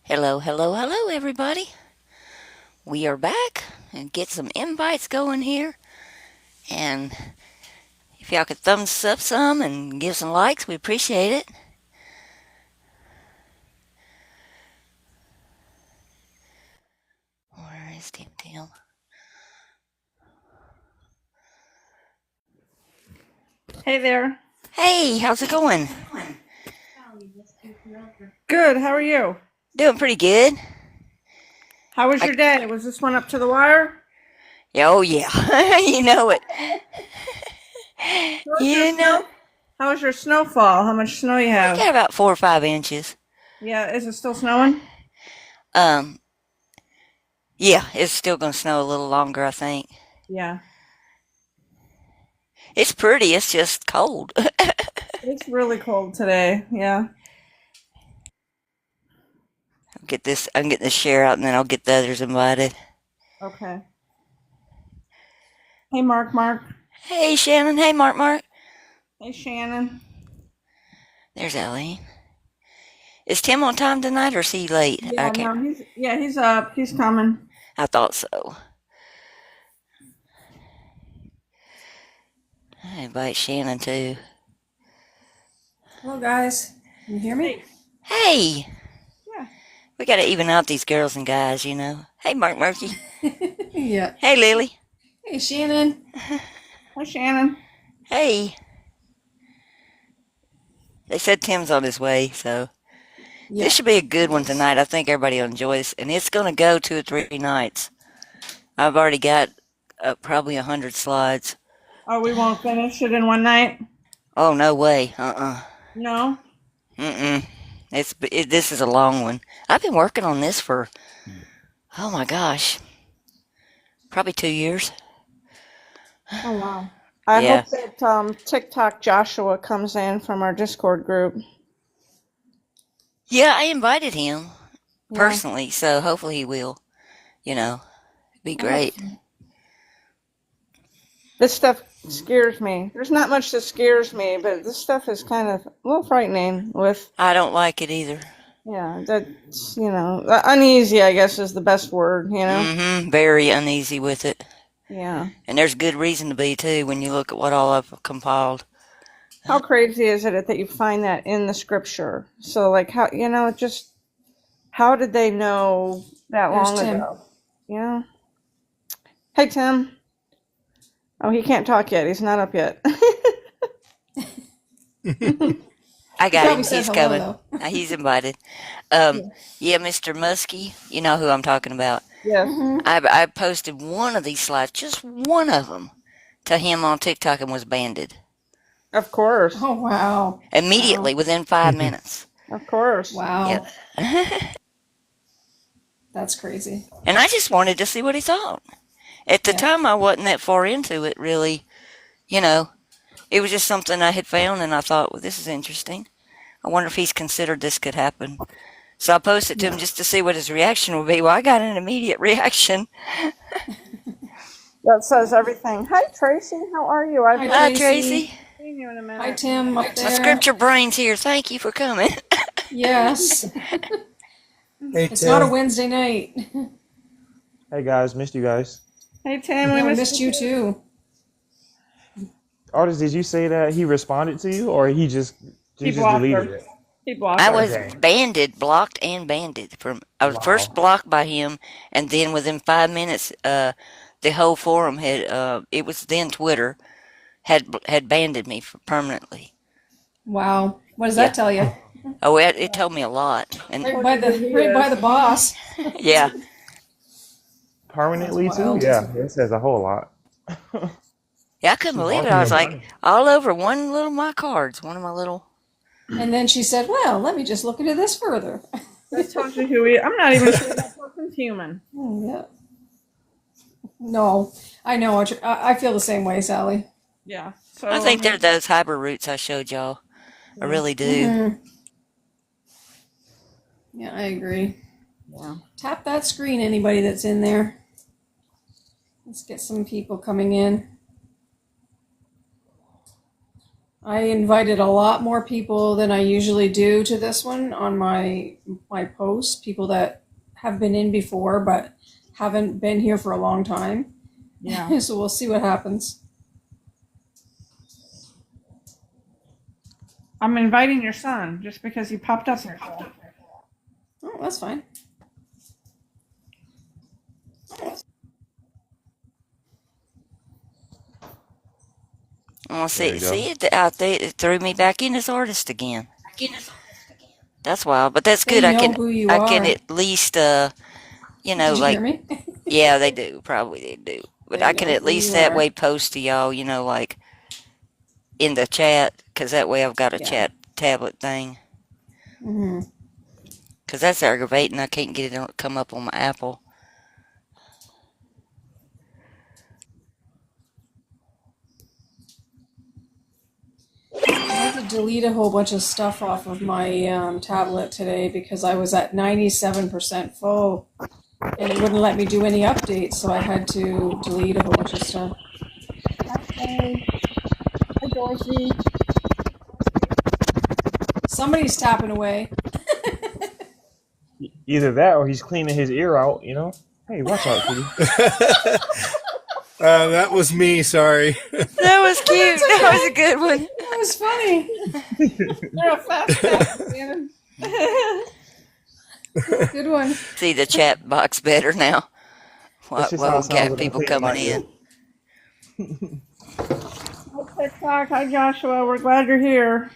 Hello, hello, hello, everybody. We are back and get some invites going here. And if y'all could thumbs up some and give some likes, we appreciate it. Where is Tim Tim? Hey there. Hey, how's it going? Good. How are you? Doing pretty good. How was I, your day? Was this one up to the wire? oh, yeah. You know it. How was your You know, snow? How was your snowfall? How much snow you I have? got about 4 or 5 inches. Yeah, is it still snowing? Um, yeah, it's still going to snow a little longer, I think. Yeah. It's pretty, it's just cold. It's really cold today. Yeah. I'm getting this share out and then I'll get the others invited. Okay. Hey, Mark. Hey, Shannon. Hey, Mark. Hey, Shannon. There's Ellie. Is Tim on time tonight or is he late? I Yeah, can't. no, he's up. He's coming. I thought so. I invite Shannon too. Hello, guys. Can you hear me? Hey. Hey, Yeah. we got to even out these girls and guys, you know. Hey, Mark Murphy. Yeah. Hey, Lily. Hey, Shannon. Hi, Shannon. Hey. They said Tim's on his way, so this Yeah. should be a good He one is. tonight. I think everybody will enjoy this, and it's going to go 2 or 3 nights. I've already got probably 100 slides. Oh, we won't finish it in one night? Oh, no way. Uh-uh. No? Mm-mm. This is a long one. I've been working on this for, oh my gosh, probably 2 years. Oh, wow. I Yeah. hope that TikTok Joshua comes in from our Discord group. Yeah, I invited him Yeah. personally, so hopefully he will. You know, it'd be I hope great. so. This stuff scares me. There's not much that scares me, but this stuff is kind of a little frightening with, I don't like it either. yeah, that's, uneasy, I guess is the best word, you know? Mm-hmm. Very uneasy with it. Yeah. And there's good reason to be, too, when you look at what all I've compiled. How crazy is it that you find that in the scripture? So, like, how, just how did they know that There's long Tim. ago? You know? Hey, Tim. Oh, he can't talk yet. He's not up yet. I He got probably him. said He's hello, coming. though. He's invited. Um, Yeah. yeah, Mr. Muskie, you know who I'm talking about. Yes, Mm-hmm. I posted one of these slides, just one of them, to him on TikTok and was banned of course. Oh, wow. immediately Wow. within 5 minutes. Of course. Yep. Wow. That's crazy. And I just wanted to see what he thought. At the Yeah. time, I wasn't that far into it, really. You know, it was just something I had found, and I thought, well, this is interesting. I wonder if he's considered this could happen. So I posted to him Yeah. just to see what his reaction would be. Well, I got an immediate reaction. That says everything. Hi, Tracy. How are you? I Hi, Hi, haven't Tracy. Tracy. seen you in a Hi, minute. Tim, up My there. scripture brain's here. Thank you for coming. Yes. Hey It's not a Tim. Wednesday night. Hey guys, missed you guys. Hey, Tim. We Yeah, we missed missed you you, too. too. Artist, did you say that he responded to you or He he just blocked deleted her. it? He blocked I her. was Okay. banded, blocked and banded. I was first Wow. blocked by him, and then within 5 minutes, the whole forum had. It was then Twitter had banded me permanently. Wow. What does Yeah. that tell you? Oh, it told me a lot, and Told you who he Right by is. the boss. yeah, That's Permanently too? wild. Yeah, that says a whole lot. yeah, I couldn't She believe it. lost I me was your like money. all over one little of my cards, one of my little. And then she said, well, let me just look into this further. That tells you who he is. I'm not even sure that person's human. Oh, yeah. No, I know. I feel the same way, Sally. Yeah. I So, think they're those hybrid roots I showed y'all. I yeah. really do. Mm-hmm. Yeah, I agree. Yeah. Tap that screen, anybody that's in there. Let's get some people coming in. I invited a lot more people than I usually do to this one on my post. People that have been in before but haven't been here for a long time. Yeah. So we'll see what happens. I'm inviting your son just because he popped up here. Oh, that's fine. Well, There you go. see it out there. It threw me back in as artist again. That's wild, but that's They good. know who you I can are. at least, you know, Did you hear like, me? yeah, they do. Probably they do. But They I can know at who least you that are. way post to y'all, you know, like in the chat, because that way I've got a Yeah. chat tablet thing. Hmm. Because that's aggravating. I can't get it to come up on my Apple. I had to delete a whole bunch of stuff off of my tablet today because I was at 97% full and it wouldn't let me do any updates, so I had to delete a whole bunch of stuff. Hi, Dorothy. Somebody's tapping away. Either that or he's cleaning his ear out, you know? Hey, watch out, kitty. That was me. Sorry. That was cute. That was a good one. That was funny. You're a fast cat, Shannon. Good one. See the chat box better now. That's just While how it we sounds got when I'm people cleaning my coming ear. in. Hi, TikTok. Hi, Joshua. We're glad you're here.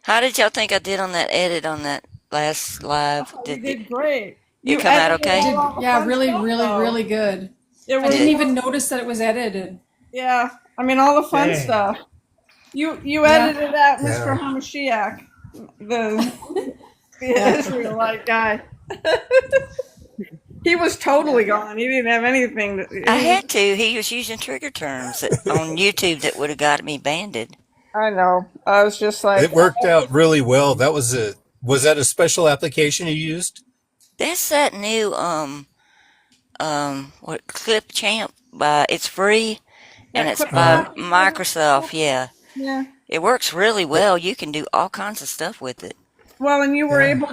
How did y'all think I did on that edit on that last live? Oh, you Did did great. it You come out edited okay? Did, all the yeah, fun really, stuff, really, though. really good. It I was, didn't even notice that it was edited. yeah. I mean, all the fun Dang. stuff. You Yeah. edited out Mr. Yeah. Hamashiach, the Israelite guy. He was totally gone. He didn't have anything. I had to. He was using trigger terms on YouTube that would have got me banned. I know. I was just like, It worked out really well. That was was that a special application you used? That's that new what Clip Champ by it's free and yeah, it's clip by Uh-huh. clap. Microsoft. Yeah, Yeah. it works really well. You can do all kinds of stuff with it. Well, and you were Yeah. able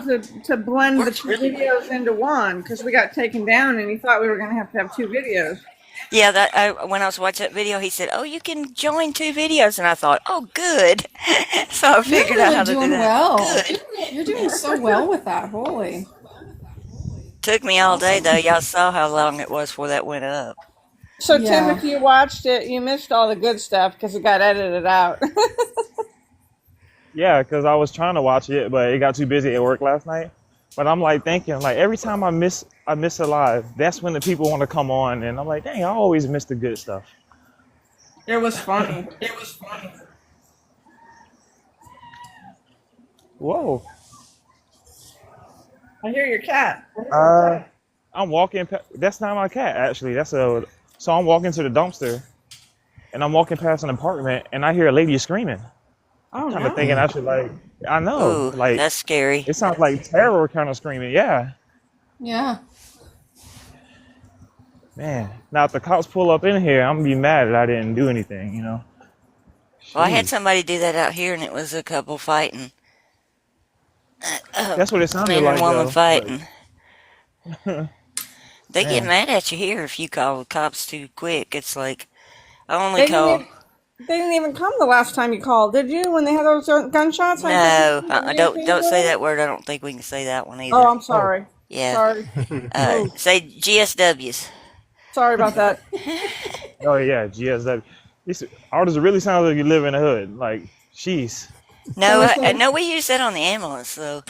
to blend the two videos into one because we got taken down, and he thought we were going to have two videos. Yeah, when I was watching that video, he said, "Oh, you can join two videos," and I thought, "Oh, good." So I You're figured out really how to do doing that. well. Good. You're doing so well with that. Holy. Took me all day Awesome. though. Y'all saw how long it was before that went up. So, Tim, Yeah. if you watched it, you missed all the good stuff because it got edited out. Yeah, because I was trying to watch it, but it got too busy at work last night. But I'm like thinking, like every time I miss a live, that's when the people want to come on, and I'm like, dang, I always miss the good stuff. It was funny. Whoa. I hear your cat. I'm walking. That's not my cat, actually. So I'm walking to the dumpster, and I'm walking past an apartment, and I hear a lady screaming. Oh, Kind of no. thinking I should I know, Ooh, like that's scary. it sounds like terror kind of screaming. Yeah, Yeah. man. Now if the cops pull up in here, I'm gonna be mad that I didn't do anything. You know. Well, I had Jeez. somebody do that out here, and it was a couple fighting. That's what it sounded Man and like, woman though. fighting. But They get man, mad at you here if you call the cops too quick. It's like I only They didn't, call. even, they didn't even come the last time you called, did you? When they had those gunshots? I think No, you don't say communicated? that word. I don't think we can say that one Oh, either. I'm sorry. Yeah, Sorry. Oh, say GSWs. sorry about that. oh yeah, GSW. Artists really sounds like you live in the hood. Like, jeez. No, Can we say, no, we use that on the ambulance though.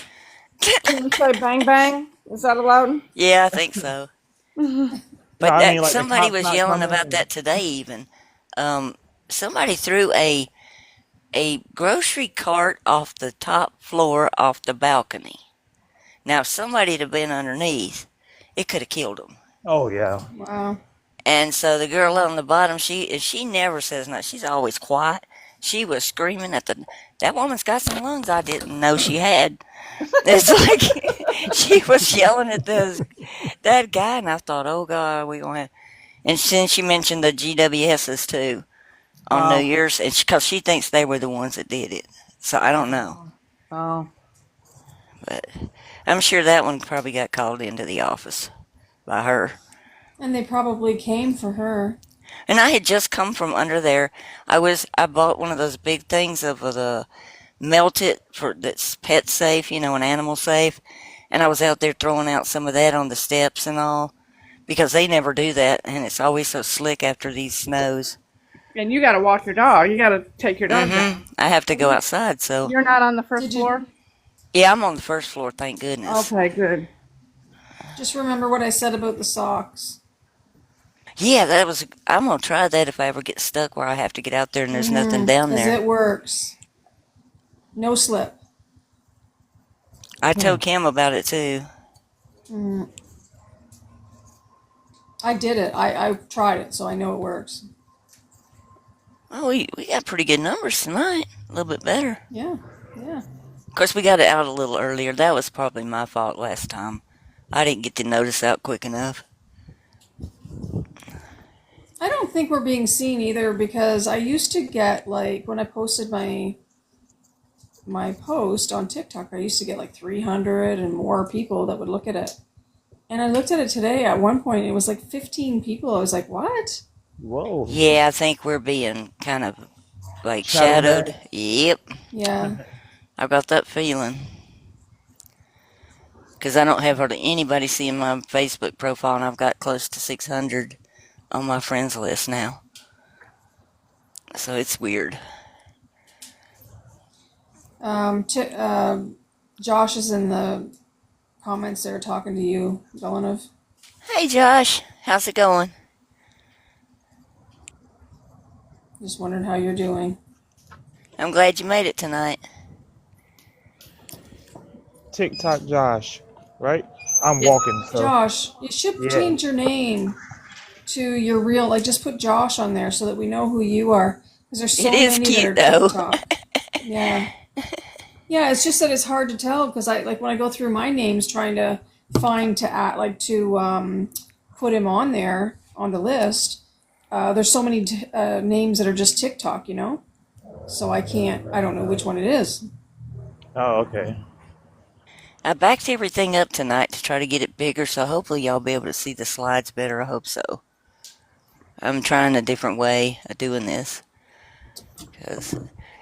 can we say bang bang? Is that allowed? Yeah, I think so. No, But I mean that like the somebody cops was not yelling coming. about that today. Even somebody threw a grocery cart off the top floor off the balcony. Now, if somebody had been underneath, it could have killed them. Oh yeah. Wow. And so the girl on the bottom, she never says nothing. She's always quiet. She was screaming at that woman's got some lungs I didn't know she had. It's like she was yelling at that guy, and I thought, oh God, we gonna have. And then she mentioned the GWSs too. on New Oh, Year's, and because she thinks they were the ones that did it. So I don't know, oh. but I'm sure that one probably got called into the office by her. And they probably came for her. And I had just come from under there. I bought one of those big things of the melted for that's pet safe, an animal safe, and I was out there throwing out some of that on the steps and all because they never do that, and it's always so slick after these snows. And you got to walk your dog. You got to take your dog down. I have to go outside, so You're not on the first Did you floor? yeah, I'm on the first floor, thank goodness. Okay, good. just remember what I said about the socks? Yeah, I'm gonna try that if I ever get stuck where I have to get out there and there's nothing down Because there. it works. No slip. I told Cam about it too. I did it. I tried it, so I know it works. Oh, we got pretty good numbers tonight, a little bit better. Yeah, yeah. Of course, we got it out a little earlier. That was probably my fault last time. I didn't get the notice out quick enough. I don't think we're being seen either because I used to get like when I posted my post on TikTok, I used to get like 300 and more people that would look at it. And I looked at it today. At one point, it was like 15 people. I was like, "What?" Whoa. Yeah, I think we're being kind of like Shadowed shadowed. back. Yep, Yeah. I got that feeling. Because I don't have hardly anybody seeing my Facebook profile, and I've got close to 600 on my friends list now. So it's weird. Josh is in the comments there talking to you, Belenov. Hey, Josh, how's it going? Just wondering how you're doing. I'm glad you made it tonight. TikTok Josh, right? I'm Yep. walking, so Josh, you should yeah. change your name to your real, like just put Josh on there so that we know who you are. Because there's so It is many that cute, are though. TikTok. Yeah. Yeah, it's just that it's hard to tell because I like when I go through my names trying to find to add like to put him on there on the list. There's so many names that are just TikTok, so I don't know which one it is. Oh, okay. I backed everything up tonight to try to get it bigger, so hopefully y'all be able to see the slides better. I hope so. I'm trying a different way of doing this because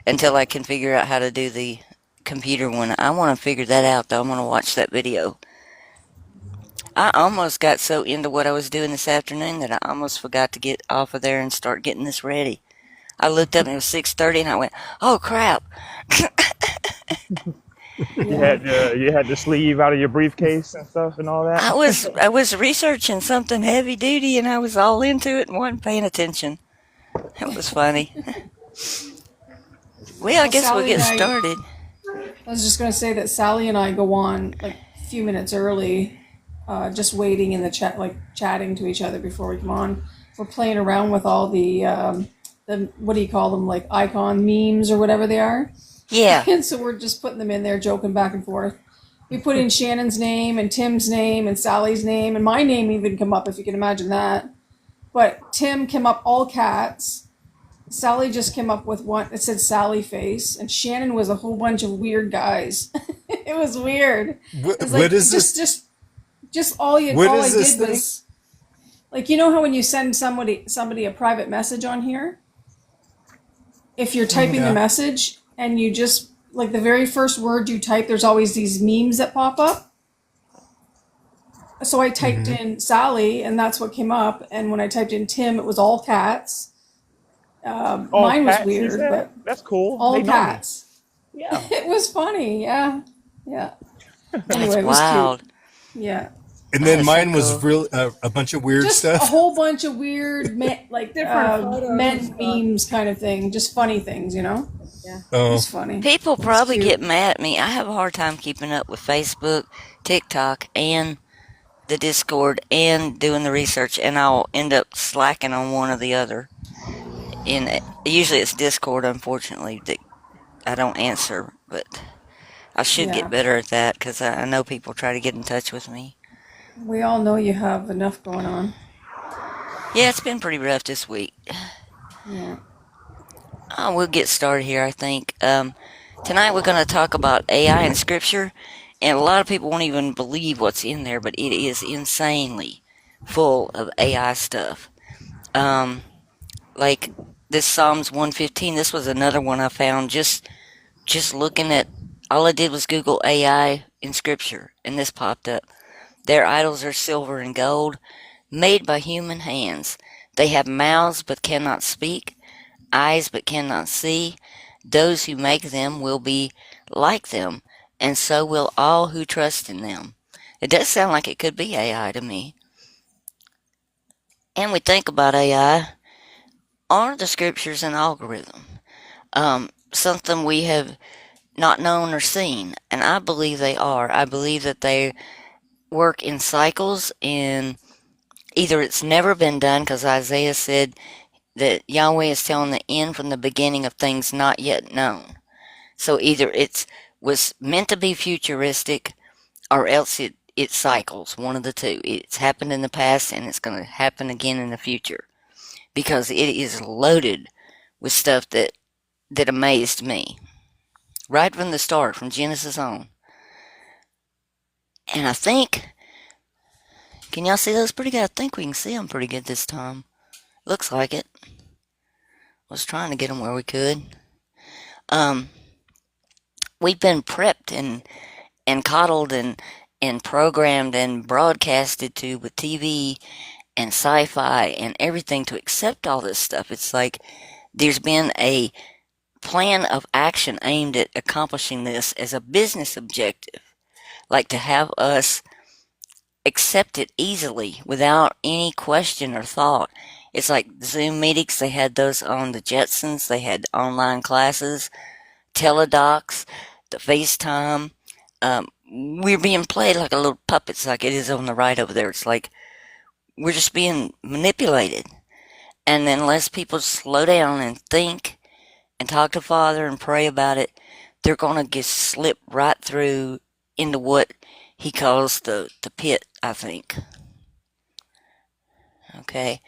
until I can figure out how to do the computer one, I want to figure that out. Though I'm going to watch that video. I almost got so into what I was doing this afternoon that I almost forgot to get off of there and start getting this ready. I looked up and it was 6:30, and I went, "Oh crap!" You had the sleeve out of your briefcase and stuff and all that. I was researching something heavy duty, and I was all into it and wasn't paying attention. It was funny. Well, I guess we'll Sally get and I started. was just going to say that Sally and I go on like a few minutes early, just waiting in the chat, like chatting to each other before we come on. We're playing around with all the what do you call them, like icon memes or whatever they are. Yeah. And so we're just putting them in there, joking back and forth. We put in Shannon's name and Tim's name and Sally's name and my name even come up, if you can imagine that. But Tim came up all cats. Sally just came up with one. It said Sally face, and Shannon was a whole bunch of weird guys. It was weird. It was like, What is this? just all you What all is I this did thing? was like, you know how when you send somebody a private message on here, if you're typing the Yeah. message and you just like the very first word you type, there's always these memes that pop up. So I typed in Sally, and that's what came up. And when I typed in Tim, it was all cats. All Mine was cats, he weird, said? but That's cool. all They know me. cats. Yeah. It was funny, yeah. That's Anyway, it was wild. cute. Yeah. And That then is so mine was cool. real a bunch of weird Just a stuff. whole bunch of weird like Different photos and men stuff. memes kind of thing. Just funny things, It Oh, was funny. People It's probably cute. get mad at me. I have a hard time keeping up with Facebook, TikTok, and the Discord, and doing the research, and I'll end up slacking on one or the other. Usually it's Discord, unfortunately, that I don't answer, but I should get Yeah. better at that because I know people try to get in touch with me. We all know you have enough going on. Yeah, it's been pretty rough this week. Yeah. We'll get started here, I think. Tonight we're going to talk about AI in Scripture, and a lot of people won't even believe what's in there, but it is insanely full of AI stuff. Um, like this Psalms 115, this was another one I found just looking at. All I did was Google AI in Scripture, and this popped up. Their idols are silver and gold, made by human hands. They have mouths but cannot speak, eyes but cannot see. Those who make them will be like them, and so will all who trust in them. It does sound like it could be AI to me. And we think about AI. Are the scriptures an algorithm? Something we have not known or seen? And I believe they are. I believe that they work in cycles, and either it's never been done because Isaiah said that Yahweh is telling the end from the beginning of things not yet known. So either it was meant to be futuristic, or else it cycles. One of the two. It's happened in the past, and it's going to happen again in the future because it is loaded with stuff that amazed me right from the start, from Genesis on. And I think, can y'all see those pretty good? I think we can see them pretty good this time. Looks like it. Was trying to get them where we could. Um, we've been prepped and coddled and programmed and broadcasted to with TV and sci-fi and everything to accept all this stuff. It's like there's been a plan of action aimed at accomplishing this as a business objective, like to have us accept it easily without any question or thought. It's like Zoom meetings, they had those on the Jetsons, they had online classes, teledocs, the FaceTime. We're being played like a little puppets, like it is on the right over there. It's like we're just being manipulated. And then unless people slow down and think and talk to Father and pray about it, they're going to get slipped right through into what he calls the pit, I think. Okay.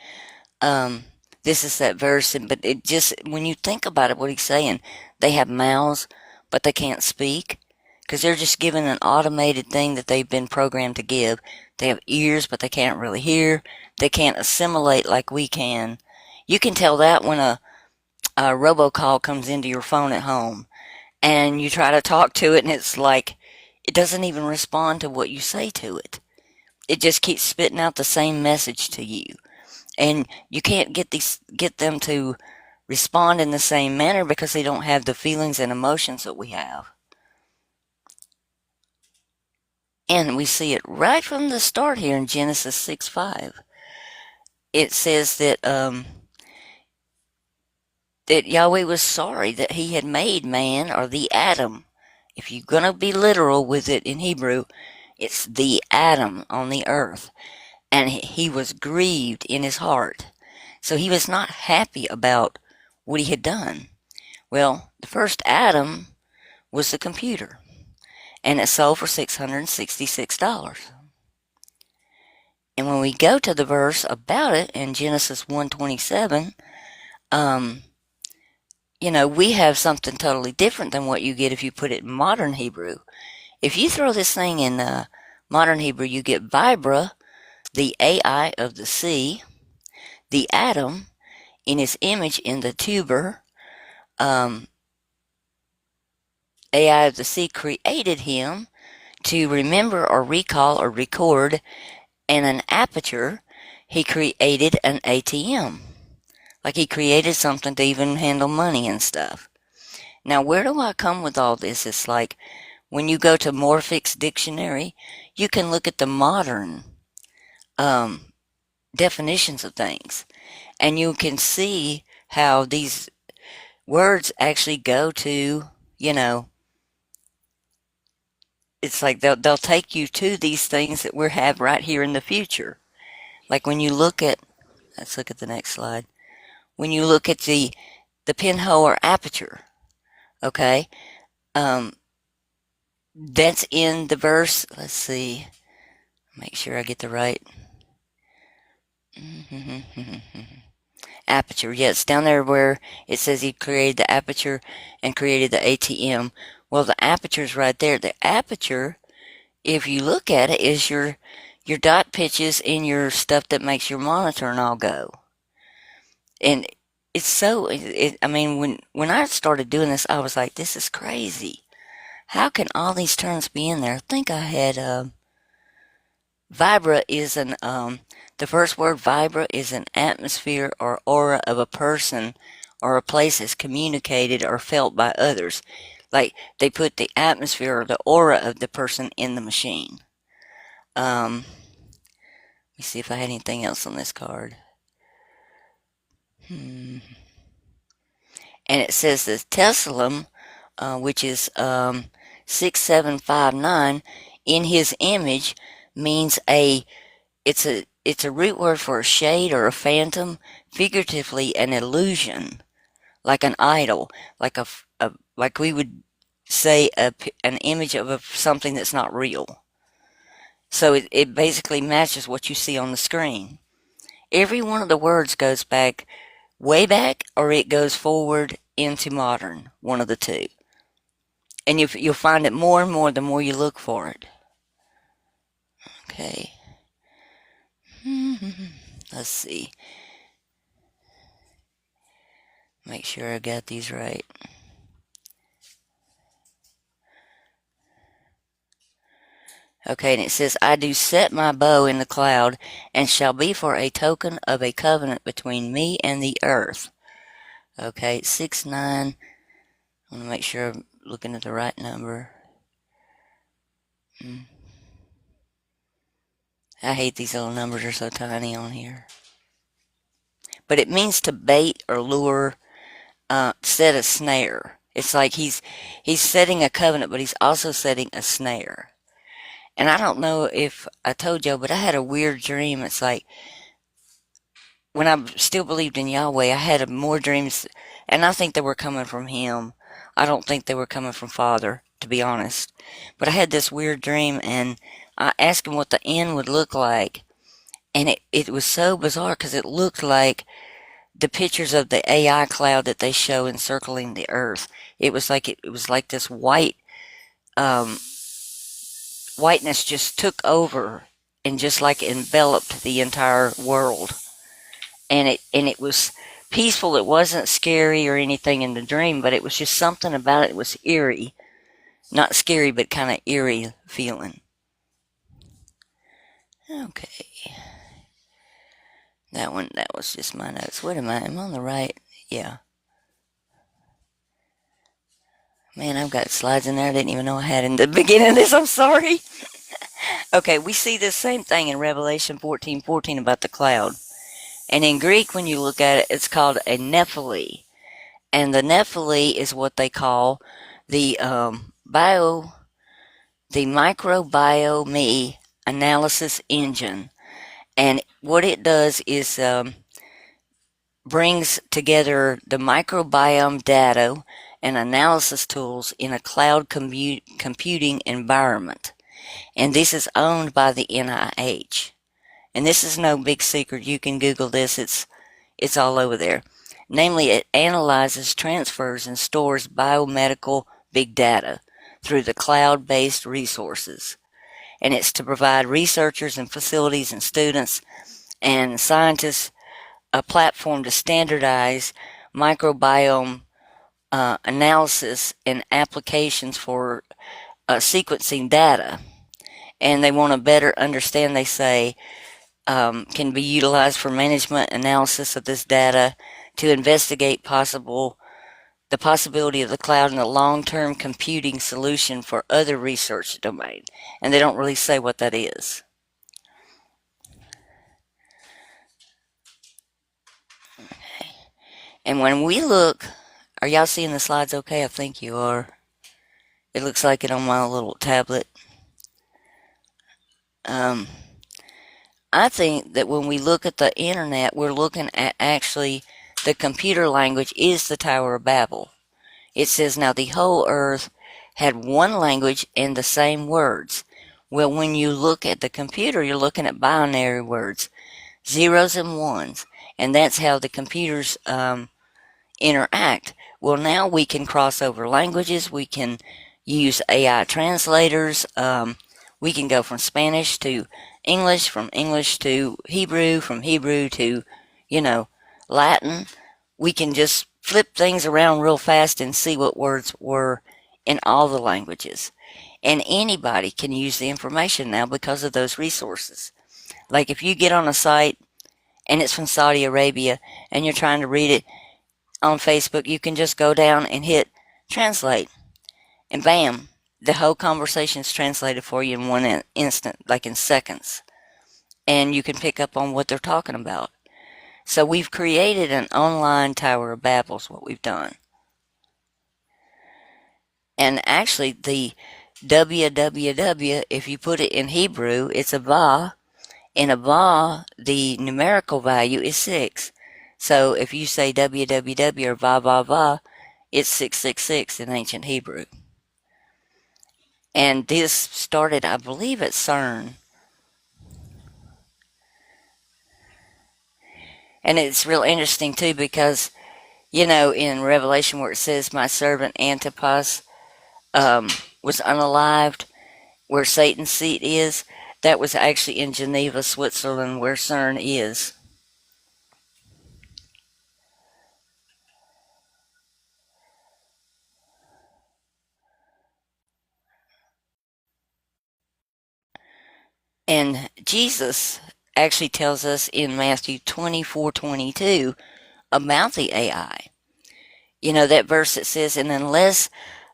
Um, this is that verse, but it just, when you think about it, what he's saying, they have mouths, but they can't speak because they're just given an automated thing that they've been programmed to give. They have ears, but they can't really hear. They can't assimilate like we can. You can tell that when a robocall comes into your phone at home and you try to talk to it and it's like it doesn't even respond to what you say to it. It just keeps spitting out the same message to you. And you can't get them to respond in the same manner because they don't have the feelings and emotions that we have. And we see it right from the start here in Genesis 6:5. It says that Yahweh was sorry that he had made man, or the Adam. If you're going to be literal with it in Hebrew, it's the Adam on the earth. And he was grieved in his heart. So he was not happy about what he had done. Well, the first Adam was the computer, and it sold for $666. And when we go to the verse about it in Genesis 1:27, we have something totally different than what you get if you put it in modern Hebrew. If you throw this thing in modern Hebrew, you get Vibra, the AI of the sea, the Adam in his image in the tuber. AI of the sea created him to remember or recall or record, and an aperture, he created an ATM. Like he created something to even handle money and stuff. Now, where do I come with all this? It's like when you go to Morphic's dictionary, you can look at the modern definitions of things, and you can see how these words actually go to, it's like they'll take you to these things that we have right here in the future. Like when you look at, let's look at the next slide. When you look at the pinhole or aperture, okay, that's in the verse. Let's see, make sure I get the right. Aperture. Yeah, it's down there where it says he created the aperture and created the ATM. Well, the aperture's right there. The aperture, if you look at it, is your dot pitches in your stuff that makes your monitor and all go. And it's so. I mean, when I started doing this, I was like, this is crazy. How can all these terms be in there? I think I had vibra is the first word vibra is an atmosphere or aura of a person or a place as communicated or felt by others. Like they put the atmosphere or the aura of the person in the machine. Let me see if I had anything else on this card. And it says the Tessalum, which is 6759, in his image means it's a root word for a shade or a phantom, figuratively an illusion, like an idol, like we would say an image of something that's not real. So it basically matches what you see on the screen. Every one of the words goes back, way back, or it goes forward into modern, one of the two. And you'll find it more and more the more you look for it. Okay. Let's see. Make sure I got these right. Okay, and it says, I do set my bow in the cloud, and shall be for a token of a covenant between me and the earth. Okay, 6-9. I want to make sure I'm looking at the right number. I hate these little numbers, are so tiny on here. But it means to bait or lure, set a snare. It's like he's setting a covenant, but he's also setting a snare. And I don't know if I told y'all, but I had a weird dream. It's like when I still believed in Yahweh, I had more dreams, and I think they were coming from him. I don't think they were coming from Father, to be honest. But I had this weird dream, and I asked him what the end would look like. And it was so bizarre because it looked like the pictures of the AI cloud that they show encircling the earth. It was like this whiteness just took over and just like enveloped the entire world. And it was peaceful. It wasn't scary or anything in the dream, but it was just something about it. It was eerie. Not scary, but kind of eerie feeling. Okay. That was just my notes. What am I? Am I on the right? Yeah. Man, I've got slides in there I didn't even know I had in the beginning of this. I'm sorry. Okay, we see this same thing in Revelation 14:14 about the cloud. And in Greek, when you look at it, it's called a Nephili. And the Nephili is what they call the microbiome analysis engine. And what it does is brings together the microbiome data and analysis tools in a cloud computing environment. And this is owned by the NIH. And this is no big secret. You can Google this. It's all over there. Namely, it analyzes, transfers, and stores biomedical big data through the cloud-based resources. And it's to provide researchers and facilities and students and scientists a platform to standardize microbiome analysis and applications for sequencing data. And they want to better understand, they say, can be utilized for management analysis of this data to investigate the possibility of the cloud and a long-term computing solution for other research domains. And they don't really say what that is. And when we look, are y'all seeing the slides okay? I think you are. It looks like it on my little tablet. I think that when we look at the internet, we're looking at actually the computer language is the Tower of Babel. It says, now the whole earth had one language and the same words. Well, when you look at the computer, you're looking at binary words, zeros and ones. and that's how the computers interact. Well, now we can cross over languages. We can use AI translators. We can go from Spanish to English, from English to Hebrew, from Hebrew to, you know, Latin. We can just flip things around real fast and see what words were in all the languages. And anybody can use the information now because of those resources. Like if you get on a site and it's from Saudi Arabia and you're trying to read it on Facebook, you can just go down and hit translate, and bam, the whole conversation is translated for you in one instant, like in seconds. And you can pick up on what they're talking about. So we've created an online Tower of Babel, is what we've done. And actually, the www, if you put it in Hebrew, it's a va. In a va, the numerical value is 6. So if you say www or va va va, it's 666 in ancient Hebrew. And this started, I believe, at CERN. And it's real interesting too because, you know, in Revelation where it says, "My servant Antipas was unalived," where Satan's seat is, that was actually in Geneva, Switzerland, where CERN is. And Jesus actually tells us in Matthew 24:22 about the AI. You know, that verse that says, "And unless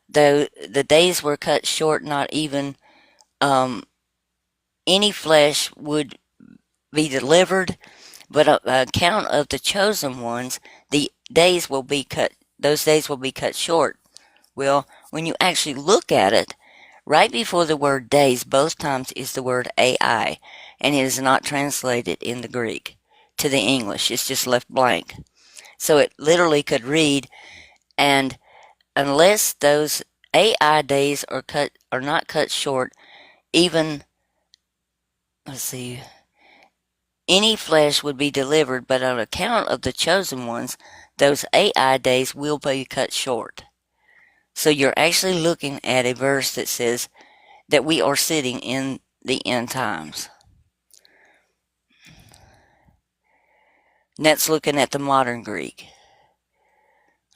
the days were cut short, not even um, any flesh would be delivered, but on account of the chosen ones, the days will be cut. Those days will be cut short." Well, when you actually look at it, right before the word days, both times is the word AI, and it is not translated in the Greek to the English. It's just left blank. So it literally could read, "And unless those AI days are not cut short, even let's see, any flesh would be delivered, but on account of the chosen ones, those AI days will be cut short." So you're actually looking at a verse that says that we are sitting in the end times. And that's looking at the modern Greek.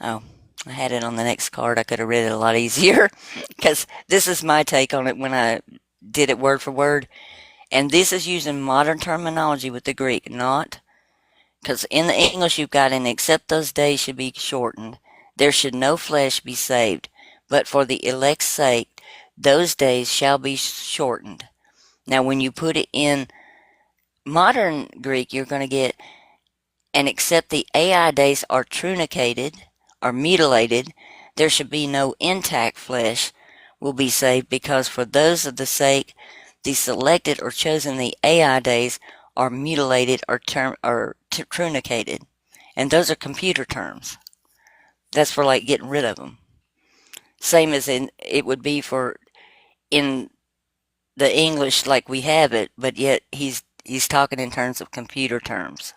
Oh, I had it on the next card. I could have read it a lot easier because this is my take on it when I did it word for word. And this is using modern terminology with the Greek, not because in the English you've got, "And except those days should be shortened, there should no flesh be saved. But for the elect's sake, those days shall be shortened." Now, when you put it in modern Greek, you're going to get, "And except the AI days are truncated or mutilated, there should be no intact flesh will be saved, because for those of the sake the selected or chosen, the AI days are mutilated or truncated." And those are computer terms. That's for like getting rid of them. Same as in it would be for in the English like we have it, but yet he's talking in terms of computer terms.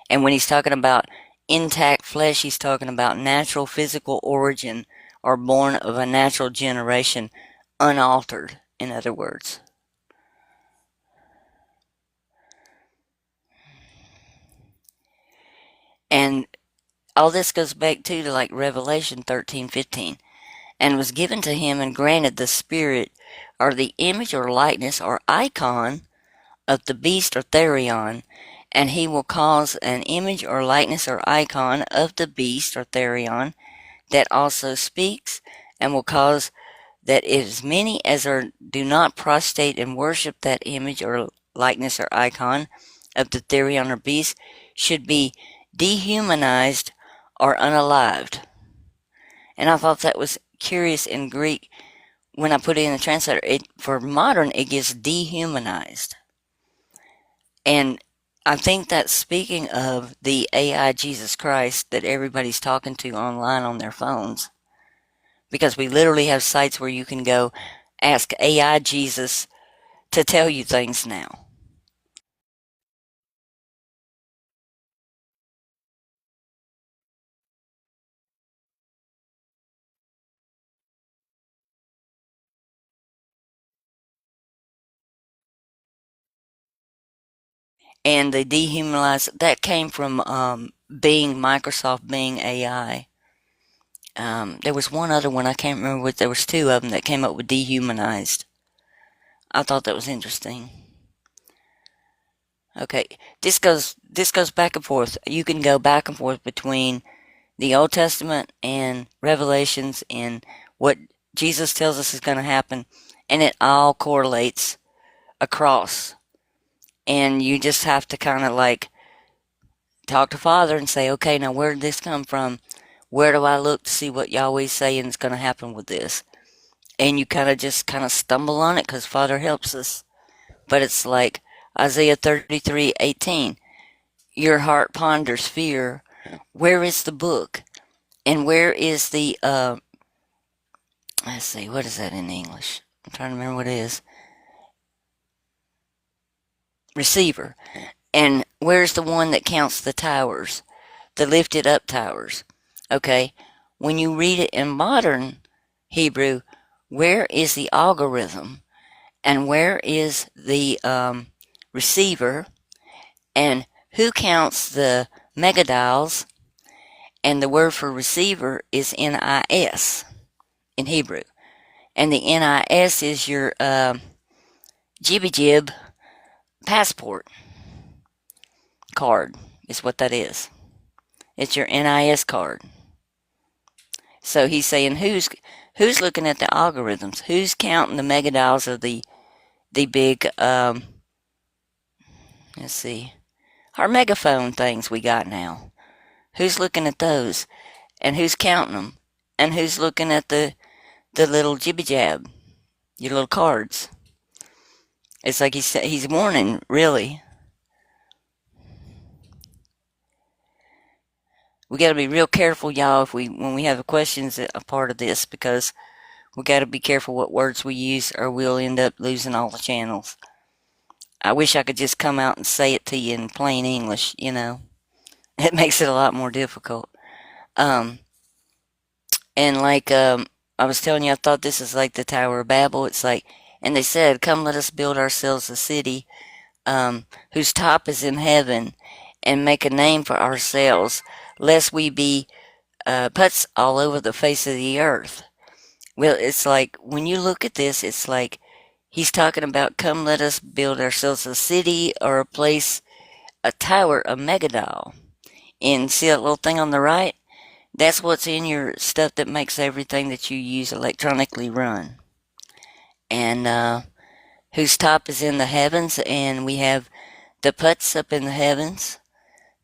And when he's talking about intact flesh, he's talking about natural physical origin or born of a natural generation, unaltered, in other words. And all this goes back to like Revelation 13:15. "And was given to him and granted the spirit or the image or likeness or icon of the beast or therion, and he will cause an image or likeness or icon of the beast or therion that also speaks, and will cause that as many as do not prostrate and worship that image or likeness or icon of the therion or beast should be dehumanized or unalived." And I thought that was curious in Greek. When I put it in the translator, for modern it gets dehumanized. And I think that's speaking of the AI Jesus Christ that everybody's talking to online on their phones. Because we literally have sites where you can go ask AI Jesus to tell you things now. and they dehumanized. That came from Bing, Microsoft Bing AI. There was one other one, I can't remember what. There was two of them that came up with dehumanized. I thought that was interesting. Okay, this goes back and forth. You can go back and forth between the Old Testament and Revelations and what Jesus tells us is going to happen, and it all correlates across. And you just have to kind of like talk to Father and say, okay, now where did this come from? Where do I look to see what Yahweh's saying is going to happen with this? And you kind of stumble on it because Father helps us. But it's like Isaiah 33:18. Your heart ponders fear. Where is the book? And where is the let's see, what is that in English? I'm trying to remember what it is. Receiver. And where's the one that counts the towers? The lifted up towers. Okay. When you read it in modern Hebrew, where is the algorithm? And where is the receiver? And who counts the megadials? And the word for receiver is NIS in Hebrew. And the NIS is your jibby jib passport card, is what that is. It's your NIS card. So he's saying who's looking at the algorithms? Who's counting the megadials of the big let's see, our megaphone things we got now? Who's looking at those? And who's counting them? And who's looking at the little jibby jab, your little cards? It's like he's warning, really. We got to be real careful, y'all, when we have questions a part of this, because we got to be careful what words we use, or we'll end up losing all the channels. I wish I could just come out and say it to you in plain English. It makes it a lot more difficult. And like I was telling you, I thought this is like the Tower of Babel. It's like, and they said, "Come, let us build ourselves a city, whose top is in heaven, and make a name for ourselves, lest we be putz all over the face of the earth." Well, it's like when you look at this, it's like he's talking about, come, let us build ourselves a city or a place, a tower, a megadol. And see that little thing on the right? That's what's in your stuff that makes everything that you use electronically run. And whose top is in the heavens, and we have the putz up in the heavens,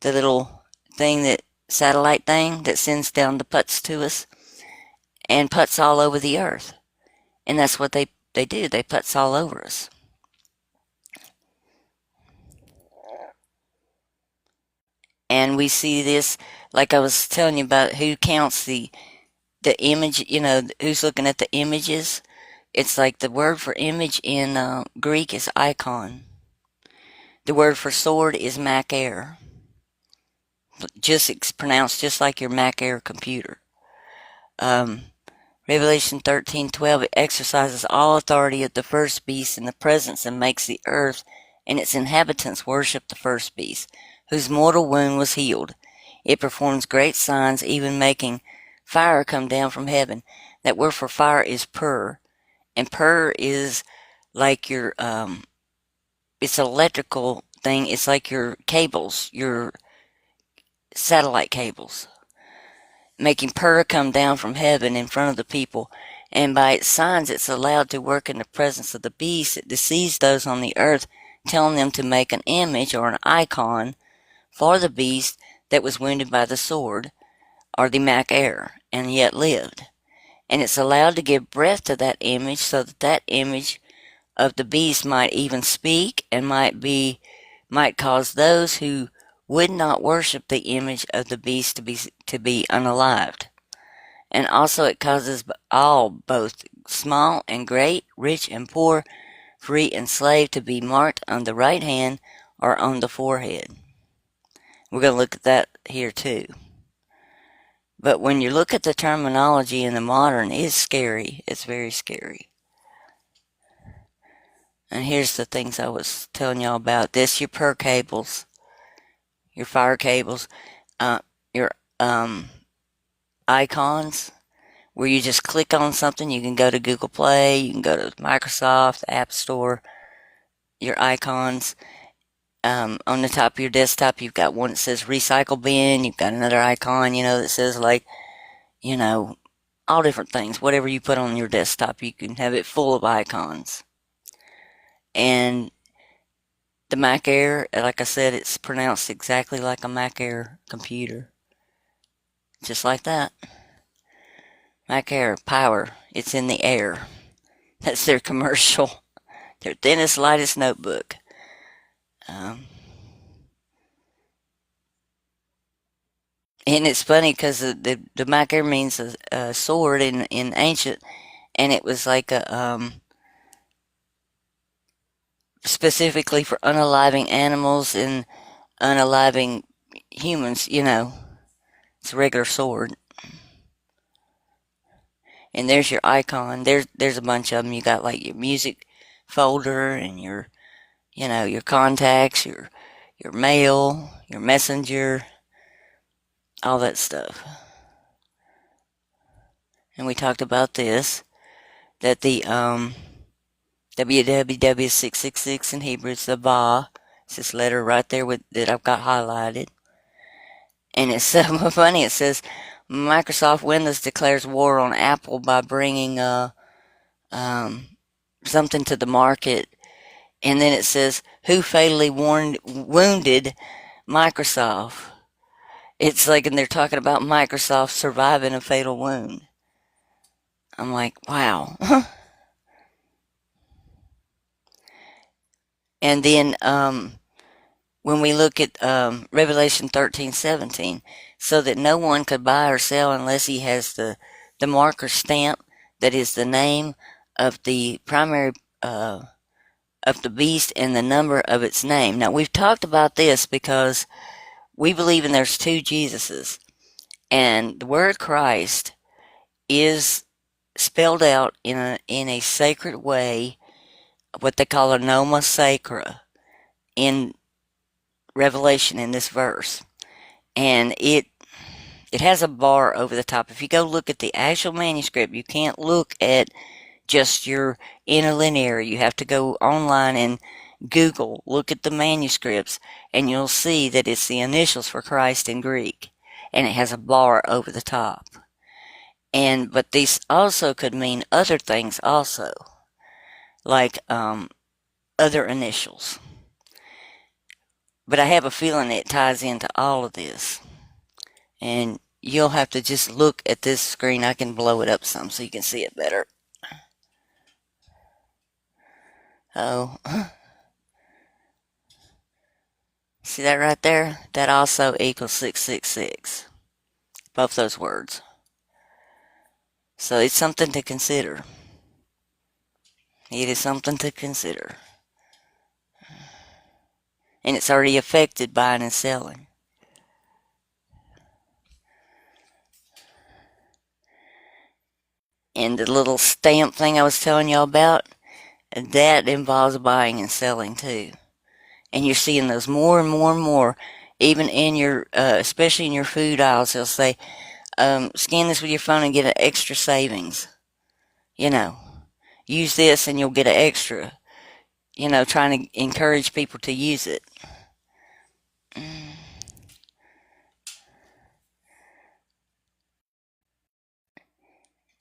the little thing satellite thing that sends down the putz to us, and putz all over the earth. And that's what they do. They putz all over us. And we see this, like I was telling you about who counts the image, who's looking at the images. It's like the word for image in Greek is icon. The word for sword is Mac Air. It's pronounced just like your Mac Air computer. Revelation 13:12, it exercises all authority of the first beast in the presence, and makes the earth and its inhabitants worship the first beast, whose mortal wound was healed. It performs great signs, even making fire come down from heaven. That word for fire is pur, and pur is like your it's an electrical thing. It's like your cables, your satellite cables, making pur come down from heaven in front of the people. And by its signs, it's allowed to work in the presence of the beast. It deceives those on the earth, telling them to make an image or an icon for the beast that was wounded by the sword, or the Mac Air, and yet lived. And it's allowed to give breath to that image, so that that image of the beast might even speak, and might cause those who would not worship the image of the beast to be unalived. And also it causes all, both small and great, rich and poor, free and slave, to be marked on the right hand or on the forehead. We're going to look at that here too. But when you look at the terminology in the modern, it's scary. It's very scary. And here's the things I was telling y'all about. This, your per cables, your fire cables, your icons, where you just click on something. You can go to Google Play, you can go to Microsoft, the App Store, your icons. On the top of your desktop, you've got one that says recycle bin. You've got another icon, that says like, you know, all different things. Whatever you put on your desktop, you can have it full of icons. And the Mac Air, like I said, it's pronounced exactly like a Mac Air computer. Just like that. Mac Air, power, it's in the air. That's their commercial. Their thinnest, lightest notebook. Um, and it's funny because the Mac Air means a sword in ancient, and it was like specifically for unaliving animals and unaliving humans. It's a regular sword. And there's your icon. There's a bunch of them. You got like your music folder and your contacts, your mail, your messenger, all that stuff. And we talked about this, that the www666 in Hebrew, it's the ba. It's this letter right there that I've got highlighted. And it's so funny. It says Microsoft Windows declares war on Apple by bringing something to the market. And then it says, who fatally wounded Microsoft? It's like, and they're talking about Microsoft surviving a fatal wound. I'm like, wow. And then when we look at Revelation 13:17, so that no one could buy or sell unless he has the marker stamp that is the name of the primary of the beast and the number of its name. Now we've talked about this because we believe in there's two Jesuses, and the word Christ is spelled out in a sacred way, what they call a noma sacra in Revelation in this verse. And it has a bar over the top. If you go look at the actual manuscript, you can't look at just your interlinear. You have to go online and Google, look at the manuscripts, and you'll see that it's the initials for Christ in Greek, and it has a bar over the top. But these also could mean other things also, like other initials. But I have a feeling it ties into all of this. And you'll have to just look at this screen. I can blow it up some so you can see it better. Oh, see that right there? That also equals 666. Both those words. So it's something to consider. It is something to consider. And it's already affected buying and selling. And the little stamp thing I was telling y'all about, that involves buying and selling too. And you're seeing those more and more and more, even in your, especially in your food aisles. They'll say, scan this with your phone and get an extra savings. Use this and you'll get an extra. Trying to encourage people to use it.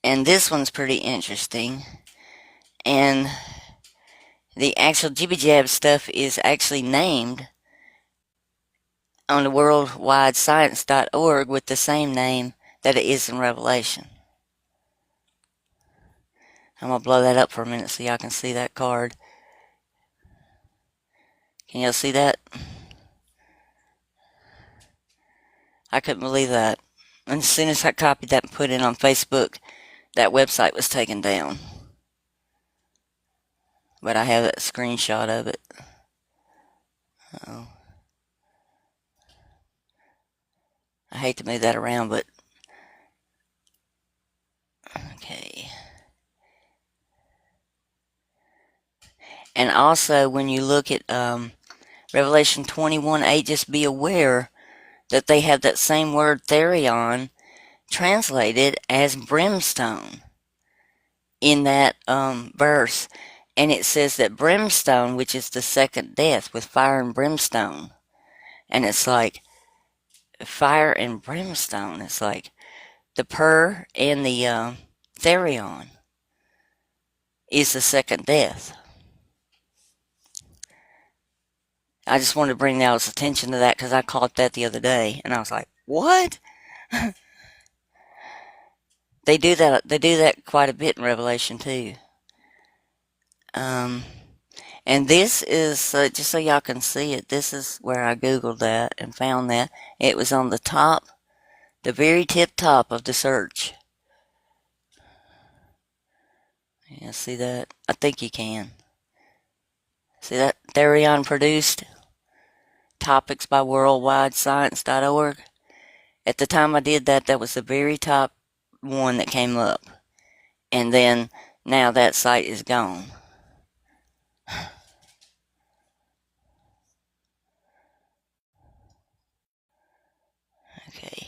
And this one's pretty interesting. And the actual Jibby Jab stuff is actually named on the worldwidescience.org with the same name that it is in Revelation. I'm going to blow that up for a minute so y'all can see that card. Can y'all see that? I couldn't believe that. And as soon as I copied that and put it on Facebook, that website was taken down. But I have a screenshot of it. Uh-oh. I hate to move that around, but okay. And also, when you look at Revelation 21:8, just be aware that they have that same word therion translated as brimstone in that verse. And it says that brimstone, which is the second death, with fire and brimstone. And it's like fire and brimstone. It's like the pur and the therion is the second death. I just wanted to bring y'all's attention to that because I caught that the other day, and I was like, "What?" They do that. They do that quite a bit in Revelation too. Um, and this is just so y'all can see it. This is where I googled that and found that it was on the top, the very tip top of the search. Yeah, see that? I think you can. See that? Therion produced topics by worldwidescience.org. At the time I did that, that was the very top one that came up. And then now that site is gone. Okay.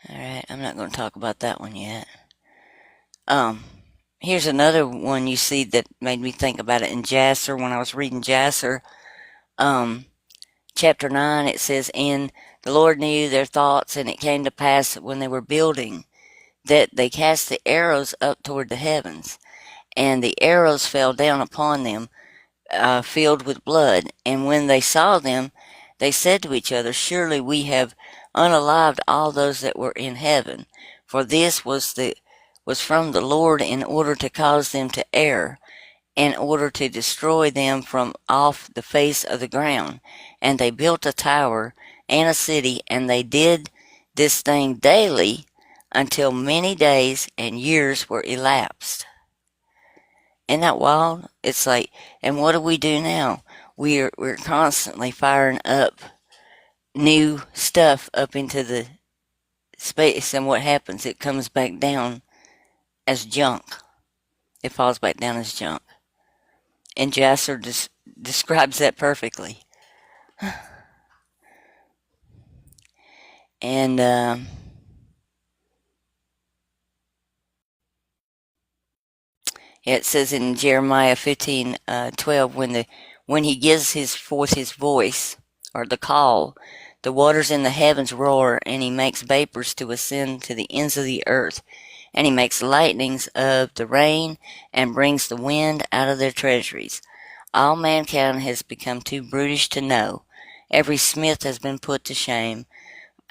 Alright, I'm not going to talk about that one yet. Here's another one you see that made me think about it in Jasher when I was reading Jasher. Chapter 9, it says, "And the Lord knew their thoughts, and it came to pass when they were building that they cast the arrows up toward the heavens, and the arrows fell down upon them, filled with blood. And when they saw them, they said to each other, Surely we have unalived all those that were in heaven, for this was from the Lord in order to cause them to err, in order to destroy them from off the face of the ground. And they built a tower and a city, and they did this thing daily until many days and years were elapsed." Isn't that wild? It's like, and what do we do now? We're constantly firing up new stuff up into the space, and what happens? It comes back down as junk. It falls back down as junk. And Jasser describes that perfectly. And it says in Jeremiah 15:12, when he gives forth his voice, or the call, the waters in the heavens roar, and he makes vapors to ascend to the ends of the earth, and he makes lightnings of the rain, and brings the wind out of their treasuries. All mankind has become too brutish to know. Every smith has been put to shame.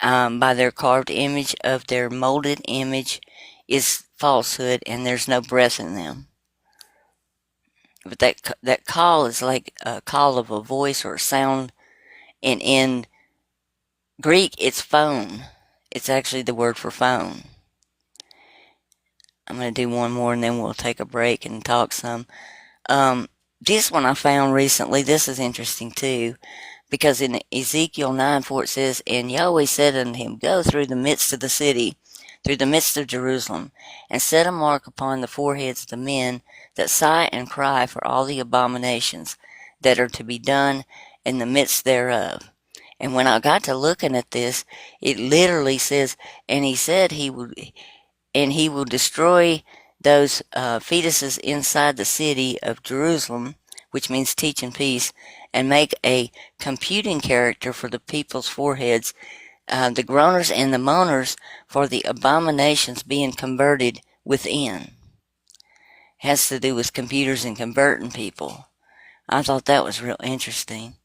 By their carved image of their molded image is falsehood, and there's no breath in them. But that call is like a call of a voice or a sound, and in Greek it's phone. It's actually the word for phone. I'm going to do one more and then we'll take a break and talk some. This one I found recently. This is interesting too, because in Ezekiel 9:4 it says, "And Yahweh said unto him, Go through the midst of the city, through the midst of Jerusalem, and set a mark upon the foreheads of the men that sigh and cry for all the abominations that are to be done in the midst thereof." And when I got to looking at this, it literally says, "And he said he will destroy those fetuses inside the city of Jerusalem," which means teach and peace, "and make a computing character for the people's foreheads, the groaners and the moaners for the abominations being converted within." Has to do with computers and converting people. I thought that was real interesting.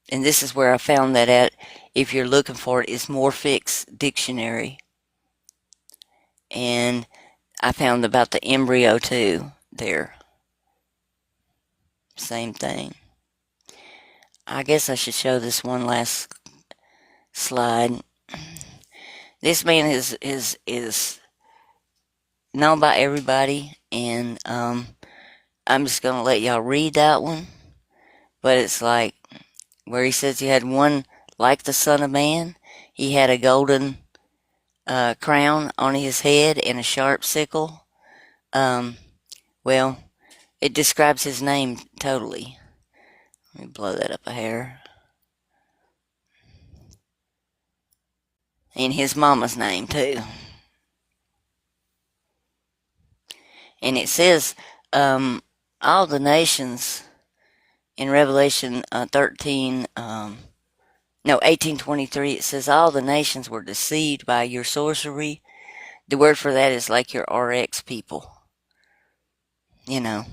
And this is where I found that at. If you're looking for it, it's Morphix Dictionary. And I found about the embryo too there. Same thing. I guess I should show this one last slide. This man is known by everybody, and I'm just gonna let y'all read that one. But it's like where he says he had one like the Son of Man. He had a golden crown on his head and a sharp sickle. Um, well, it describes his name totally. Let me blow that up a hair. And his mama's name, too. And it says, all the nations in Revelation 13, no, 18:23, it says, all the nations were deceived by your sorcery. The word for that is like your RX people, you know,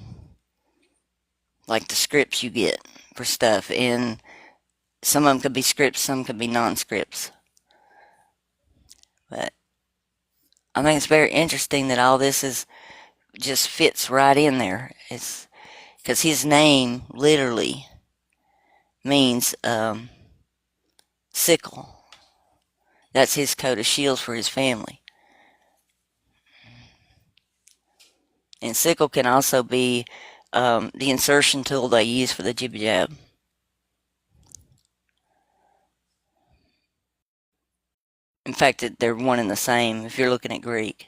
like the scripts you get for stuff. And some of them could be scripts, some could be non scripts. But I think it's very interesting that all this is just fits right in there. It's because his name literally means sickle. That's his coat of shields for his family. And sickle can also be the insertion tool they use for the jibby jab. In fact, they're one and the same if you're looking at Greek.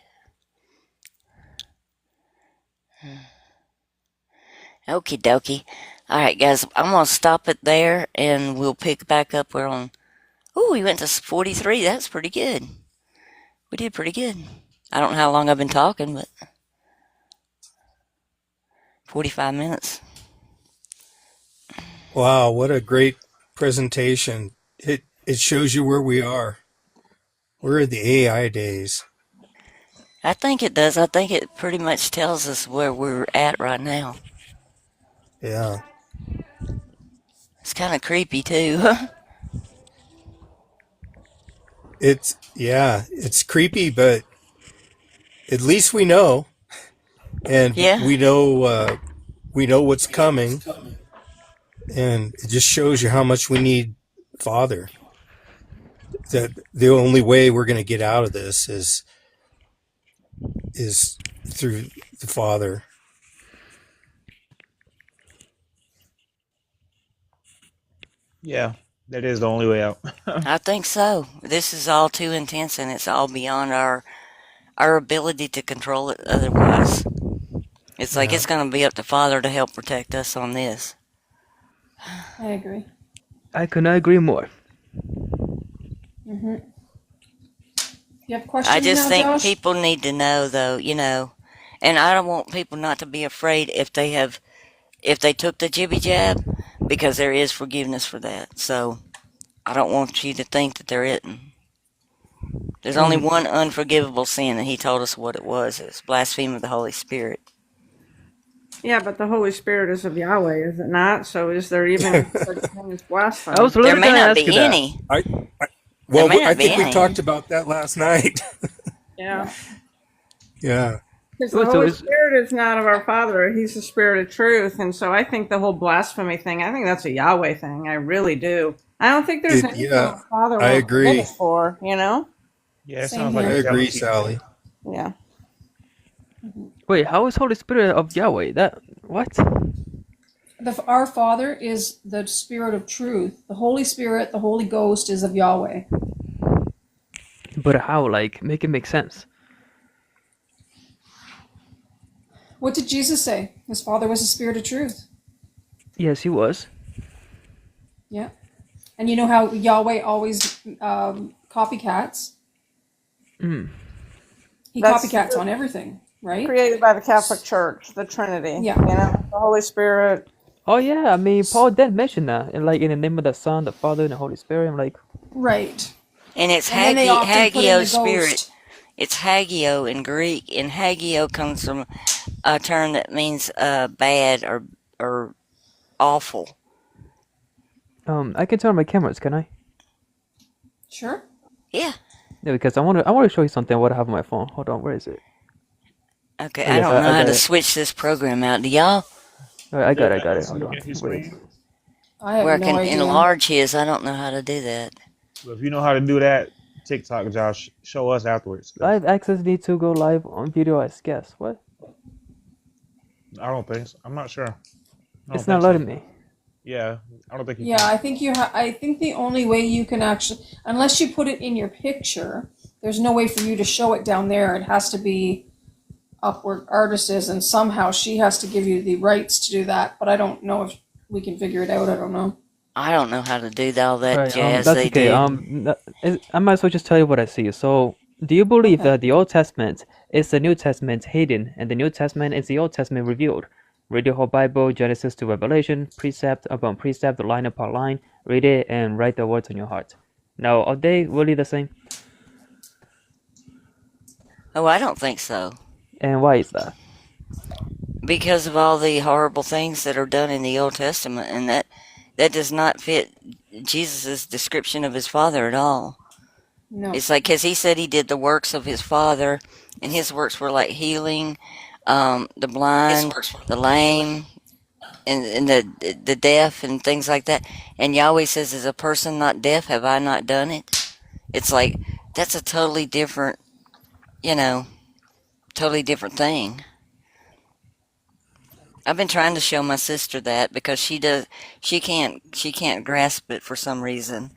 Okie dokie. All right, guys, I'm going to stop it there and we'll pick back up. We're on. Oh, we went to 43. That's pretty good. We did pretty good. I don't know how long I've been talking, but 45 minutes. Wow, what a great presentation. It shows you where we are. We're in the AI days. I think it does. I think it pretty much tells us where we're at right now. Yeah. It's kind of creepy, too. It's creepy, but at least we know, and Yeah. we know what's coming, and it just shows you how much we need Father. That the only way we're going to get out of this is through the Father. Yeah, that is the only way out. I think so. This is all too intense and it's all beyond our ability to control it otherwise. It's like Yeah. it's going to be up to Father to help protect us on this. I agree. I could not agree more. You have questions I just now, think Josh? people need to know, though, and I don't want people not to be afraid if they took the jibby jab, because there is forgiveness for that. So I don't want you to think that there isn't. There's only one unforgivable sin, and he told us what it was. It's blasphemy of the Holy Spirit. Yeah, but the Holy Spirit is of Yahweh, is it not? So is there even such thing as blasphemy? I was There literally may going to not ask you be that. any. Well, may not I be think we any. talked about that last night. Yeah. Yeah. Because the Well, so Holy is- Spirit is not of our Father. He's the Spirit of truth. And so I think the whole blasphemy thing, I think that's a Yahweh thing. I really do. I don't think there's anything Yeah, the Father I won't agree. forgive us for, Yeah, it Same sounds like here. I a agree, jealousy. Sally. Yeah. Wait, how is Holy Spirit of Yahweh? That what? Our Father is the Spirit of truth. The Holy Spirit, the Holy Ghost is of Yahweh. But how? Like, make it make sense. What did Jesus say? His Father was the Spirit of truth. Yes, he was. Yeah. And you know how Yahweh always copycats? He That's copycats on everything, right? created by the Catholic Church, the Trinity. Yeah. The Holy Spirit. Oh yeah, I mean Paul did mention that, and like in the name of the Son, the Father, and the Holy Spirit. I'm like, Right. And it's And then they often put in Hagio the spirit. ghost. It's Hagio in Greek, and Hagio comes from a term that means bad or awful. I can turn on my cameras, can I? Sure. Yeah. Yeah, because I want to show you something. What I have on my phone. Hold on, where is it? Okay, Oh, I yes, don't know I how got to it. switch this program out. Do y'all? All right, I got it. Yeah, Hold look on. at his Wait. screen. I have Where I no can idea. enlarge his. I don't know how to do that. But if you know how to do that, TikTok, Josh, show us afterwards. 'Cause Live access need to go live on video as guest. What? I don't think so. I'm not sure. I don't It's not think so. letting me. Yeah, I don't think you Yeah, can. I think I think the only way you can actually, unless you put it in your picture, there's no way for you to show it down there. It has to be Upwork artist is, and somehow she has to give you the rights to do that. But I don't know if we can figure it out. I don't know. I don't know how to do all that Right. jazz That's they okay. do. I might as well just tell you what I see. So, do you believe Okay. that the Old Testament is the New Testament hidden, and the New Testament is the Old Testament revealed? Read the whole Bible, Genesis to Revelation, precept upon precept, line upon line. Read it and write the words on your heart. Now, are they really the same? Oh, I don't think so. And why is that? Because of all the horrible things that are done in the Old Testament, and that does not fit Jesus' description of his Father at all. No. It's like, because he said he did the works of his Father, and his works were like healing the blind, the lame, and the deaf, and things like that. And Yahweh says, as a person not deaf, have I not done it? It's like, that's a totally different, totally different thing. I've been trying to show my sister that because she can't grasp it for some reason.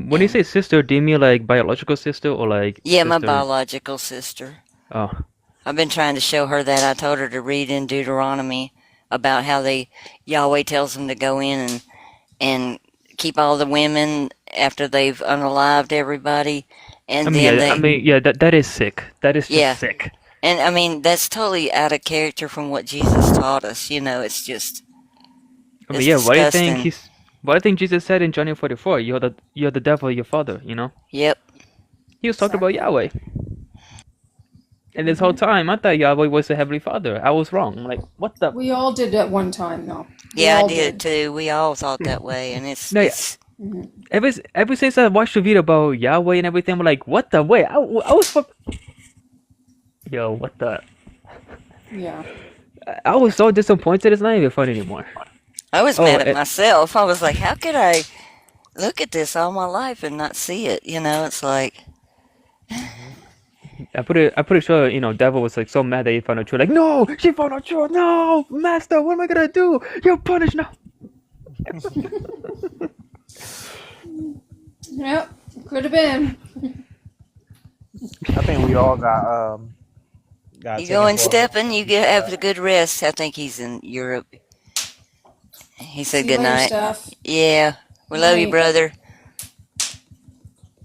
When you And say sister, do you mean like biological sister or like yeah, my sister? biological sister. Oh, I've been trying to show her that. I told her to read in Deuteronomy about how Yahweh tells them to go in and keep all the women after they've unalived everybody, I and mean, then yeah, yeah, that is sick. That is just yeah, sick. and I mean that's totally out of character from what Jesus taught us. I mean, It's yeah, disgusting. what do you think Jesus said in John 44? You're the devil, your father. Yep. He was talking about Exactly. Yahweh, and this whole Hmm. time I thought Yahweh was the heavenly father. I was wrong. Like, what the? We all did at one time, though. We Yeah, I all did did. too. We all thought that way, and it's No, yeah, it's Hmm. ever since I watched the video about Yahweh and everything, I'm like, what the? Wait, I was yo, what the? Yeah. I was so disappointed. It's not even fun anymore. I was Oh, mad at myself. I was like, how could I look at this all my life and not see it? It's like, Hmm. I'm pretty sure, Devil was like so mad that he found out truth. Like, no, she found out truth. No, Master, what am I gonna do? You're punished now. Yep. Could have been. I think we all got you go taken and for a loop stepping, when you we said have that. a good rest. I think he's in Europe. He said See you good later, night. Steph. Yeah, we love you, Night. brother.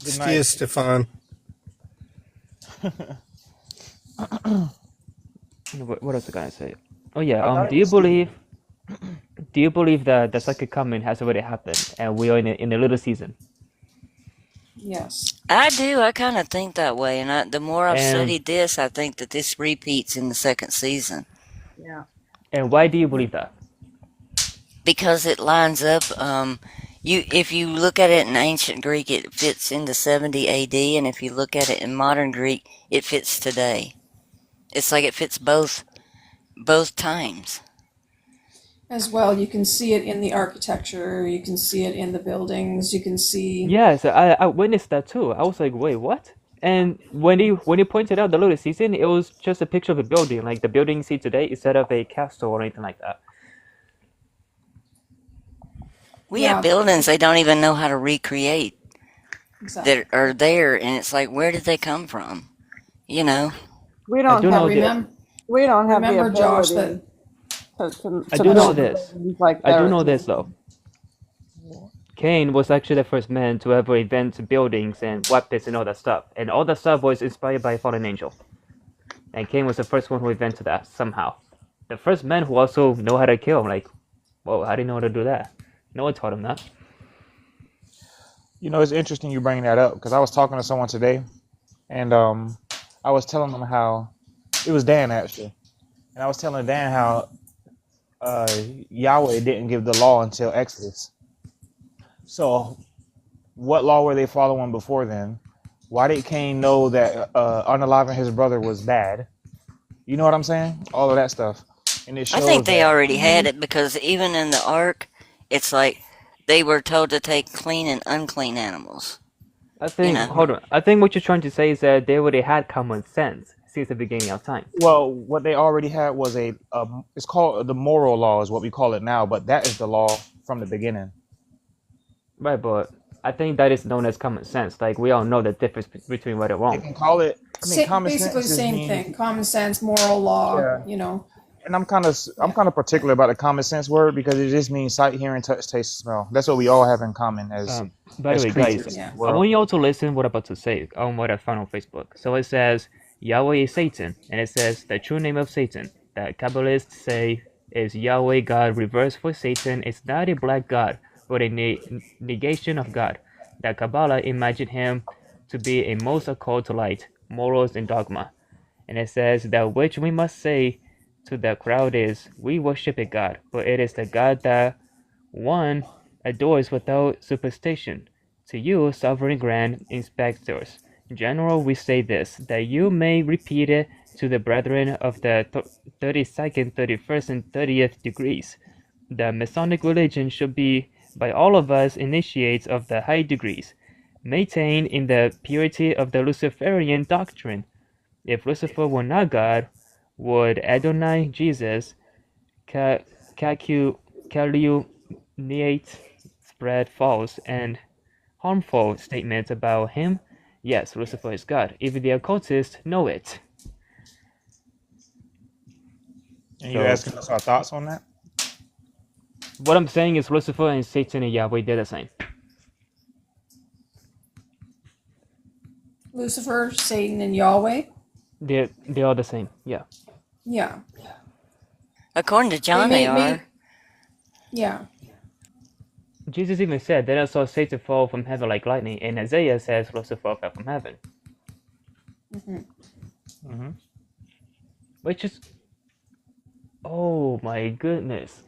Good See you, night. Stefan. What else was I gonna say? Oh yeah. I thought it Do you was Steve. believe? Do you believe that the second coming has already happened and we are in a little season? Yes. I do. I kind of think that way, and the more I've And studied this, I think that this repeats in the second season Yeah. why do you believe that? because it lines up. If you look at it in ancient Greek, it fits into 70 A.D., and if you look at it in modern Greek, it fits today. It's like it fits both times. As well, you can see it in the architecture. You can see it in the buildings. You can see. Yes, I witnessed that too. I was like, wait, what? And when he pointed out the little season, it was just a picture of a building, like the building you see today, instead of a castle or anything like that. We have Yeah. buildings they don't even know how to recreate Exactly. that are there, and it's like, where did they come from? You know? We I don't do have know But that. we don't have the remember, Josh, that ability to, I to do know build this. buildings like I do they're know this though. Cain was actually the first man to ever invent buildings and weapons and all that stuff. And all that stuff was inspired by a fallen angel. And Cain was the first one who invented that somehow. The first man who also know how to kill. I'm like, whoa, how do you know how to do that? No one taught him that. It's interesting you bring that up because I was talking to someone today, and I was telling them how it was Dan actually, and I was telling Dan how uh, Yahweh didn't give the law until Exodus. So, what law were they following before then? Why did Cain know that unaliving his brother was bad? You know what I'm saying? All of that stuff, and it I think shows they that. already hmm had it because even in the ark, it's like they were told to take clean and unclean animals. I You think, know? hold on. I think what you're trying to say is that they already had common sense since the beginning of time. Well, what they already had was it's called the moral law, is what we call it now, but that is the law from the beginning. Right, but I think that is known as common sense. Like we all know the difference between right and They wrong. can call it. I mean, common Basically the sense just same means thing. Common sense, moral law, yeah. you know. And I'm Yeah. kind of particular about the common sense word because it just means sight, hearing, touch, taste, smell. That's what we all have in common By the as way, guys, creatures in Yeah. the I world. want you all to listen what I'm about to say on what I found on Facebook. So it says Yahweh is Satan, and it says the true name of Satan that Kabbalists say is Yahweh God reversed for Satan is not a black God, but a negation of God. That Kabbalah imagined him to be a most occult light, morals, and dogma. And it says that which we must say to the crowd is, we worship a God, but it is the God that one adores without superstition. To you, sovereign grand inspectors, general, we say this, that you may repeat it to the brethren of the 32nd, 31st, and 30th degrees. The Masonic religion should be, by all of us, initiates of the high degrees, maintained in the purity of the Luciferian doctrine. If Lucifer were not God, would Adonai Jesus calumniate, spread false and harmful statements about him? Yes, Lucifer is God. Even the occultists know it. And you So, asking us our thoughts on that? what I'm saying is Lucifer and Satan and Yahweh, they're the same. Lucifer, Satan, and Yahweh. They're all the same. Yeah. Yeah. According to John, they are. Yeah. Jesus even said that I saw Satan fall from heaven like lightning, and Isaiah says Lucifer fell from heaven. Mm-hmm. Which is, oh my goodness.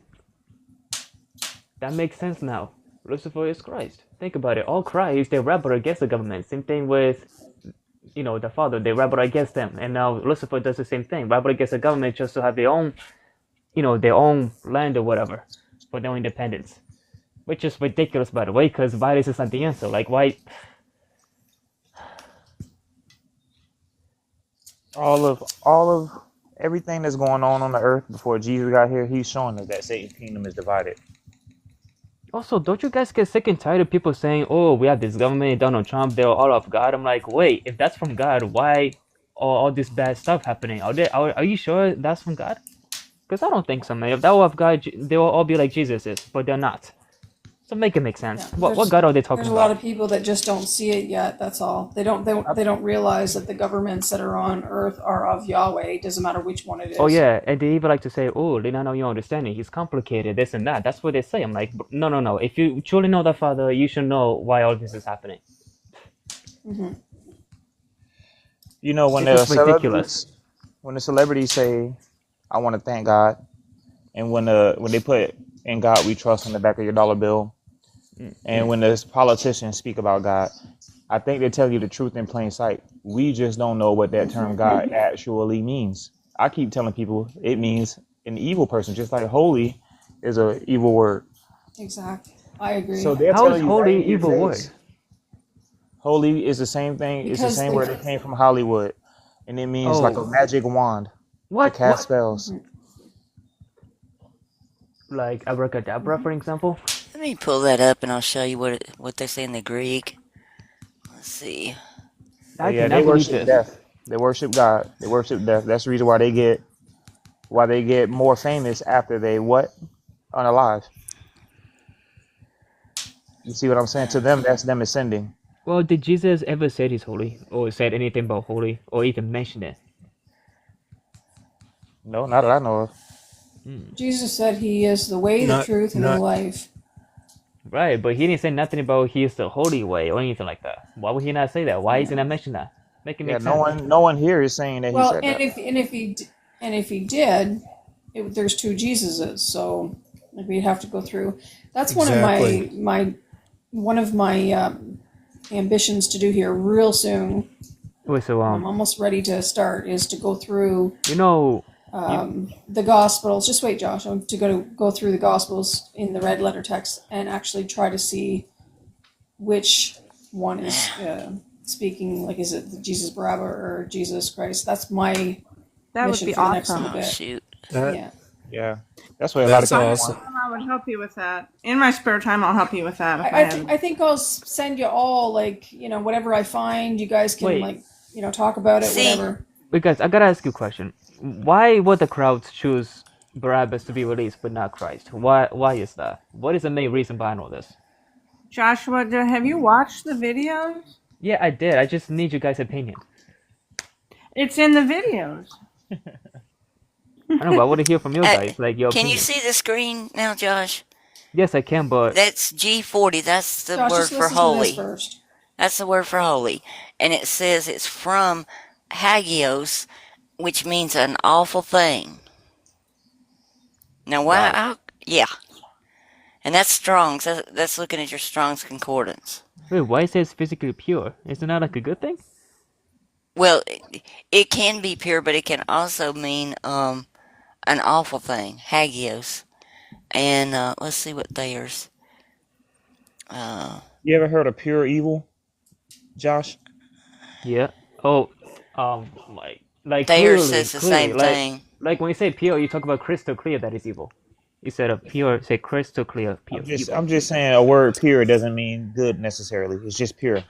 That makes sense now. Lucifer is Christ. Think about it. All Christ, they rebel against the government. Same thing with, the Father. They rebel against them. And now Lucifer does the same thing. Rebel against the government just to have their own, their own land or whatever for their own independence. Which is ridiculous, by the way, because violence is not the answer. Like, why? All of everything that's going on the earth before Jesus got here, he's showing us that Satan's kingdom is divided. Also, don't you guys get sick and tired of people saying, "Oh, we have this government, Donald Trump, they're all of God"? I'm like, wait, if that's from God, why all this bad stuff happening? Are you sure that's from God? Because I don't think so, man. If that were of God, they will all be like Jesus is, but they're not. So make it make sense. Yeah. What God are they talking There's a about? lot of people that just don't see it yet. That's all. They don't realize that the governments that are on Earth are of Yahweh. It doesn't matter which one it is. Oh yeah, and they even like to say, "Oh, they don't know your understanding. He's complicated, this and that." That's what they say. I'm like, no. If you truly know the Father, you should know why all this is happening. You know, when It's the just ridiculous. celebrities say, "I want to thank God," and when they put "In God We Trust" on the back of your dollar bill, and when the politicians speak about God, I think they tell you the truth in plain sight. We just don't know what that term God actually means. I keep telling people it means an evil person, just like holy is an evil word. Exactly. I agree. So they're How is telling you right holy in your evil word? face. Holy is the same thing. It's the Because same word that came from Hollywood, and it means like a Oh, magic wand to what? cast spells. Like abracadabra, for example? Let me pull that up and I'll show you what they say in the Greek. Let's see. But I yeah, they cannot believe worship this. death. They worship God. They worship death. That's the reason why they get more famous after they what? Unalive. You see what I'm saying? To them, that's them ascending. Well, did Jesus ever say he's holy, or said anything about holy, or even mention it? No, not that I know of. Jesus said He is the way, the Not truth, and the not life. Right, but he didn't say nothing about he is the holy way or anything like that. Why would he not say that? Why didn't I mention that? Make it Yeah, make no sense. one here is saying that he Well, said and that. if he did, there's two Jesuses, so like we'd have to go through. That's exactly. one of my ambitions to do here real soon. Wait, so I'm almost ready to start. Is to go through you the Gospels. Just wait, Josh. I'm to go through the Gospels in the red letter text and actually try to see which one is speaking. Like, is it Jesus Barabbas or Jesus Christ? That's my That would mission be for the next awesome. little Oh bit. shoot. That Yeah. Yeah, that's what a lot of That's I people have awesome. want. time. I would help you with that. In my spare time, I'll help you with that if I have. I think I'll send you all like whatever I find. You guys can Wait, like talk about it, See, whatever. wait, guys, I gotta ask you a question. Why would the crowds choose Barabbas to be released but not Christ? Why is that? What is the main reason behind all this? Joshua, have you watched the videos? Yeah, I did. I just need you guys' opinion. It's in the videos. I know, but I want to hear from you uh, guys, like your can you opinion. see the screen now, Josh? Yes, I can, but That's G40. That's the Josh, word just for listen to this holy. first. That's the word for holy. And it says it's from hagios, which means an awful thing. Now, why? wow. Yeah. And that's Strong's. That's looking at your Strong's Concordance. Wait, why it says physically pure? Isn't that like a good thing? Well, it can be pure, but it can also mean an awful thing, hagios. And let's see what theirs. You ever heard of pure evil, Josh? Yeah. Oh, like Theirs clearly, says the clearly, same thing. like when you say pure, you talk about crystal clear that is evil. Instead of pure, say crystal clear, pure evil. I'm just saying a word pure doesn't mean good necessarily. It's just pure.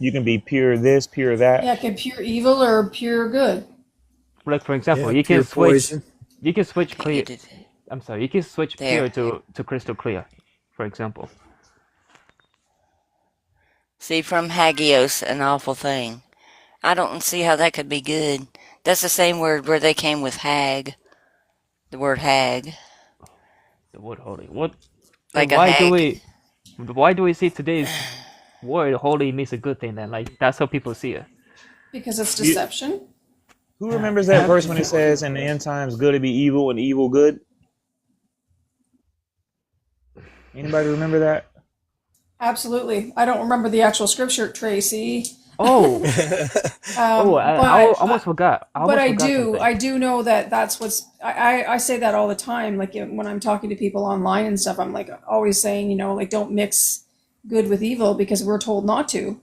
You can be pure this, pure that. Yeah, can pure evil or pure good. Like for example, Yeah, pure poison. you can switch Okay, clear. get it I'm sorry, you can switch there. pure to crystal clear, for example. See, from hagios, an awful thing. I don't see how that could be good. That's the same word where they came with hag. The word hag, The word holy. What? Then like a hag. why do we see today's word holy means a good thing then? Like that's how people see it. Because it's You, deception. who remembers that verse when it says in the end times good to be evil and evil good? Anybody remember that? Absolutely. I don't remember the actual scripture, Tracy. Oh, oh, I But almost forgot. I but almost forgot something. I do know that that's what's I say that all the time. Like when I'm talking to people online and stuff, I'm like always saying, like don't mix good with evil because we're told not to.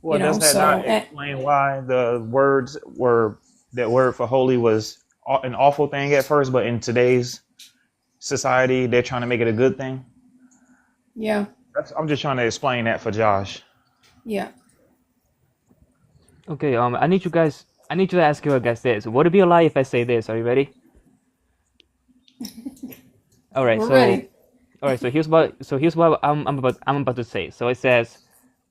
Well, does that So not explain why the words were that word for holy was an awful thing at first, but in today's society they're trying to make it a good thing? yeah, I'm just trying to explain that for Josh. yeah. Okay, I need you to ask you guys this. Would it be a lie if I say this? Are you ready? All right, We're ready. here's what I'm about to say. So it says,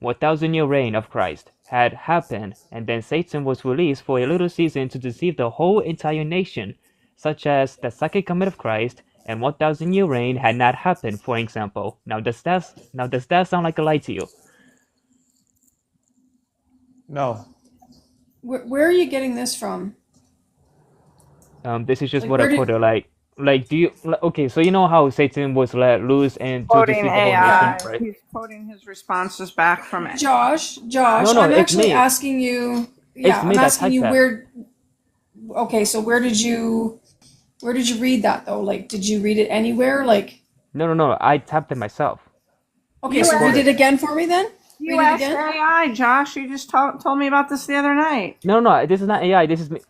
1,000-year reign of Christ had happened, and then Satan was released for a little season to deceive the whole entire nation, such as the second coming of Christ and 1,000-year reign had not happened, for example. Does that sound like a lie to you? No. Where are you getting this from? This is just Like what where I put did it like. Do you okay? So you know how Satan was let loose and to Quoting deceive the whole nation, AI. right? He's quoting his responses back from it. Josh, No, I'm it's actually me. asking you. It's Yeah, me I'm that asking typed you that. where. Okay, so where did you read that though? Like, did you read it anywhere? Like, No. I tapped it myself. okay, You so read asked, it again for me then. you Read it asked again. AI, Josh. You just told me about this the other night. No. This is not AI. This is me.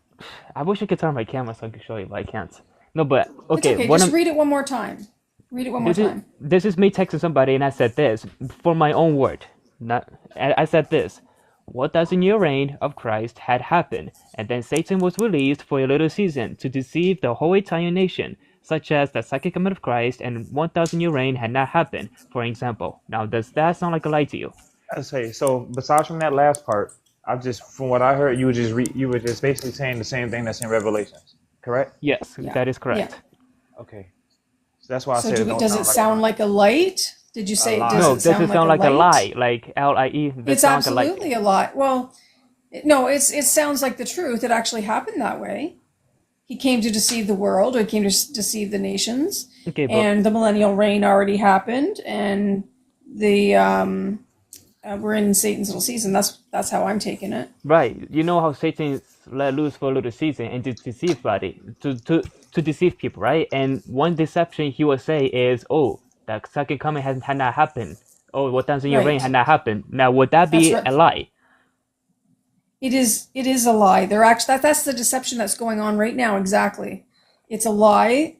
I wish I could turn on my camera so I could show you, but I can't. No, but It's okay. okay. What Just I'm read it one more time. Read it one more time. this is me texting somebody, and I said this for my own word. Not I said this. 1,000-year reign of Christ had happened, and then Satan was released for a little season to deceive the whole entire nation, such as the second coming of Christ and 1,000-year reign had not happened, for example. Now, does that sound like a lie to you? I say so. Besides from that last part, from what I heard, you were just basically saying the same thing that's in Revelations, correct? Yes, Yeah. that is Yeah. correct. Okay. So that's why I So said it don't does it sound like a sound lie. like a light? Did you A say lie. does No, it does it sound like a light? lie? Like L-I-E? Does it It's sound like a lie? absolutely a lie. Well, no, it sounds like the truth. It actually happened that way. He came to deceive the world, or he came to deceive the nations, Okay, but and the millennial reign already happened, and the we're in Satan's little season. That's how I'm taking it. right, you know how Satan's let loose for a little season and to deceive body, to deceive people, right? And one deception he will say is, "Oh, the second coming had not happened. Oh, 1,000-year reign had Right. not happened." Now, would that That's be right. a lie? It is a lie. They're actually that's the deception that's going on right now. Exactly. It's a lie.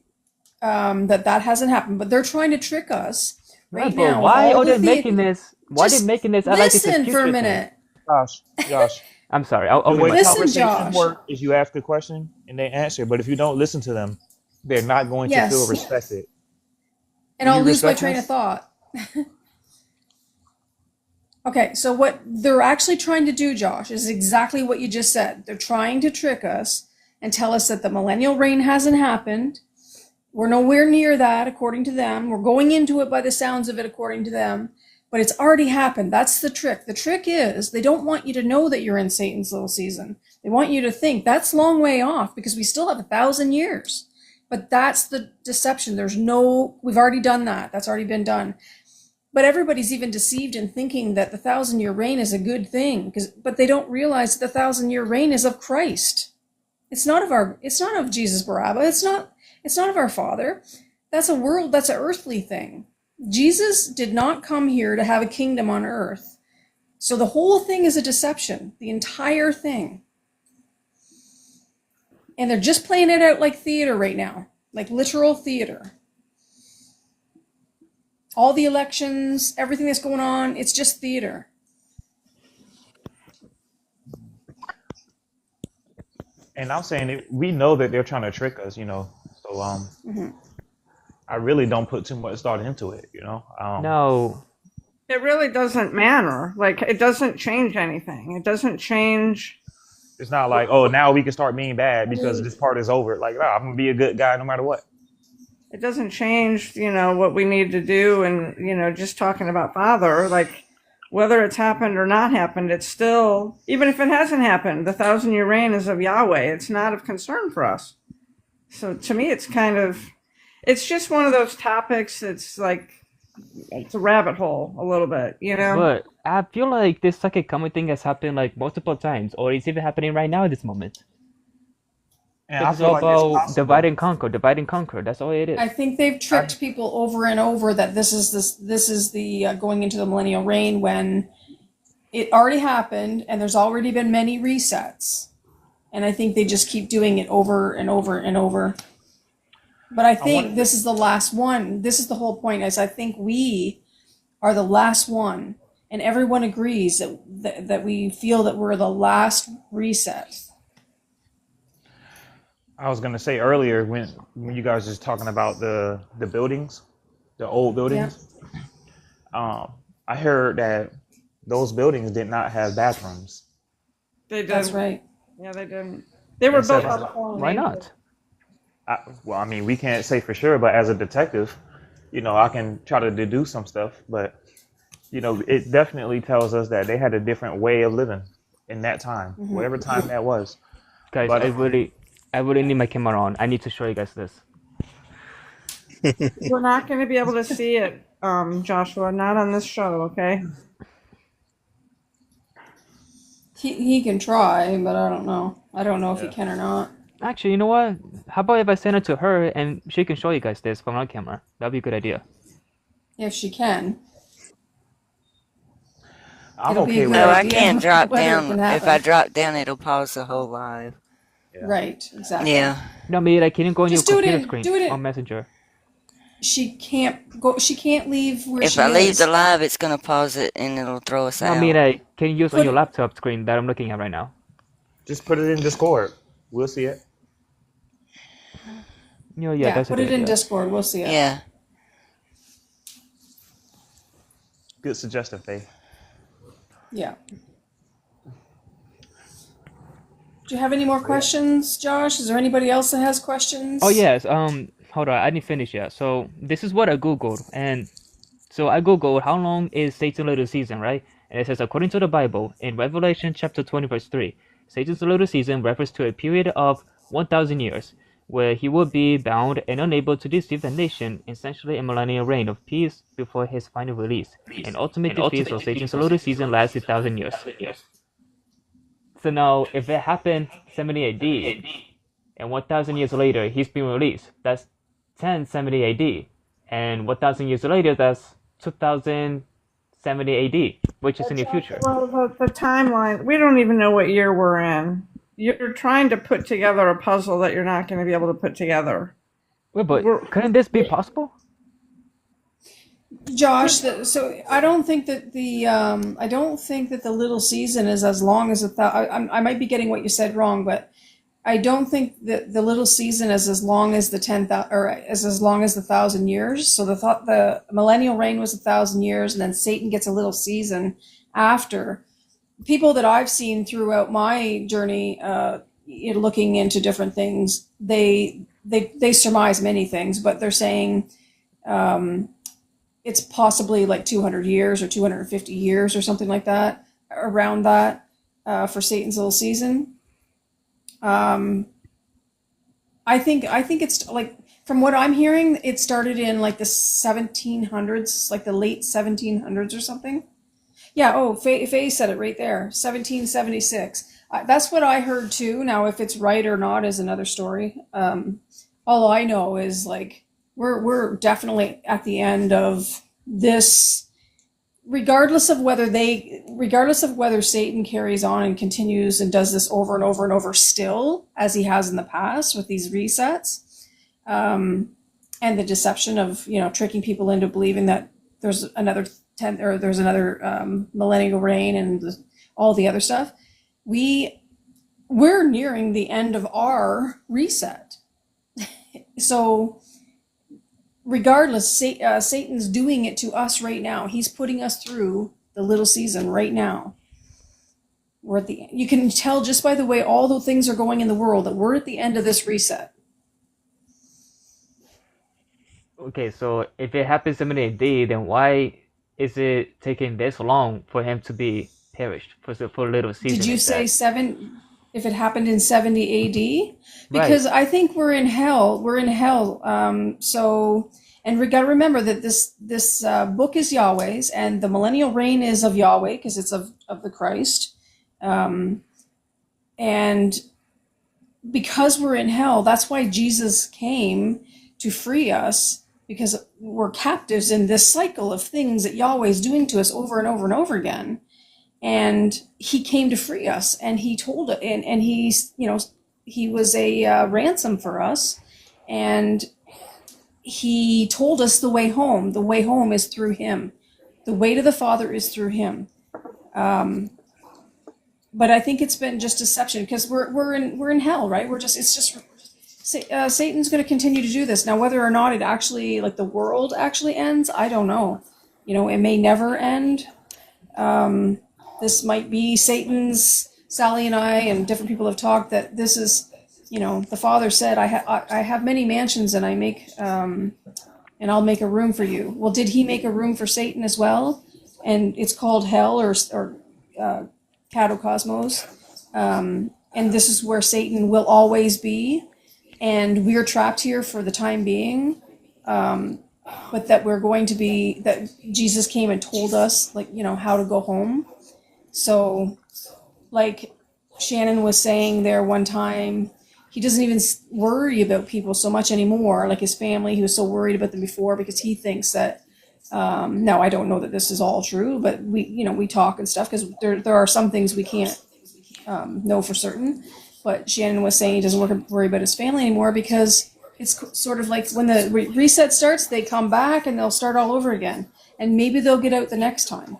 that hasn't happened, but they're trying to trick us Right, right but now with why all are the they making theory. this? Why are they Just making this out like it's a listen for a future thing? minute. Josh, I'm sorry. I'll the mute way myself. Listen, conversations Josh. work is you ask a question and they answer, but if you don't listen to them, they're not going to feel Yes, respected. and Do I'll you lose my respect train me? of thought. Okay, so what they're actually trying to do, Josh, is exactly what you just said. They're trying to trick us and tell us that the millennial reign hasn't happened. We're nowhere near that, according to them. We're going into it by the sounds of it, according to them. But it's already happened. That's the trick. The trick is they don't want you to know that you're in Satan's little season. They want you to think that's a long way off because we still have 1,000 years. But that's the deception. We've already done that. That's already been done. But everybody's even deceived in thinking that the 1,000-year reign is a good thing, but they don't realize that the 1,000-year reign is of Christ. It's not of Jesus Barabbas. It's not of our Father. That's an earthly thing. Jesus did not come here to have a kingdom on earth. So the whole thing is a deception, the entire thing. And they're just playing it out like theater right now, like literal theater. All the elections, everything that's going on, it's just theater. And I'm saying it, we know that they're trying to trick us, So I really don't put too much thought into it, No. It really doesn't matter. Like, it doesn't change anything. It doesn't change. It's not like, oh, now we can start being bad because this part is over. Like, I'm gonna be a good guy no matter what. It doesn't change, what we need to do. And, just talking about Father, like, whether it's happened or not happened, it's still, even if it hasn't happened, the 1,000-year reign is of Yahweh. It's not of concern for us. So to me, it's just one of those topics that's like, it's a rabbit hole a little bit, But I feel like this second coming thing has happened like multiple times, or it's even happening right now at this moment. And I Because it's feel all like it's about divide possible. and conquer, divide and conquer. That's all it is. I think they've tricked people over and over that this is the going into the millennial reign when it already happened and there's already been many resets. And I think they just keep doing it over and over and over. But I I think want this is the last one. This is the whole point. Is I think we are the last one, and everyone agrees that we feel that we're the last reset. I was gonna say earlier when you guys was talking about the buildings, the old Yeah, buildings. I heard that those buildings did not have bathrooms. they that's didn't. right. Yeah, they didn't. They were And built said, by the fallen Why angels. not? well, I mean, we can't say for sure, but as a detective, I can try to deduce some stuff. But it definitely tells us that they had a different way of living in that time, whatever time that was. Guys, But I really need my camera on. I need to show you guys this. We're not going to be able to see it, Joshua, not on this show, okay? He can try, but I don't know. I don't know if he yeah, can or not. Actually, you know what? How about if I send it to her and she can show you guys this from our camera? That'd be a good idea. If she can, I'm it'll be a okay good with No, that. I idea can't drop whether it down. can If I happen. drop down, it'll pause the whole live. Yeah. Right, exactly. Yeah. No, me, like, can you go on your Just do it computer in. screen Do it in. on Messenger? She can't go. She can't leave where If she I leave the is. live, it's gonna pause it and it'll throw us No, me, out. like, can you use on Put your it. laptop screen that I'm looking at right now? Just put it in Discord. We'll see it. Yeah, Yeah, that's a put good it in idea. Discord. We'll see it. Yeah. Good suggestion, Faith. Yeah. Do you have any more But yeah, questions, Josh? Is there anybody else that has Oh questions? yes, hold on, I didn't finish yet. So this is what I googled, and so I googled how long is Satan's little season, right? And it says according to the Bible in Revelation chapter 20 verse 3, Satan's little season refers to a period of 1,000 years, where he will be bound and unable to deceive the nation, essentially a millennial reign of peace before his final release. An ultimate defeat, so Satan's little season lasts 1,000 years. So now, if it happened 70 AD, and 1,000 years later he's been released, that's 1070 AD, and 1,000 years later that's 2070 AD, which is in the future. Well, the timeline, we don't even know what year we're in. You're trying to put together a puzzle that you're not going to be able to put together. Wait, We're, but couldn't this be possible? Josh, so I don't think that the little season is as long as I might be getting what you said wrong, but I don't think that the little season is as long as the 10,000 or as long as the 1,000 years. So the millennial reign was 1,000 years, and then Satan gets a little season after. People that I've seen throughout my journey, looking into different things, they surmise many things, but they're saying it's possibly like 200 years or 250 years or something like that, around that, for Satan's little season. Um, I think it's like, from what I'm hearing, it started in like the 1700s, like the late 1700s or something. Yeah. Oh, Faye said it right there, 1776. That's what I heard too. Now, if it's right or not is another story. All I know is like we're definitely at the end of this, regardless of whether Satan carries on and continues and does this over and over and over still, as he has in the past with these resets, and the deception of, tricking people into believing that there's another millennial reign and all the other stuff. We're nearing the end of our reset. So regardless, Satan's doing it to us right now. He's putting us through the little season right now. We're at the. You can tell just by the way all the things are going in the world that we're at the end of this reset. Okay, so if it happens in AD, then why is it taking this long for him to be perished for a little season? Did you like say that? seven? If it happened in 70 AD? Right. Because I think we're in hell. We're in hell. And we got to remember that this book is Yahweh's, and the millennial reign is of Yahweh because it's of the Christ. And because we're in hell, that's why Jesus came to free us, because we're captives in this cycle of things that Yahweh is doing to us over and over and over again. And he came to free us, and he told it, and he's, he was a ransom for us, and he told us the way home. The way home is through him. The way to the Father is through him. But I think it's been just deception, because we're in hell, right? Satan's going to continue to do this. Now, whether or not it actually, like, the world actually ends, I don't know. It may never end. This might be Sally and I and different people have talked that this is, the Father said, I have many mansions, and and I'll make a room for you. Well, did he make a room for Satan as well? And it's called hell or catacosmos. And this is where Satan will always be. And we're trapped here for the time being. But that that Jesus came and told us, like, how to go home. So, like Shannon was saying there one time, he doesn't even worry about people so much anymore, like his family. He was so worried about them before because he thinks that, now I don't know that this is all true, but we talk and stuff, because there are some things we can't know for certain. But Shannon was saying he doesn't worry about his family anymore, because it's sort of like when the reset starts, they come back and they'll start all over again. And maybe they'll get out the next time,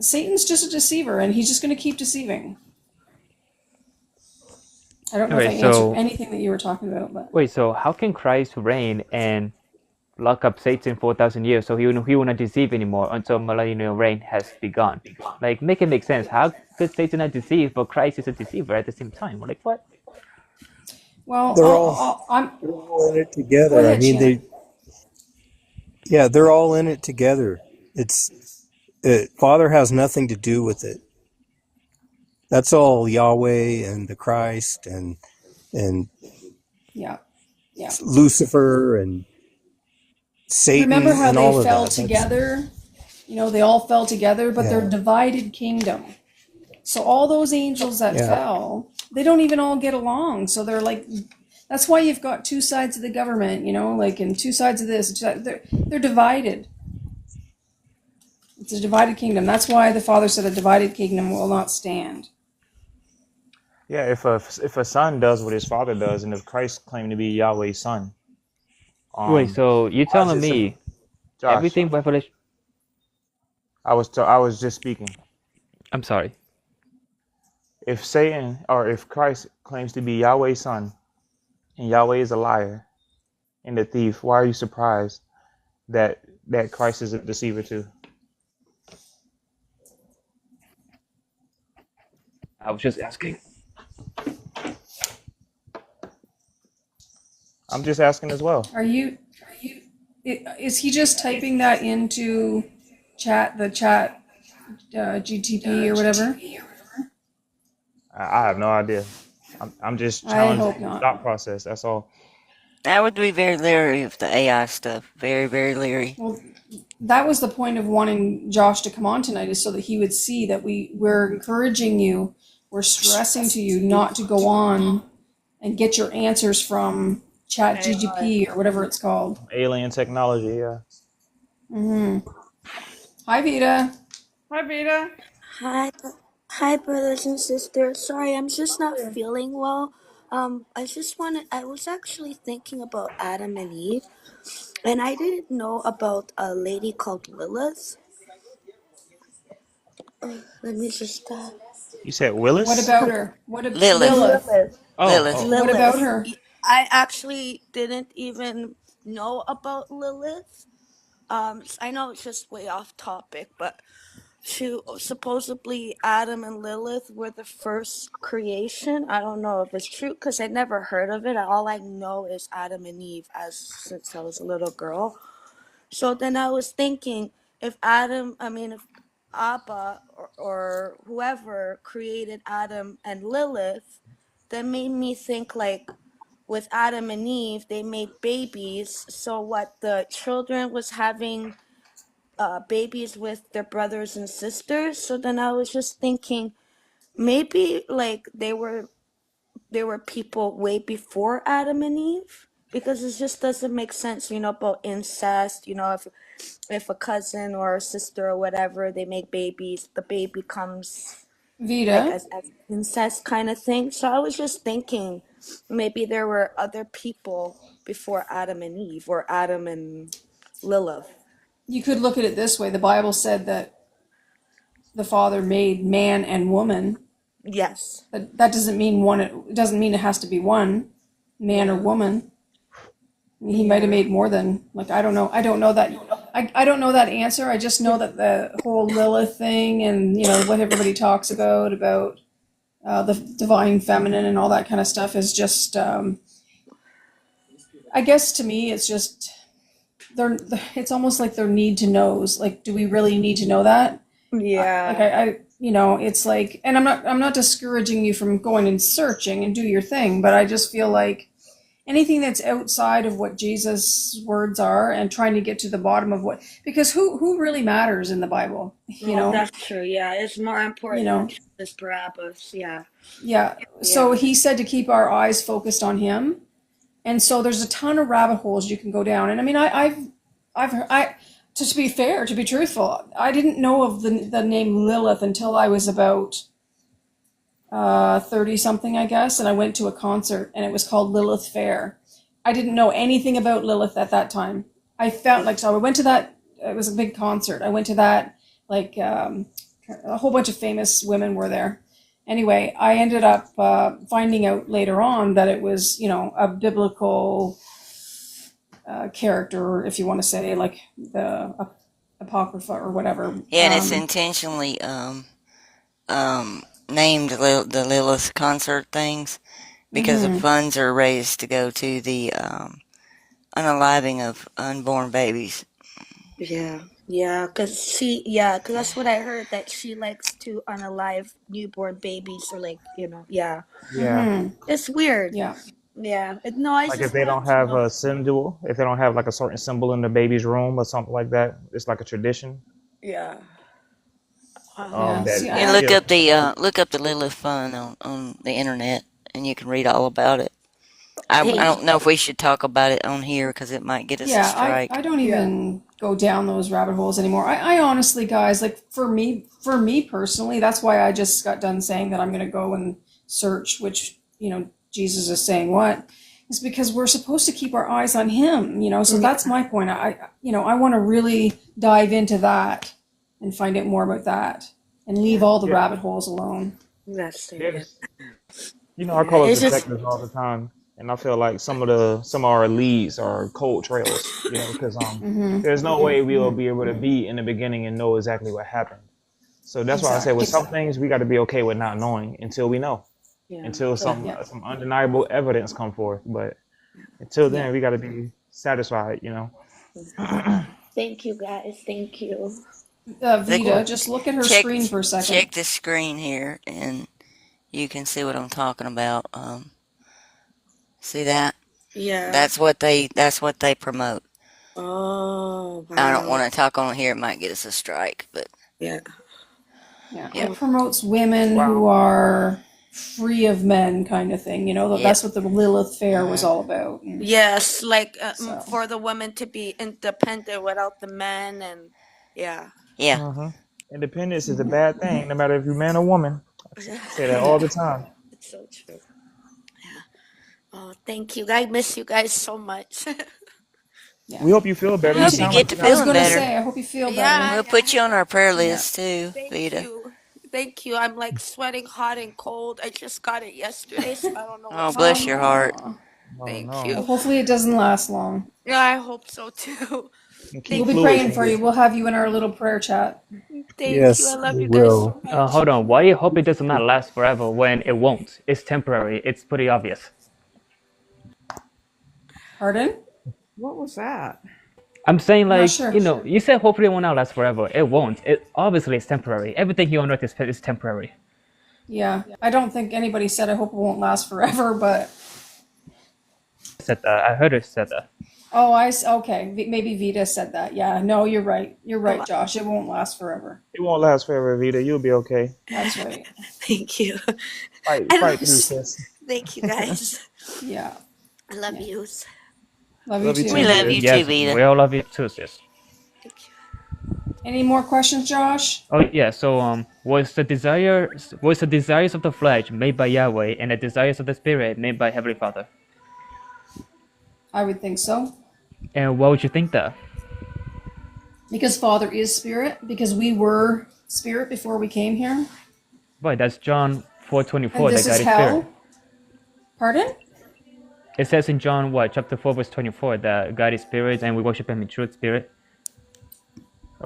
Satan's just a deceiver, and he's just going to keep deceiving. I don't know if I answered anything that you were talking about, but Wait, so how can Christ reign and lock up Satan for 1,000 years so he will not deceive anymore until millennial reign has begun? Like, make it make sense. How could Satan not deceive, but Christ is a deceiver at the same time? Like, what? well, They're all in it together. Go ahead, Shannon. They're all in it together. Father has nothing to do with it. That's all Yahweh and the Christ and Yeah. Lucifer and Satan. Remember how and they all of fell that. together? They all fell together, but they're divided kingdom. So all those angels that fell, they don't even all get along. So they're like, that's why you've got two sides of the government, like, and two sides of this. They're divided. It's a divided kingdom. That's why the Father said a divided kingdom will not stand. Yeah, if a son does what his father does, and if Christ claimed to be Yahweh's son, Wait, so you're why is telling it so? me Josh, everything revelation? I was just speaking. I'm sorry. If Satan or if Christ claims to be Yahweh's son, and Yahweh is a liar and a thief, why are you surprised that Christ is a deceiver too? I was just asking. I'm just asking as well. Are you? Is he just typing that into the chat GTP or whatever? I have no idea. I'm just I challenging hope his not. thought process. That's all. I would be very leery of the AI stuff. Very, very leery. Well, that was the point of wanting Josh to come on tonight, is so that he would see that we're encouraging you, we're stressing to you not to go on and get your answers from Chat GGP or whatever it's called. Alien technology, yeah. Hi, Vita. Hi, Vita. Hi, hi, brothers and sisters. Sorry, I'm just not feeling well. I was actually thinking about Adam and Eve, and I didn't know about a lady called Lilith. Let me just, You said What Willis? about her? Lilith. Lilith? Lilith. Oh, Lilith. oh. What about Lilith. her? I actually didn't even know about Lilith. I know it's just way off topic, but supposedly Adam and Lilith were the first creation. I don't know if it's true because I never heard of it. All I know is Adam and Eve since I was a little girl. So then I was thinking, if Abba or whoever created Adam and Lilith, that made me think like with Adam and Eve, they made babies. So what, the children was having babies with their brothers and sisters. So then I was just thinking, maybe like there were people way before Adam and Eve, because it just doesn't make sense, about incest. If a cousin or a sister or whatever, they make babies, the baby comes like Vita. as incest kind of thing. So I was just thinking, maybe there were other people before Adam and Eve, or Adam and Lilith. You could look at it this way. The Bible said that the Father made man and woman. Yes. That doesn't mean one. It doesn't mean it has to be one man or woman. He might have made more than, like, I don't know. I don't know that. I don't know that answer. I just know that the whole Lilith thing, and what everybody talks about the divine feminine and all that kind of stuff, is just. I guess to me, it's just it's almost like they're need to knows. Like, do we really need to know that? Yeah. Like it's like, and I'm not discouraging you from going and searching and do your thing, but I just feel like anything that's outside of what Jesus' words are and trying to get to the bottom of because who really matters in the Bible, That's true. Yeah, it's more important than Jesus Barabbas. Yeah. Yeah. So he said to keep our eyes focused on him. And so there's a ton of rabbit holes you can go down. And I mean, to be fair, to be truthful, I didn't know of the name Lilith until I was about 30 something, I guess. And I went to a concert and it was called Lilith Fair. I didn't know anything about Lilith at that time. I found so I went to that. It was a big concert. I went to that, a whole bunch of famous women were there. Anyway, I ended up finding out later on that it was, a biblical character, if you want to say, like the Apocrypha or whatever. Yeah, and it's intentionally named the Lilith concert things because the funds are raised to go to the unaliving of unborn babies. Yeah, because that's what I heard, that she likes to unalive newborn babies, or yeah. Yeah. It's weird. Yeah. Yeah. No, I Like if just they don't wanted to have know. a symbol, if they don't have like a certain symbol in the baby's room or something like that, it's like a tradition. Yeah. Yeah. That See, And look up the yeah. Lilith Fund on the internet, and you can read all about it. I Thank don't know you. if we should talk about it on here because it might get us a Yeah, strike. I don't Yeah. even go down those rabbit holes anymore. I honestly, guys, like for me personally, that's why I just got done saying that I'm going to go and search, which, Jesus is saying what, is because we're supposed to keep our eyes on him, so that's my point. I want to really dive into that and find out more about that and leave all the Yeah, rabbit holes alone. That's it. there's, I call us It's just detectives all the time, and I feel like some of our leads are cold trails, because there's no way we will be able to be in the beginning and know exactly what happened. So that's why I say with Exactly. some things we got to be okay with not knowing until we know, yeah. until some Yeah. some undeniable evidence come forth. But until then, Yeah. we got to be satisfied. Thank you guys. Thank you. Of Vita, course. just look at her check screen for a second. check the screen here, and you can see what I'm talking about. See that? Yeah. That's what they promote. Oh, I don't wow. want to talk on here; it might get us a strike. But Yeah. Yeah, yeah, it promotes women who Wow. are free of men, kind of thing. yep. That's what the Lilith Fair was all about. And Yes, like so, for the women to be independent without the men, and yeah. Yeah. hmm Independence is a bad thing, no matter if you're man or woman. I say that all yeah, the time. It's so true. Yeah. Oh, thank you. I miss you guys so much. yeah. We hope you feel better. I Me You hope too. you sound get like to you I got was feeling going to better. say, I hope you feel better. Yeah, We'll yeah. put you on our prayer Yeah. list too, Thank Vita. you. Thank you. I'm like sweating hot and cold. I just got it yesterday, so I don't know Oh, what's bless going your on. heart. Oh, Oh Thank no. well, you. hopefully it doesn't last long. Yeah, I hope so too. And We'll keep be Thank fluids praying in for you. you. We'll have you in our little prayer chat. thank you. I Yes, love we you guys so will. much. Hold on. Why do you hope it does not last forever when it won't? It's temporary. It's pretty obvious. Pardon? What was that? I'm saying, I'm not like, sure. you said hopefully it will not last forever. It won't. It obviously is temporary. Everything here on earth is temporary. Yeah, I don't think anybody said I hope it won't last forever, but Said that. I heard it said that. okay. Maybe Vita said that. Yeah, no, you're right. You're right, Oh, Josh. It won't last forever. It won't last forever, Vita. You'll be okay. That's right. thank you. Fight, And fight I'm through, sis. thank you guys. Yeah. I love Yeah. yous. Love you Love you too. We too, love Vita. you too, Yes, Vita. we all love you too, sis. Thank you. Any more questions, Josh? Oh yeah. So was the desires of the flesh made by Yahweh and the desires of the spirit made by Heavenly Father? I would think so. And why would you think that? Because Father is spirit, because we were spirit before we came here. Right. That's John And 4:24. this That is God is spirit. hell. Pardon? It says in John chapter 4 verse 24 that God is spirit and we worship Him in truth spirit.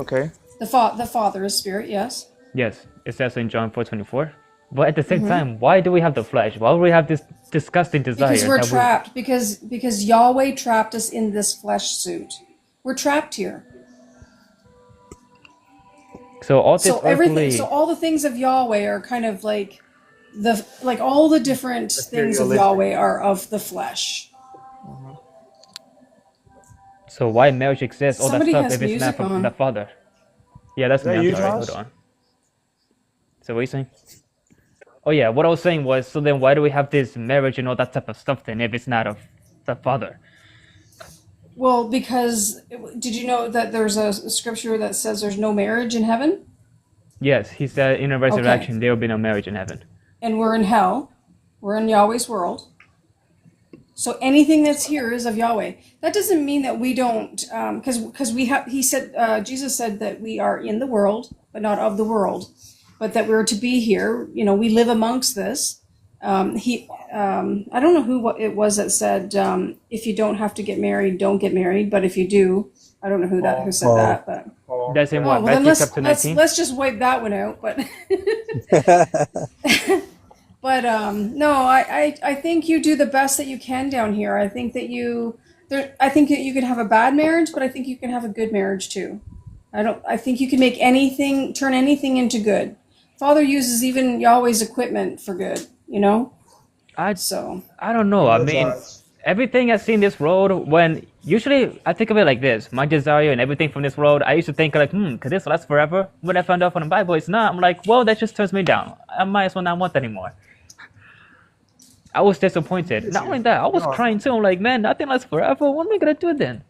Okay. The Father is spirit, yes. Yes, it says in John 4:24. But at the same time, why do we have the flesh? Why do we have this disgusting desire Because we're that we? trapped. Because Yahweh trapped us in this flesh suit. We're trapped here. So all this So everything. earthly. So all the things of Yahweh are kind of like all the different things of Materialistic. Yahweh are of the flesh. So why marriage exists? All that Somebody stuff has if it's not music from the on. Father. Yeah, that's Is me. that I'm you, sorry. Josh? Hold on. So what are you saying? Oh yeah, what I was saying was, so then why do we have this marriage and all that type of stuff then if it's not of the Father? Well, because did you know that there's a scripture that says there's no marriage in heaven? Yes, he said in a Okay. resurrection there will be no marriage in heaven. And we're in hell. We're in Yahweh's world. So anything that's here is of Yahweh. That doesn't mean that we don't, because we have. He said, Jesus said that we are in the world, but not of the world, but that we're to be here. We live amongst this. I don't know who it was that said, if you don't have to get married, don't get married. But if you do, I don't know who said Paul. that. But That's in oh what? well, then Matthew chapter let's 19? let's just wipe that one out. But But no, I think you do the best that you can down here. I think that I think that you could have a bad marriage, but I think you can have a good marriage too. I think you can make turn anything into good. Father uses even Yahweh's equipment for good, I So, I don't know. I mean, everything I see in this world, when usually I think of it like this, my desire and everything from this world, I used to think like, could this last forever? When I found out from the Bible it's not, I'm like, well, that just turns me down. I might as well not want that anymore. I was disappointed. Not only that, I was crying too. I'm like, man, nothing lasts forever. What am I gonna do then?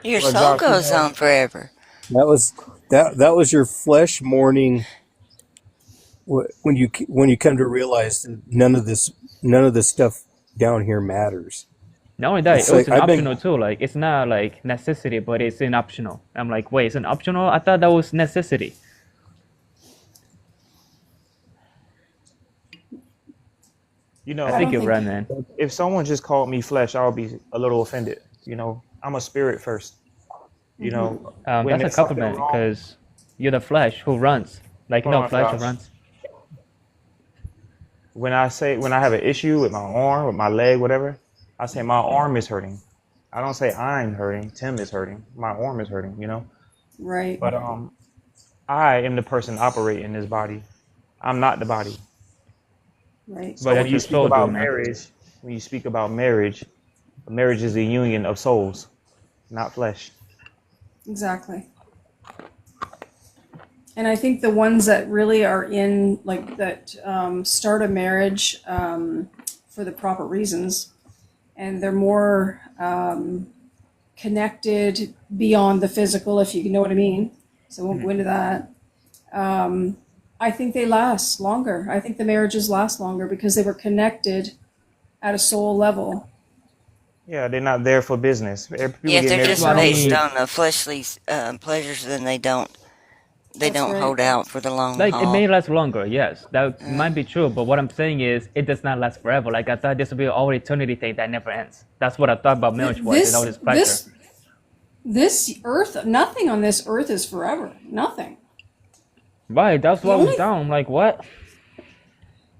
Your Well, soul Josh, goes on forever. That was your flesh mourning when you come to realize that none of this stuff down here matters. Not only that, It's it was like an I've been, optional too. Like it's not like necessity, but it's an optional. I'm like, wait, it's an optional? I thought that was necessity. You I I know, think don't you're think. right, man. if someone just called me flesh, I'll be a little offended. You know, I'm a spirit first. You know, when That's a there's something compliment wrong, because you're the flesh who runs. Like hold on, flesh who Josh. runs. When I have an issue with my arm, with my leg, whatever, I say my arm is hurting. I don't say I'm hurting. Tim is hurting. My arm is hurting. You know, Right. but I am the person operating this body. I'm not the body. Right. So But when that's you your speak soul about doing that. marriage, when you speak about marriage, marriage is a union of souls, not flesh. Exactly. And I think the ones that really are in like that start a marriage for the proper reasons, and they're more connected beyond the physical, if you know what I mean. So I won't go into that. I think they last longer. I think the marriages last longer because they were connected at a soul level. Yeah, they're not there for business. People Yeah, if get they're married just Well, I now for based mean, on business. the fleshly pleasures, then they That's don't right. hold out for the long like it haul. may last longer, yes, that Uh, might be true. But what I'm saying is, it does not last forever. Like I thought this would be an all eternity thing that never ends. That's what I thought about Th- marriage was, and all This this pleasure. this this earth, nothing on this earth is forever. Nothing. Right, that's The what I was only down. I'm like, what?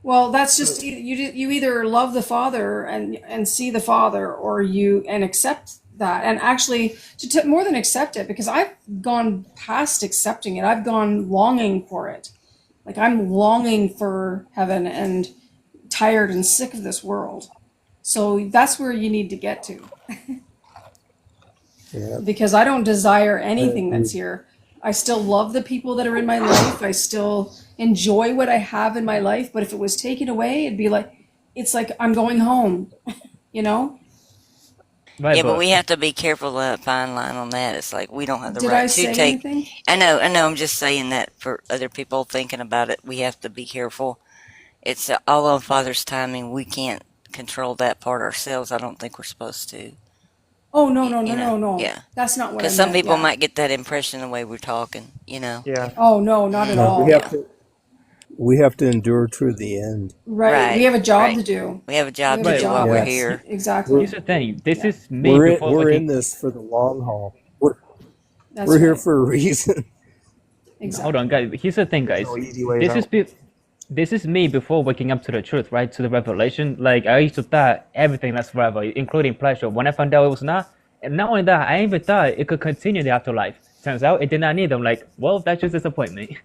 Well, that's just you either love the Father and see the Father, or you and accept that, and actually more than accept it, because I've gone past accepting it. I've gone longing for it. Like I'm longing for heaven and tired and sick of this world. So that's where you need to get to, yeah, because I don't desire I anything agree. that's here. I still love the people that are in my life. I still enjoy what I have in my life, but if it was taken away, it's like I'm going home, you know? Right, yeah, but we but have to be careful of that fine line on that. It's like we don't have the Did I right to say take. anything? I know. I'm just saying that for other people thinking about it, we have to be careful. It's all on Father's timing. We can't control that part ourselves. I don't think we're supposed to. Oh, no, no, no, You know, no, no. yeah. That's not what I Because some meant. people Yeah. might get that impression the way we're talking. You know. Yeah, Oh, no, not at Mm, No, all. yeah. we have to endure to the end. Right. We Right. have a job Right. to do. We have a We job have to a right. do while job. we're Yeah, That's here. we're Here's exactly. the thing. This Yeah, is me before we're in waking. this for the long haul. that's We're here right. for a reason. Hold on, Exactly. guys. Here's the thing, there's no guys. easy ways This is out. be- this is me before waking up to the truth, right? To the revelation. Like I used to thought everything lasts forever, including pleasure. When I found out it was not, and not only that, I even thought it could continue the afterlife. Turns out it did not need them. Like, well, that just disappointed me.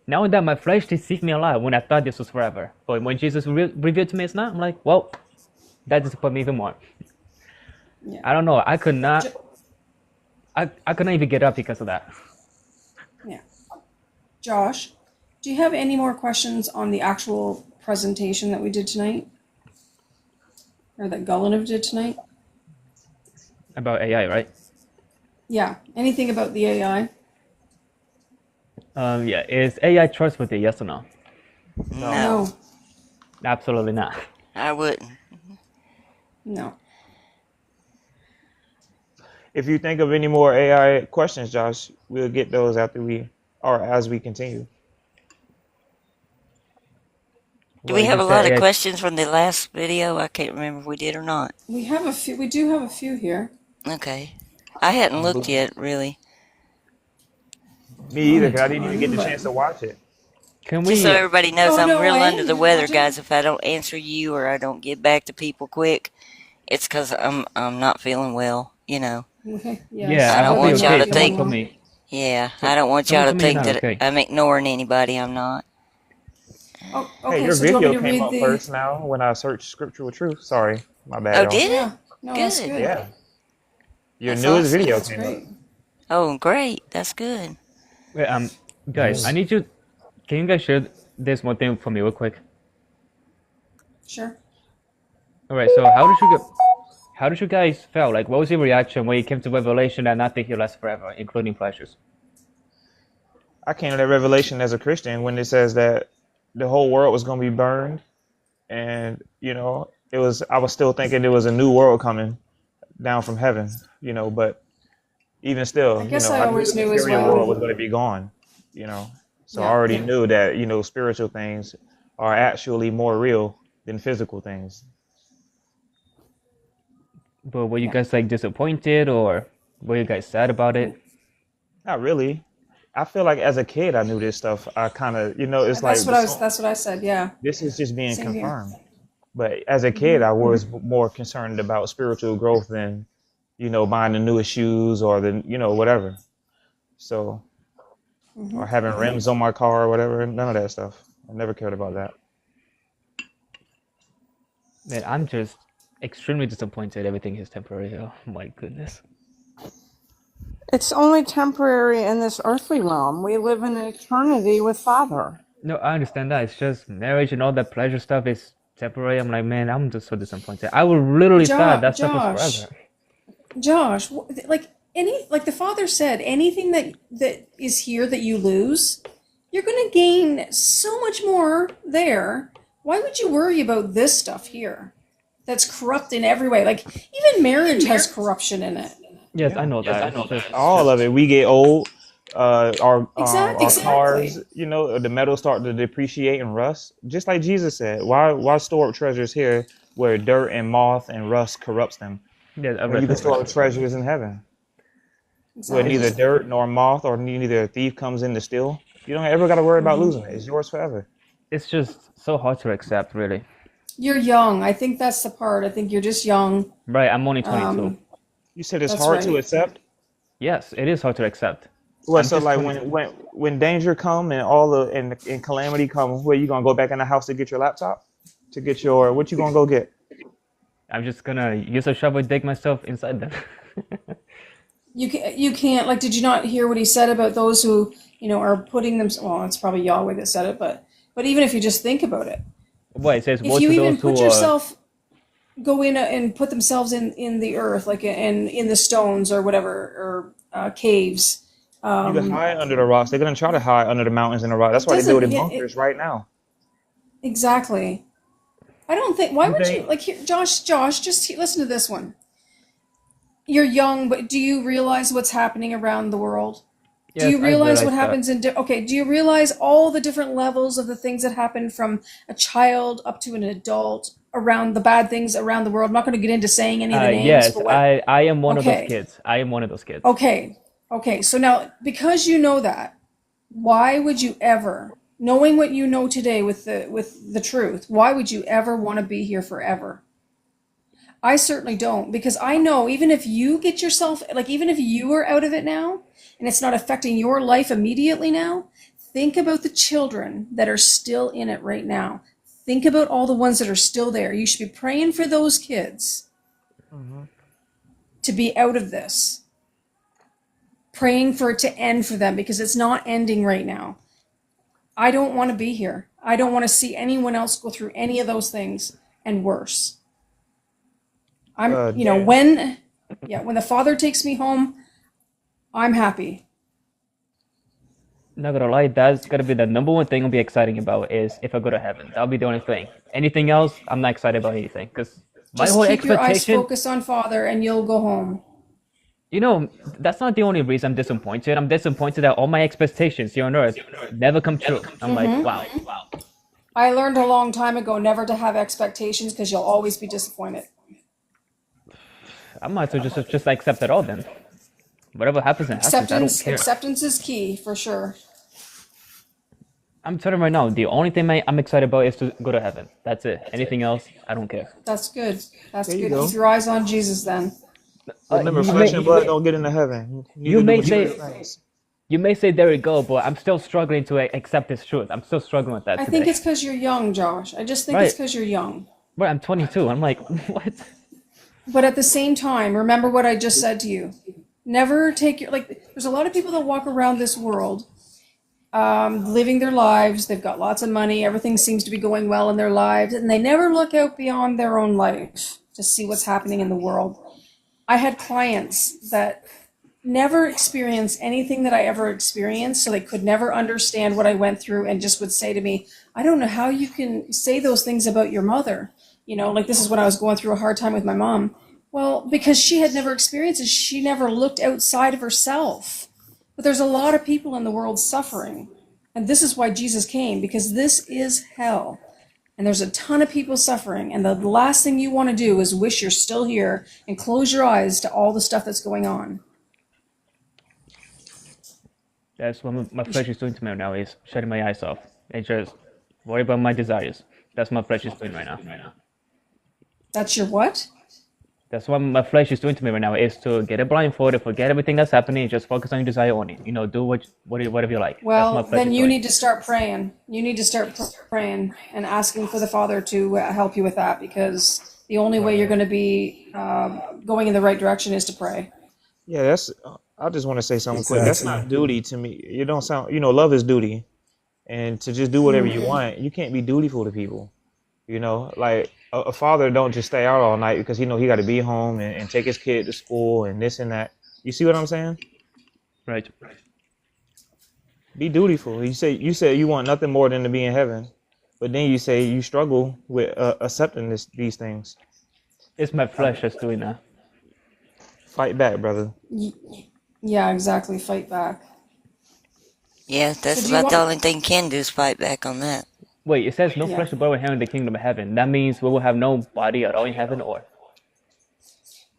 Not only that, my flesh deceived me a lot when I thought this was forever. But when Jesus revealed to me it's not, I'm like, well, that disappointed me even more. Yeah. I don't know. I could not. Jo- I could not even get up because of that. yeah. Josh, do you have any more questions on the actual presentation that we did tonight? Or that Gullinev did tonight? About AI, right? Yeah. Anything about the AI? Yeah. Is AI trustworthy? Yes or no? No. No, No. Absolutely not. I wouldn't. No. If you think of any more AI questions, Josh, we'll get those after we or as we continue. Do we What have you a lot said? of AI. questions from the last video? I can't remember if we did or not. We have a few. We do have a few here. Okay. I hadn't I'm looked bl- yet, really. Me On either, a because I didn't even get ton, the but chance to watch it. Can Just so we? everybody knows, oh I'm no real way! under the You weather, watch it. guys. If I don't answer you or I don't get back to people quick, it's because I'm not feeling well. You know. Okay. Yeah, Yes. I I don't hope Hope you're you're want y'all not okay. to Someone feeling think. told well. me. Yeah, So, I don't want y'all someone to told me you're think not that okay. I'm ignoring anybody. I'm not. Oh, Hey, okay. your So do you want me video to came read up the? first now when I searched Scriptural Truth. Sorry, my bad, Oh, y'all. did it? Yeah. No, that's Good. good. Yeah, your That's newest awesome. video That's came up. great. Oh, great. That's good. Wait, guys, I Nice. need you. Can you guys share this one thing for me real quick? Sure. All right. So how did you guys feel? Like, what was your reaction when it came to revelation that nothing here lasts forever, including pleasures? I came to that revelation as a Christian when it says that the whole world was going to be burned, and it was. I was still thinking there was a new world coming down from heaven, but even I still, guess I I knew always the knew as material world was well. going to be gone, you know. So I Yeah. already knew that, spiritual things are actually more real than physical things. But were you Yeah. guys like disappointed or were you guys sad about it? Not really. I feel like as a kid, I knew this stuff. I kind of, it's like That's what I said. Yeah. this is just being Same here. confirmed. But as a kid, I was more concerned about spiritual growth than, buying the newest shoes or whatever. So, or having rims on my car or whatever. None of that stuff. I never cared about that. Man, I'm just extremely disappointed everything is temporary. Oh my goodness. It's only temporary in this earthly realm. We live in eternity with Father. No, I understand that. It's just marriage and all that pleasure stuff is temporary. I'm like, man, I'm just so disappointed. I would literally thought that stuff was Josh, forever. Josh, like the father said, anything that is here that you lose, you're going to gain so much more there. Why would you worry about this stuff here? That's corrupt in every way. Like even marriage has corruption in it. Yes, I know that. It's just, All of it. We get old. Our cars, Exactly. the metals start to depreciate and rust. Just like Jesus said, why store up treasures here where dirt and moth and rust corrupts them? yes, I When read you can that store verse. up treasures in heaven, where Exactly. neither dirt nor moth or neither a thief comes in to steal. You don't ever got to worry about losing it. It's yours forever. It's just so hard to accept, really. You're young. I think that's the part. I think you're just young. Right, I'm only 22. You said it's That's hard to right. accept. Yes, it is hard to accept. What? I'm So just like 22. when danger come and all the and calamity come, where you gonna go back in the house to get your laptop, to get your what you gonna go get? I'm just gonna use a shovel, dig myself inside them. You can't, like, did you not hear what he said about those who, are putting them, well, it's probably Yahweh that said it, but even if you just think about it, What it says, if woe you to even those who put yourself, go in and put themselves in the earth, like in the stones or whatever, or caves, You can hide under the rocks. They're gonna try to hide under the mountains and the rocks. That's it why they're doesn't, building yeah, bunkers right now. exactly. I don't think, why You would you, think? like, here, Josh, just listen to this one. You're young, but do you realize what's happening around the world? Do yes, you I realize what realize that. happens okay, do you realize all the different levels of the things that happen from a child up to an adult around the bad things around the world? I'm not going to get into saying any of the names Yes, for what. I am one of those Okay. kids. I am one of those kids. Okay. Okay. So now, because you know that, why would you ever, knowing what you know today with the truth, why would you ever want to be here forever? I certainly don't, because I know even if you get yourself, like, even if you are out of it now and it's not affecting your life immediately now, think about the children that are still in it right now. Think about all the ones that are still there. You should be praying for those kids to be out of this, praying for it to end for them, because it's not ending right now. I don't want to be here. I don't want to see anyone else go through any of those things and worse. Dan, When the Father takes me home, I'm happy. Not gonna lie, that's gonna be the number one thing I'll be exciting about is if I go to heaven. That'll be the only thing. Anything else, I'm not excited about anything. Because my Just whole keep your eyes expectation, focused on Father and you'll go home. that's not the only reason I'm disappointed. I'm disappointed that all my expectations here on earth never come true. I'm like, wow. I learned a long time ago never to have expectations because you'll always be disappointed. I might as well just accept it all then. Whatever happens, it happens. I don't care. Acceptance is key for sure. I'm telling you right now, the only thing I'm excited about is to go to heaven. That's it. Anything else, I don't care. That's good. That's there you good. go. Keep your eyes on Jesus then. Remember, You flesh may, and blood don't get into heaven. you Neither do may material say, things. you may say there we go, but I'm still struggling to accept this truth. I'm still struggling with that I think today. it's because you're young, Josh. I just think it's Right. because you're young. Right, I'm 22. I'm like, what? But at the same time, remember what I just said to you. Never take your, like, there's a lot of people that walk around this world living their lives. They've got lots of money. Everything seems to be going well in their lives. And they never look out beyond their own life to see what's happening in the world. I had clients that never experience anything that I ever experienced, so they could never understand what I went through and just would say to me, I don't know how you can say those things about your mother. Like this is when I was going through a hard time with my mom. Well, because she had never experienced it, she never looked outside of herself. But there's a lot of people in the world suffering. And this is why Jesus came, because this is hell. And there's a ton of people suffering. And the last thing you want to do is wish you're still here and close your eyes to all the stuff that's going on. That's what my flesh is doing to me right now, is shutting my eyes off and just worry about my desires. That's what my flesh is doing right now. That's your what? That's what my flesh is doing to me right now, is to get it blindfolded, forget everything that's happening, and just focus on your desire only. Do whatever you like. Well, that's my flesh then is you doing. need to start praying. You need to start praying and asking for the Father to help you with that, because the only way you're going to be going in the right direction is to pray. Yeah, that's. I just want to say something quick. That's Exactly. not duty to me. You don't sound. Love is duty, and to just do whatever you want. You can't be dutiful to people. Like a father don't just stay out all night because he got to be home and take his kid to school and this and that. You see what I'm saying? Right. Be dutiful. You say you want nothing more than to be in heaven, but then you say you struggle with accepting these things. It's my flesh that's doing that. Fight back, brother. Yeah, exactly. Fight back. Yeah, that's So do you about the want? only thing can do is fight back on that. Wait, it says no Yeah. flesh will dwell in the kingdom of heaven. That means we will have no body at all in heaven, or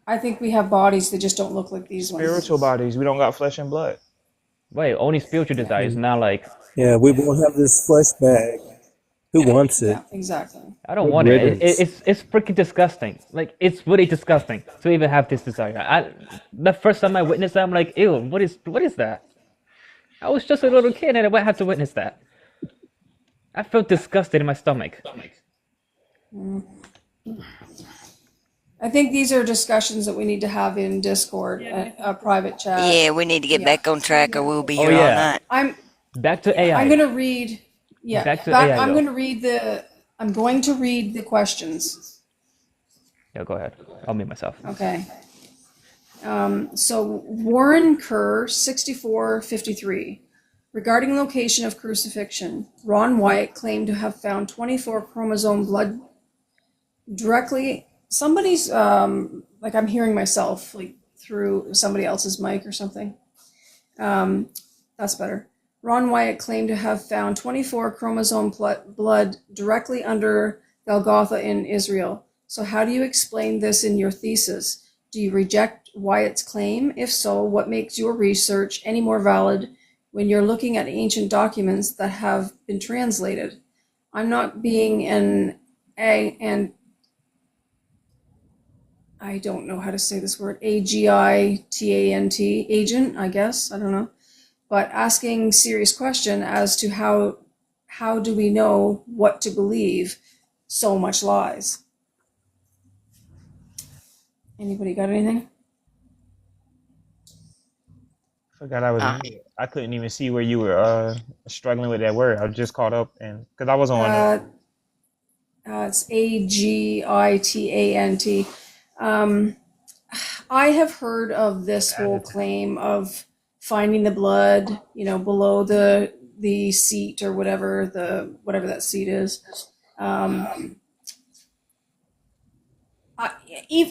I think we have bodies that just don't look like these ones. Spiritual bodies. We don't got flesh and blood. wait, only spiritual desires, not like Yeah, we won't have this flesh back. Who wants it? Yeah, exactly. I don't Good want it. riddance. It's freaking disgusting. Like, it's really disgusting to even have this desire. The first time I witnessed that, I'm like, ew, what is that? I was just a little kid and I have to witness that. I felt disgusted in my stomach. I think these are discussions that we need to have in Discord, a private chat. Yeah, we need to get yeah. back on track or we'll be Oh, here all yeah. night. I'm Back to AI. I'm gonna read. Yeah, Back to AI, I'm though. gonna read I'm going to read the questions. Yeah, go ahead. I'll mute myself. Okay. So Warren Kerr, 6453. Regarding location of crucifixion, Ron Wyatt claimed to have found 24 chromosome blood directly. Somebody's like I'm hearing myself like through somebody else's mic or something. That's better. Ron Wyatt claimed to have found 24 chromosome blood directly under Golgotha in Israel. So how do you explain this in your thesis? Do you reject Wyatt's claim? If so, what makes your research any more valid when you're looking at ancient documents that have been translated? I'm not being and I don't know how to say this word, agitant, agent, I guess, I don't know. But asking serious question as to how do we know what to believe? So much lies. Anybody got anything? Forgot I was Uh, muted. I couldn't even see where you were struggling with that word. I just caught up and because I was on. It's agitant. I have heard of this whole claim of finding the blood, below the seat or whatever that seat is.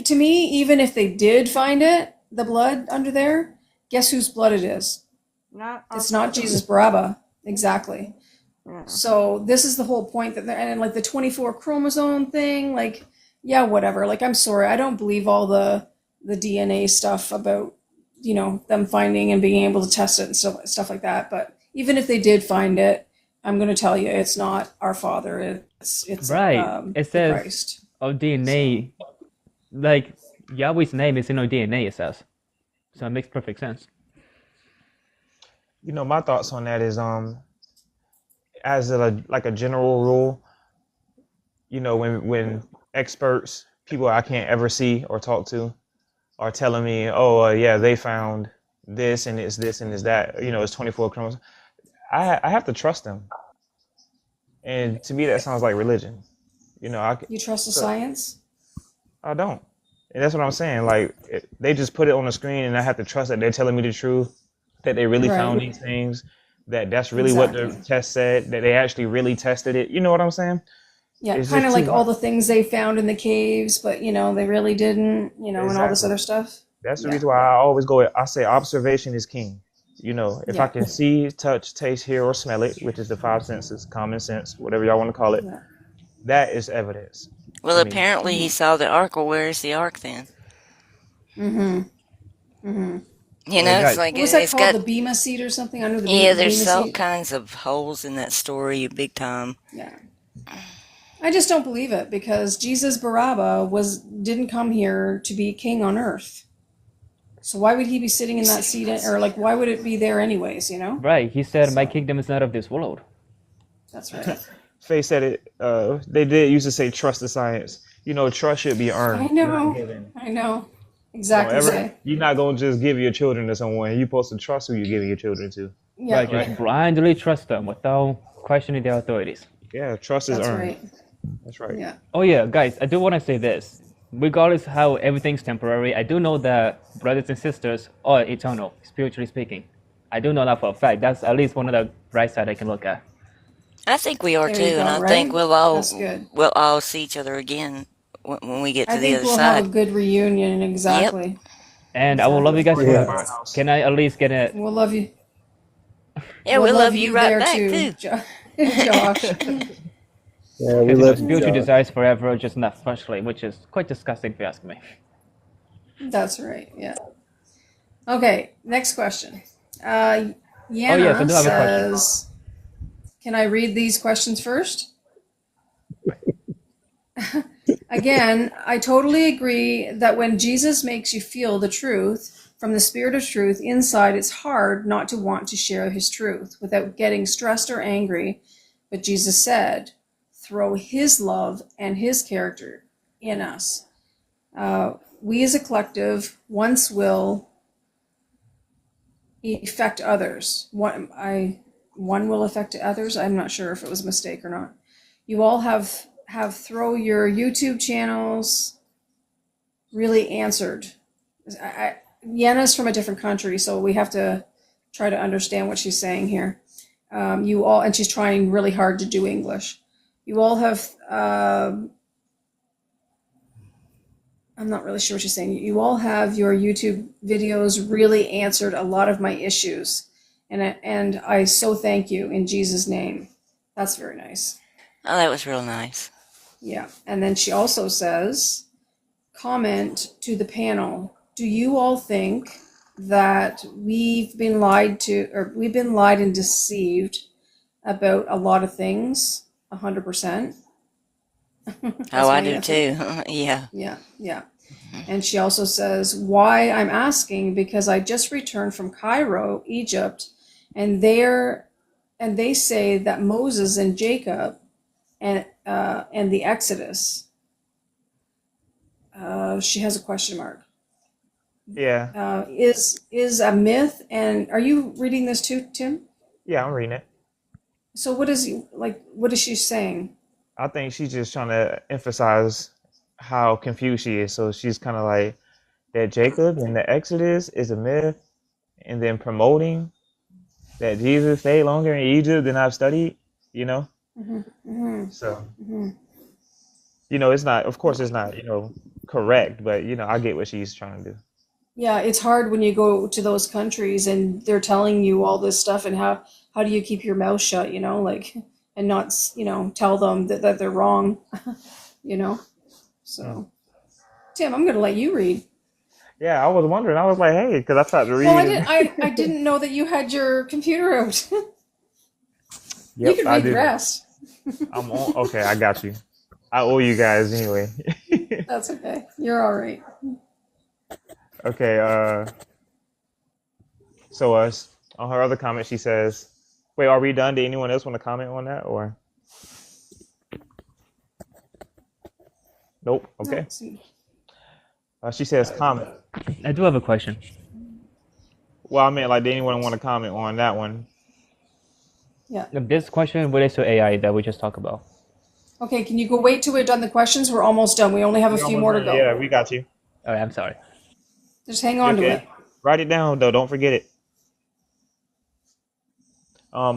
To me, even if they did find it, the blood under there, guess whose blood it is? It's not Jesus Barabba. Exactly. Yeah. So this is the whole point and like the 24 chromosome thing, like, yeah, whatever. Like, I'm sorry, I don't believe all the DNA stuff about, them finding and being able to test it and stuff like that. But even if they did find it, I'm going to tell you, it's not our Father. It's Right. It says Christ. of DNA, like Yahweh's name is in our DNA, it says. So it makes perfect sense. My thoughts on that is as a general rule, when experts, people I can't ever see or talk to, are telling me, oh yeah, they found this and it's this and it's that, it's 24 chromosomes. I have to trust them, and to me that sounds like religion. You trust the science? I don't. And that's what I'm saying. Like they just put it on the screen, and I have to trust that they're telling me the truth, that they really found Right. these things, that that's really what the Exactly. test said, that they actually really tested it. You know what I'm saying? Yeah, It's kind just of too like all much. the things they found in the caves, but they really didn't, and all this Exactly. other stuff. That's the Yeah, reason why yeah, I always go. I say observation is king. If I yeah, can see, touch, taste, hear, or smell it, which is the five senses, common sense, whatever y'all want to call it, yeah. that is evidence Well, to me. apparently he Mm-hmm. saw the ark. Well, where's the ark then? Mm-hmm. Mm-hmm. Well, It's guys, like What was that it's called? got. The Bema seat or something? I know the Yeah, there's Bema all seat. kinds of holes in that story, big time. Yeah. I just don't believe it because Jesus Barabbas didn't come here to be king on earth. So why would he be sitting in that seat, or like why would it be there anyways? Right. He said, "My So kingdom is not of this world." that's right. Faye said it. They did used to say trust the science. Trust should be I earned, not know. given. I know. Don't Exactly, ever. say. You're not gonna just give your children to someone. You're supposed to trust who you're giving your children to. Yeah, Right. Just yeah. blindly trust them without questioning their authorities. Yeah, trust is That's earned. right. That's right. Yeah. Oh yeah, guys, I do want to say this. Regardless how everything's temporary, I do know that brothers and sisters are eternal, spiritually speaking. I do know that for a fact. That's at least one of the bright side I can look at. I think we are There too, you and go, I think right? we'll That's good. all see each other again when we get I to the think other we'll have a side. good reunion. Yep. Exactly. And I will love you Exactly. guys We're at Yeah. my forever. house. Can I at least get it? We'll love you. Yeah, We'll we love love you you right there back too, too. Josh. Yeah, we Because love you, spiritual Josh. desires forever, just not fleshly, which is quite disgusting if you ask me. That's right. Yeah. Okay. Next question. Oh yes, I Yana do have a question. says, "Can I read these questions first?" Again, I totally agree that when Jesus makes you feel the truth from the Spirit of truth inside, it's hard not to want to share his truth without getting stressed or angry. But Jesus said, throw his love and his character in us. We as a collective once will affect others. One will affect others. I'm not sure if it was a mistake or not. You all have throw your YouTube channels really answered. Yena's from a different country, so we have to try to understand what she's saying here. You all, and she's trying really hard to do English. You all have. I'm not really sure what she's saying. You all have your YouTube videos really answered a lot of my issues, and I so thank you in Jesus' name. That's very nice. Oh, that was real nice. Yeah, and then she also says, comment to the panel. Do you all think that we've been lied to, or we've been lied and deceived about a lot of things? 100%. Oh, I my do answer. too. Yeah. Yeah, yeah. And she also says, why I'm asking, because I just returned from Cairo, Egypt, and they say that Moses and Jacob and the Exodus. She has a question mark. Yeah. Is a myth. And are you reading this too, Tim? Yeah, I'm reading it. So what is she saying? I think she's just trying to emphasize how confused she is. So she's kind of like that Jacob and the Exodus is a myth, and then promoting that Jesus stayed longer in Egypt than I've studied, you know? Mm-hmm, mm-hmm, So, mm-hmm. it's not, of course, it's not, correct, but, I get what she's trying to do. Yeah, it's hard when you go to those countries and they're telling you all this stuff, and how do you keep your mouth shut, and not, tell them that they're wrong, you know? Mm. So, Tim, I'm going to let you read. Yeah, I was wondering. I was like, hey, because I tried to read Well, it. I didn't know that you had your computer out. You Yep, could I read the do. rest. I'm on. Okay, I got you. I owe you guys anyway. That's okay. You're all right. Okay, so on her other comment, she says, wait, are we done? Did anyone else want to comment on that, or? Nope. No, Okay. see. She says comment. I do have a question. Well, I meant like, did anyone want to comment on that one? Yeah. This question relates to AI that we just talked about. Okay, can you go wait till we're done the questions? We're almost done. We only have a We few almost more to done. go. Yeah, we got you. All right, I'm sorry. Just hang You on to okay? it. Write it down though. Don't forget it.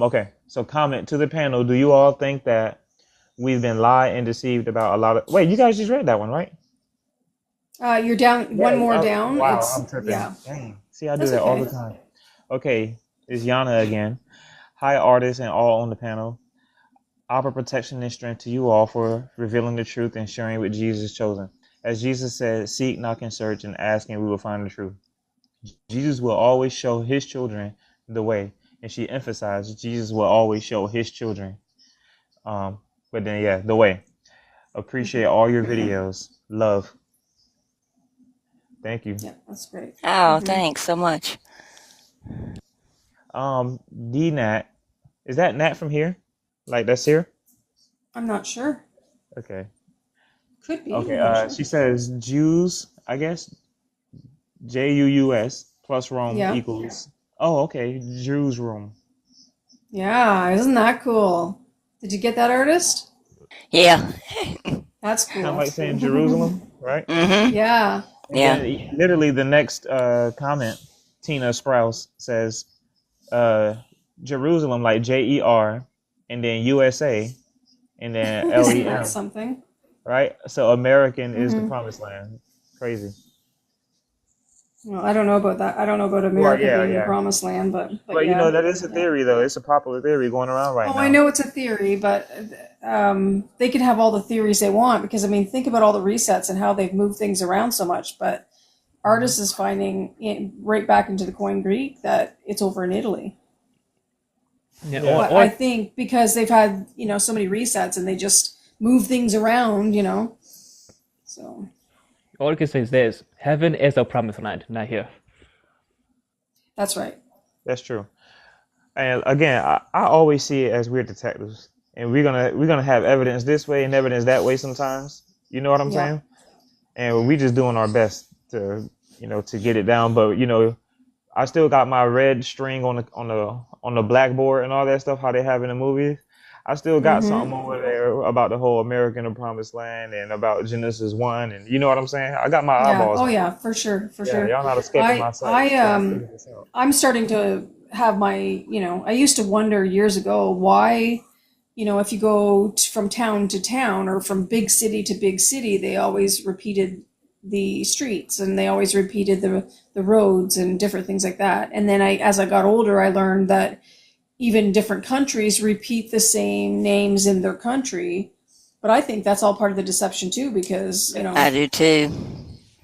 Okay. So comment to the panel. Do you all think that we've been lied and deceived about a lot of? Wait, you guys just read that one, right? You're down one Yeah. more down. Wow, It's I'm tripping. yeah. Dang. See, I do That's that all the okay. time. Okay, it's Yana again. Hi, artists and all on the panel. Offer protection and strength to you all for revealing the truth and sharing with Jesus chosen. As Jesus said, seek, knock, and search, and ask, and we will find the truth. Jesus will always show his children the way. And she emphasized Jesus will always show his children. But then, yeah, the way. Appreciate all your videos. Love. Thank you. Yeah, that's great. Oh, thanks so much. D Nat. Is that Nat from here? Like, that's here? I'm not sure. Okay. Could be. Okay. I'm not sure. She says Jews, I guess, JUUS plus Rome Yeah. equals. Oh, okay. Jews room. Yeah. Isn't that cool? Did you get that, artist? Yeah. That's Kind of cool. like saying Jerusalem, right? Mm-hmm. Yeah. And Yeah. then literally the next comment, Tina Sprouse says Jerusalem, like JER, and then USA, and then Isn't that LEM, something? right? So American is the promised land. Crazy. Well, I don't know about that. I don't know about Well, America yeah, being the yeah. promised land, but But you know yeah. that is a Yeah. theory, though. It's a popular theory going around right Oh, I now. know it's a theory, but they can have all the theories they want because I mean, think about all the resets and how they've moved things around so much. But Hmm. artists is finding right back into the Koine Greek that it's over in Italy. Yeah, Yeah. But I think because they've had so many resets and they just move things around, So all I can say is this: heaven is a promised land, not here. that's right. That's true. And again, I always see it as we're detectives, and we're gonna have evidence this way and evidence that way sometimes. You know what I'm Yeah. saying? And we just doing our best to to get it down. But I still got my red string on the blackboard and all that stuff. How they have in the movies. I still got something over there about the whole American and Promised Land and about Genesis 1, and you know what I'm saying. I got my Yeah. eyeballs Oh on it. yeah, for sure, for Yeah, sure. y'all not escaping my I sight. I Trying to figure this out. I'm starting to have I used to wonder years ago why, if you go from town to town or from big city to big city, they always repeated the streets and they always repeated the roads and different things like that. And then as I got older, I learned that even different countries repeat the same names in their country. But I think that's all part of the deception too, because, I do too.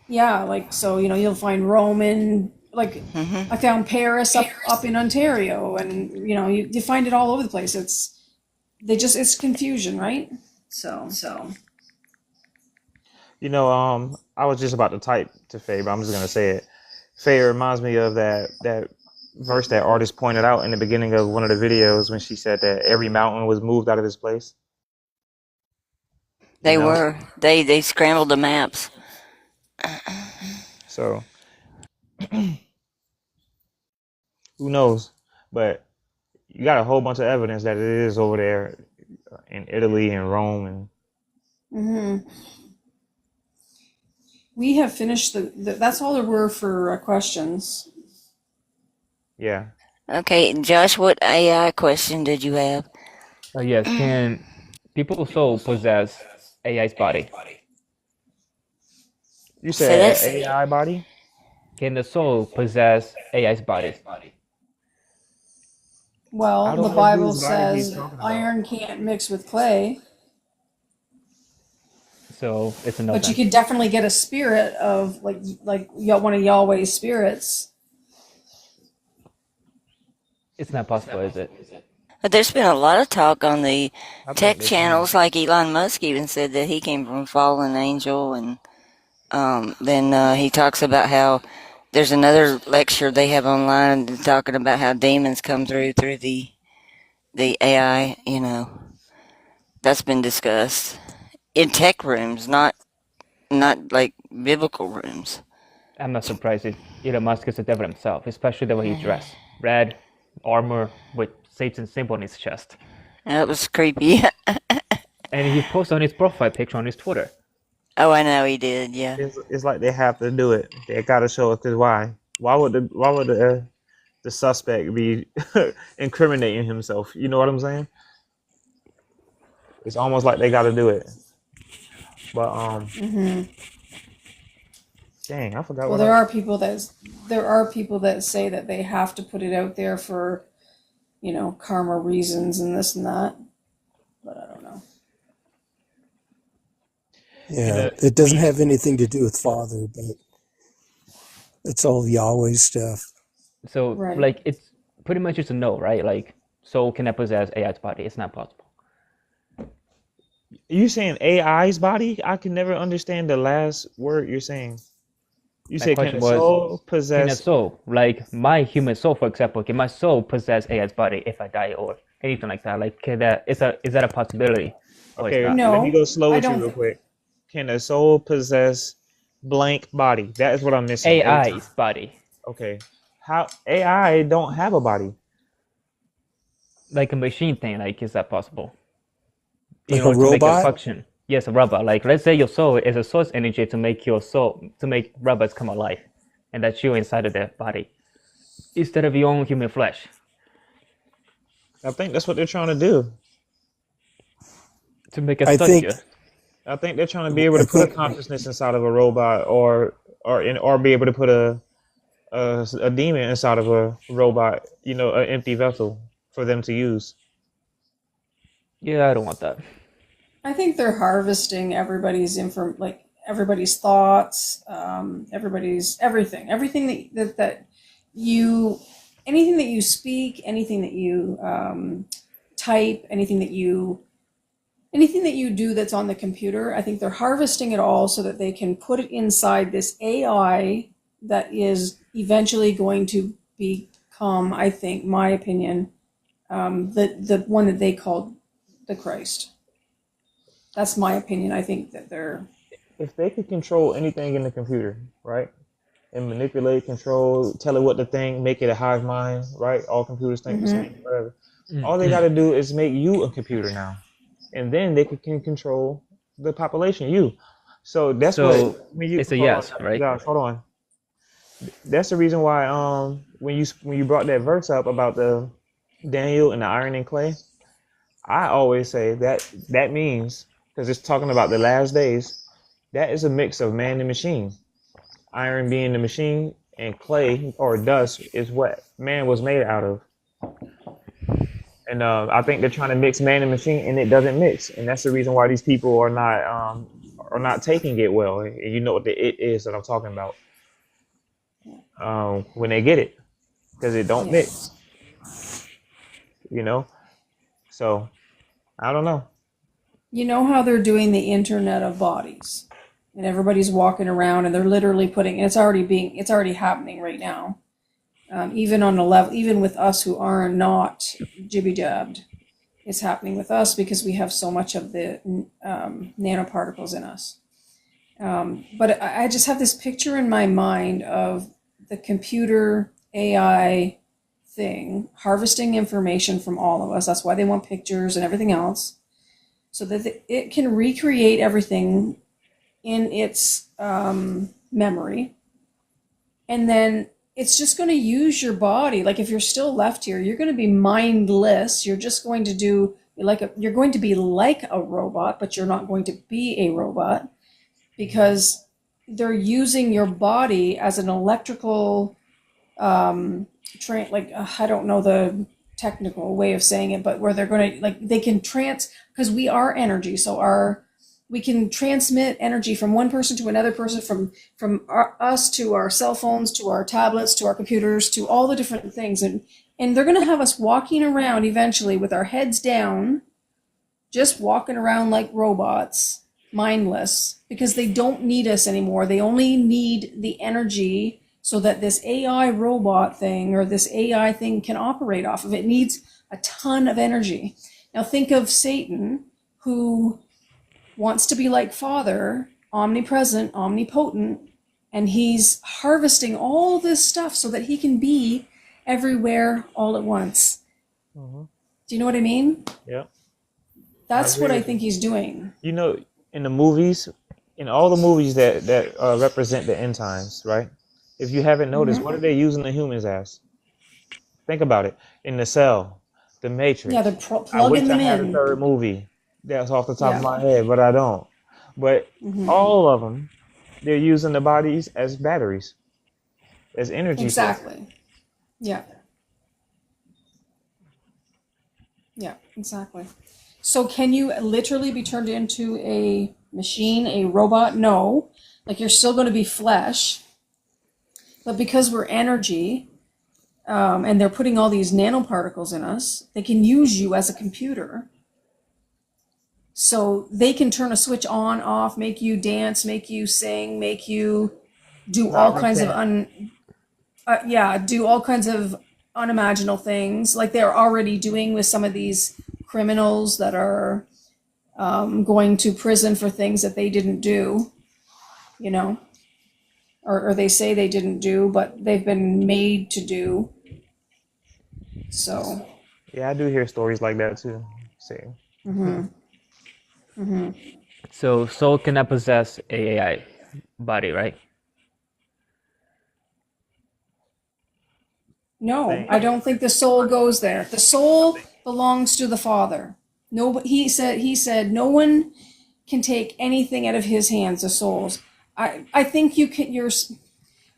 yeah, like so, you'll find Roman, like I Mm-hmm. found Paris up in Ontario, and you find it all over the place. It's confusion, right? So I was just about to type to Faye, but I'm just gonna say it. Faye reminds me of that verse that artist pointed out in the beginning of one of the videos when she said that every mountain was moved out of its place. You They know, were. They scrambled the maps. so who knows? But you got a whole bunch of evidence that it is over there in Italy and Rome, and we have finished that's all there were for questions. yeah. Okay, Josh, what AI question did you have? Yes, can people's soul possess AI's body? You So said that's AI body. Can the soul possess AI's body? I Well, the don't know Bible whose body he's says talking about. iron can't mix with clay, So it's a no but you then. could definitely get a spirit of like one of Yahweh's spirits. It's not possible, is it? But there's been a lot of talk on the I think tech they can. channels, like Elon Musk even said that he came from a fallen angel, and then he talks about how there's another lecture they have online talking about how demons come through the AI. That's been discussed in tech rooms, not like biblical rooms. I'm not surprised if Elon Musk is the devil himself, especially the way he's dressed. Red armor with Satan's symbol on his chest. That was creepy. And he posts on his profile picture on his Twitter. Oh, I know he did. Yeah. It's like they have to do it. They gotta show us because why? Why would the suspect be incriminating himself? You know what I'm saying? It's almost like they gotta do it. But dang, I forgot Well, what I. there are people that say that they have to put it out there for, karma reasons and this and that. But I don't know. And Yeah, it doesn't have anything to do with Father, but it's all Yahweh stuff. So Right. like it's pretty much just a no, right? Like soul cannot possess AI's body. It's not possible. you saying AI's body? I can never understand the last word you're saying. You My said can question a was, soul can a possess? soul, like my human soul, for example, can my soul possess AI's body if I die or anything like that? Like, is that a possibility, or it's Okay, not? let me No, go slow I with you don't real think. quick. Can a soul possess blank body? That is what I'm missing every time. AI's body, Okay, how AI don't have a body? like a machine thing, like is that possible? In Like a order to make it robot? function, yes, a robot. Like let's say your soul is a source energy to make your soul to make robots come alive, and that's you inside of their body instead of your own human flesh I think that's what they're trying to do. to make a I think, structure. I think they're trying to be able I to put a think, consciousness inside of a robot, or be able to put a demon inside of a robot. You know, an empty vessel for them to use. Yeah, I don't want that. I think they're harvesting everybody's thoughts, everybody's everything that you, anything that you speak, anything that you type, anything that you do that's on the computer. I think they're harvesting it all so that they can put it inside this AI that is eventually going to become, I think, my opinion, the one that they called the Christ. That's my opinion. I think that they're. If they could control anything in the computer, right, and manipulate, control, tell it what to think, make it a hive mind, right? All computers think the Mhm. same, whatever. All they got Mm. to do is make you a computer now, and then they can control the population, you. So that's what So when you it's a hold on, yes, right? Josh, hold on. That's the reason why when you brought that verse up about the Daniel and the iron and clay, I always say that that means because it's talking about the last days. That is a mix of man and machine. Iron being the machine, and clay or dust is what man was made out of. And I think they're trying to mix man and machine, and it doesn't mix. And that's the reason why these people are not taking it well. And you know what the it is that I'm talking about when they get it, because it don't Yeah. mix. You know, so I don't know. You know how they're doing the Internet of Bodies, and everybody's walking around, and they're literally putting. And it's already happening right now. Even on a level, even with us who are not jibby jabbed, it's happening with us because we have so much of the nanoparticles in us. But I just have this picture in my mind of the computer AI thing harvesting information from all of us. That's why they want pictures and everything else, so that it can recreate everything in its memory, and then it's just going to use your body. Like if you're still left here, you're going to be mindless. You're just going to do you're going to be like a robot, but you're not going to be a robot because they're using your body as an electrical I don't know the technical way of saying it, but where they're going to they can because we are energy, so we can transmit energy from one person to another person, us to our cell phones, to our tablets, to our computers, to all the different things, and they're going to have us walking around eventually with our heads down, just walking around like robots, mindless, because they don't need us anymore. They only need the energy so that this AI robot thing or this AI thing can operate off of. It needs a ton of energy. Now think of Satan, who wants to be like Father, omnipresent, omnipotent, and he's harvesting all this stuff so that he can be everywhere all at once. Hmm. Do you know what I mean? Yeah, I That's agree what I with you. think he's doing. You know, in the movies, in all the movies that represent the end times, right? If you haven't noticed, what are they using the humans as? Think about it. In the Cell, The Yeah, they're Matrix. I plugging wish I them had a in. third movie. That's off the top of Yeah. my head, but I don't. But all of them, they're using the bodies as batteries, as energy sources. Exactly. Yeah. Yeah, exactly. So can you literally be turned into a machine, a robot? No. Like you're still going to be flesh, but because we're energy, and they're putting all these nanoparticles in us, they can use you as a computer. So they can turn a switch on, off, make you dance, make you sing, make you do all Not kinds of repent. do all kinds of unimaginable things, like they're already doing with some of these criminals that are going to prison for things that they didn't do, you know, or they say they didn't do, but they've been made to do. So, Yeah, I do hear stories like that too. See, So soul cannot possess a AI body, right? no, think I don't think the soul goes there. The soul belongs to the Father. No, he said no one can take anything out of his hands. The souls. I think you can.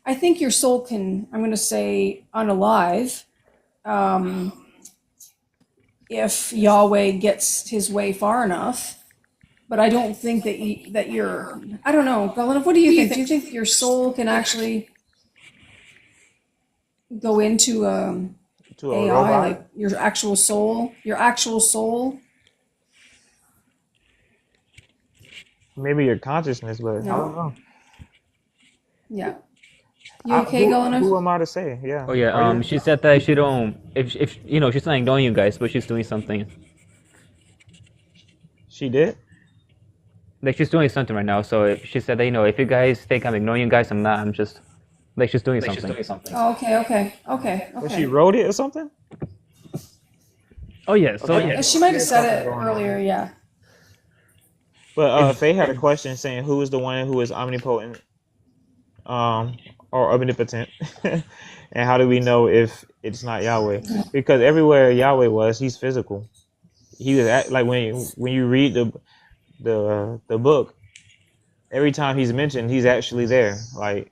I think your soul can. I'm going to say unalive. If Yahweh gets his way far enough. But I don't think that you're. I don't know, Galanov. What do you think? Do you think your soul can actually go into to a AI, robot, like your actual soul? Your actual soul? maybe your consciousness, but I don't No. know. Yeah. You okay, Who Galanov? am I to say? Yeah. Oh yeah. Are you? She said that she don't. If you know, she's not ignoring you guys, but she's doing something. She did? Like she's doing something right now. So she said that if you guys think I'm ignoring you guys, I'm not. I'm just like she's doing something. Oh, okay. She wrote it or something? Oh yeah. So She might have There's said something it going on. earlier. Yeah. But if Faye had a question saying who is the one who is omnipotent or omnipotent? And how do we know if it's not Yahweh? Because everywhere Yahweh was, he's physical. He was like when you read the book, every time he's mentioned, he's actually there. Like,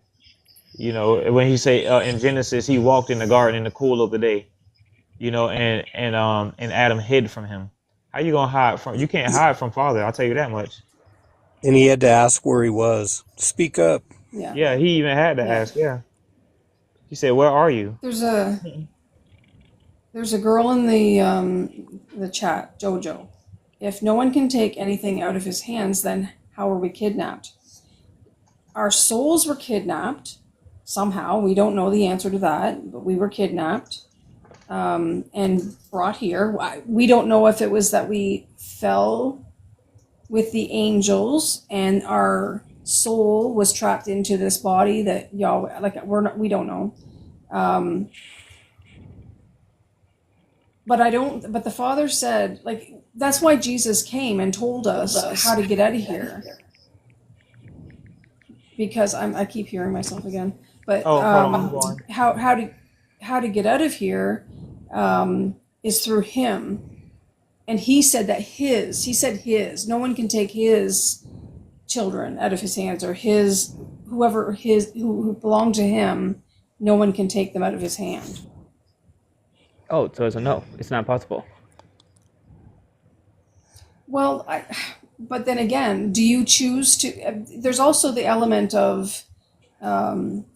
when he say in Genesis, he walked in the garden in the cool of the day, and Adam hid from him. How you gonna hide from? You can't hide from Father. I'll tell you that much. And he had to ask where he was. Speak up. Yeah. Yeah, he even had to Yeah. ask. Yeah, he said, "Where are you?" There's a girl in the chat, Jojo. If no one can take anything out of his hands, then how are we kidnapped? Our souls were kidnapped somehow. We don't know the answer to that, but we were kidnapped and brought here. We don't know if it was that we fell with the angels and our soul was trapped into this body that Yahweh. We don't know. But the Father said, that's why Jesus came and told us how to get out of here. Because I keep hearing myself again. But Oh, hold on, I'm going. how to get out of here is through Him. And He said no one can take His children out of His hands, or who belong to Him, no one can take them out of His hand. so it's a no. It's not possible. Well, but then again, do you choose to? There's also the element of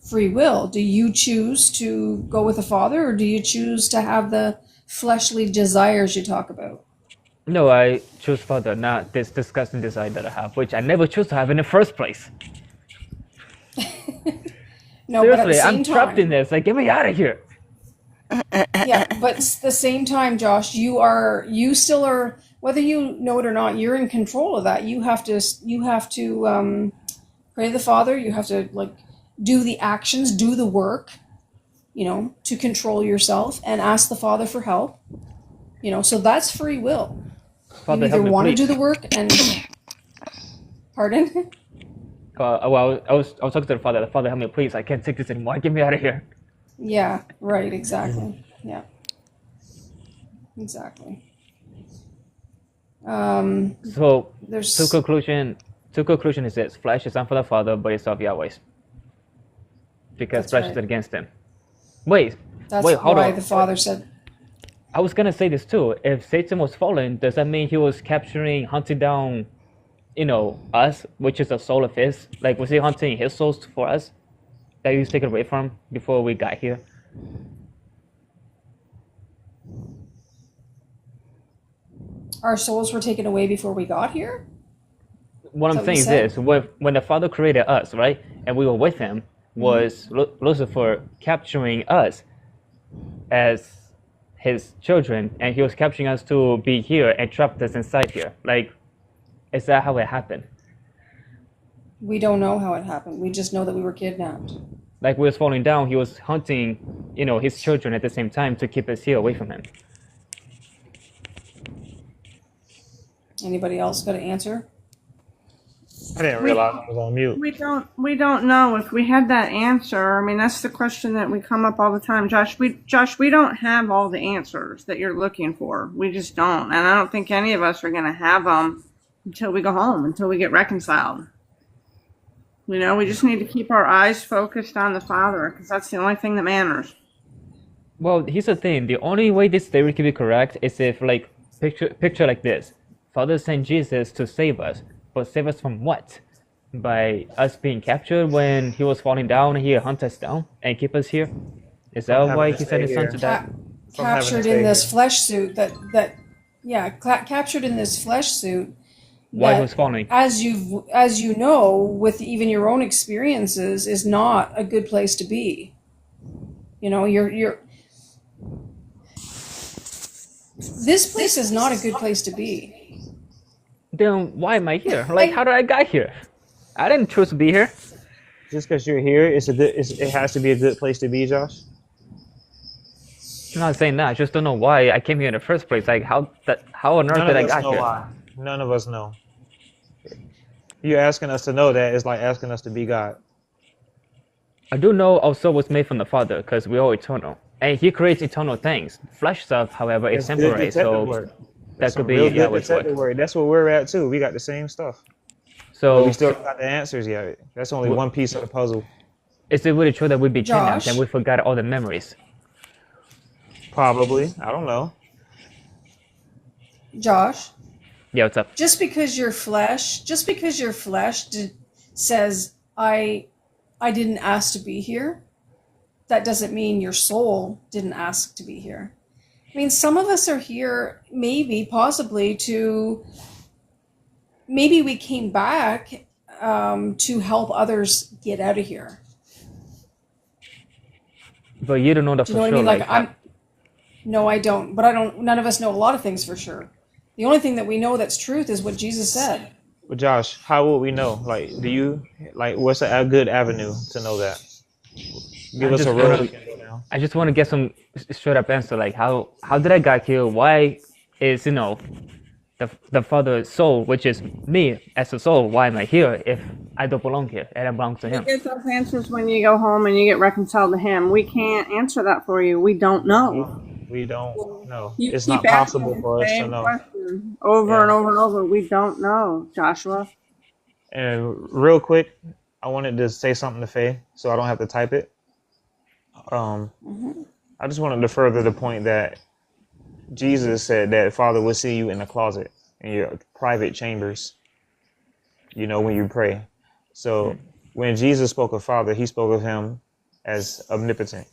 free will. Do you choose to go with the Father, or do you choose to have the fleshly desires you talk about? No, I choose Father, not this disgusting desire that I have, which I never chose to have in the first place. No, but at the Seriously, same I'm trapped in time, this. Like, get me out of here. yeah. But at the same time, Josh, you still are, whether you know it or not, you're in control of that. You have to pray to the Father. You have to do the actions, do the work, to control yourself and ask the Father for help. So that's free will. Father, You either help me, want to please. do the work and pardon. well, I was talking to the father. The father, help me, please. I can't take this anymore. Get me out of here. Yeah, right, exactly. Yeah, exactly. So to There's conclusion, to conclusion is this: flesh is not for the father, but it's of Yahweh's, because That's flesh is right. against him. Wait, That's wait, hold why on. the Father said, I was gonna say this too. If Satan was fallen, does that mean he was capturing, hunting down, us, which is a soul of his? Like, was he hunting his souls for us that he was taken away from before we got here? our souls were taken away before we got here? What Is I'm that what you saying is said? this: when the Father created us, right, and we were with Him, was Lucifer capturing us as His children, and he was capturing us to be here and trapped us inside here. Like, is that how it happened? We don't know how it happened. We just know that we were kidnapped. Like, we was falling down, he was hunting, his children at the same time to keep us here away from him. Anybody else got an answer? I didn't We realize I was on mute. we don't know if we had that answer. I mean, that's the question that we come up all the time, Josh. We don't have all the answers that you're looking for. We just don't, and I don't think any of us are going to have them until we go home, until we get reconciled. We just need to keep our eyes focused on the Father, because that's the only thing that matters. Well, here's the thing: the only way this theory can be correct is if, like, picture like this: Father sent Jesus to save us, but save us from what? By us being captured when he was falling down, he hunt us down and keep us here. Is From that having why to he sent stay his son here. to die? From having to Captured stay in this here. flesh suit captured in this flesh suit Why he that, was falling? as you know, with even your own experiences, is not a good place to be. You're this place is not a good place to be. Then why am I here? Like, how did I get here? I didn't choose to be here. Just because you're here, it has to be a good place to be, Josh. I'm not saying that. I just don't know why I came here in the first place. Like, how on earth None did of I us get know here? why. None of us know. You asking us to know that is like asking us to be God. I do know our soul was made from the Father because we're all eternal. And He creates eternal things. Flesh stuff, however, is That's good temporary, detective so work. that That's could some be real good Yahweh's detective work. work. That's where we're at too. We got the same stuff, but we So, still don't got the answers yet. That's only one piece of the puzzle. is it really true that we be kidnapped Josh, and we forgot all the memories? Probably. I don't know. Josh, Yeah, what's up? just because your flesh says I didn't ask to be here, that doesn't mean your soul didn't ask to be here. I mean, some of us are here, maybe we came back to help others get out of here. But you don't know that Do you know for what I sure. mean? Like, how, No, I don't. But none of us know a lot of things for sure. The only thing that we know that's truth is what Jesus said. But Josh, how would we know? Like, what's a good avenue to know that? Give I us a just road wanna, we can go down. I just want to get some straight up answer. Like, how did I get here? Why is the Father's soul, which is me as a soul, why am I here if I don't belong here and I belong to You Him? get those answers when you go home and you get reconciled to Him. We can't answer that for you. We don't know. We don't know. You It's keep not asking possible the for us to same know. question over and Yeah. over and over. We don't know, Joshua. And real quick, I wanted to say something to Faye, so I don't have to type it. Um, I just wanted to further the point that Jesus said that Father will see you in the closet, in your private chambers, when you pray. So when Jesus spoke of Father, he spoke of him as omnipotent.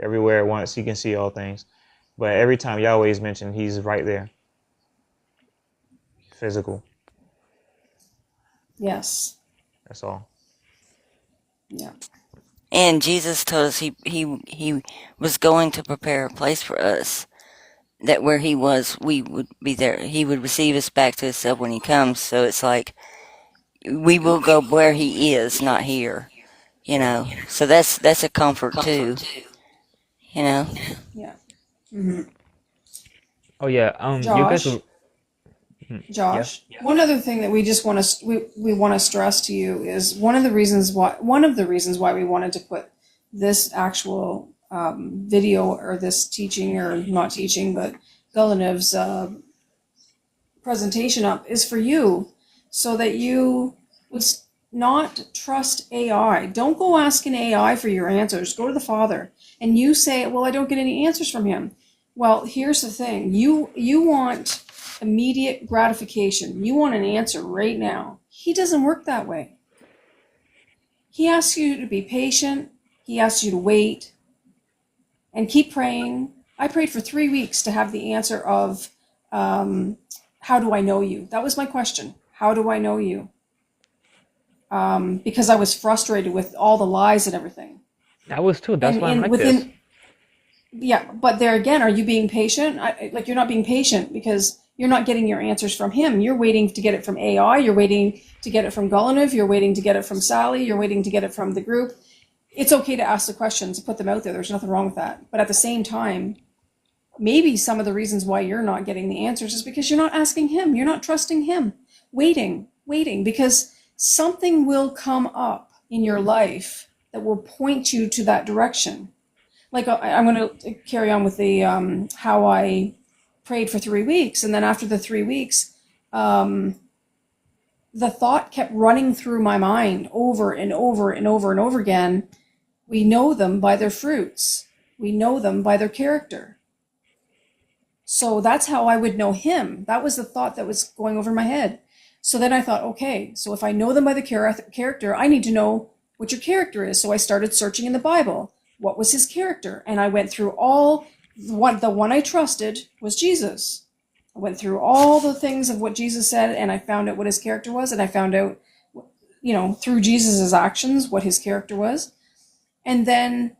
Everywhere at once, he can see all things. But every time Yahweh is mentioned, he's right there, physical. Yes. That's all. Yeah. And Jesus told us he was going to prepare a place for us. That where he was, we would be there. He would receive us back to himself when he comes. So it's like we will go where he is, not here. So that's a comfort too. You know. Yeah. Oh yeah, you guys Josh, were Yeah. Josh, one other thing that we just want to we want to stress to you is one of the reasons why we wanted to put this actual video or this teaching or not teaching, but Gulinev's presentation up is for you, so that you would not trust AI. Don't go asking AI for your answers. Go to the Father, and you say, "Well, I don't get any answers from him." Well, here's the thing: you want immediate gratification. You want an answer right now. He doesn't work that way. He asks you to be patient. He asks you to wait and keep praying. I prayed for 3 weeks to have the answer of, how do I know you? That was my question. How do I know you? Because I was frustrated with all the lies and everything. I was too. That's why I'm like this. within, yeah, but there again, are you being patient? Like, you're not being patient because you're not getting your answers from him. You're waiting to get it from AI. You're waiting to get it from Gulinev. You're waiting to get it from Sally. You're waiting to get it from the group. It's okay to ask the questions, put them out there. There's nothing wrong with that. But at the same time, maybe some of the reasons why you're not getting the answers is because you're not asking him. You're not trusting him. Waiting, because something will come up in your life that will point you to that direction. Like, I'm going to carry on with the how I prayed for 3 weeks, and then after the 3 weeks, the thought kept running through my mind over and over and over and over again. We know them by their fruits. We know them by their character. So that's how I would know him. That was the thought that was going over my head. So then I thought, okay, so if I know them by the character, I need to know what your character is. So I started searching in the Bible. What was his character? And I went through the one I trusted was Jesus. I went through all the things of what Jesus said, and I found out what his character was, and I found out, through Jesus's actions, what his character was. And then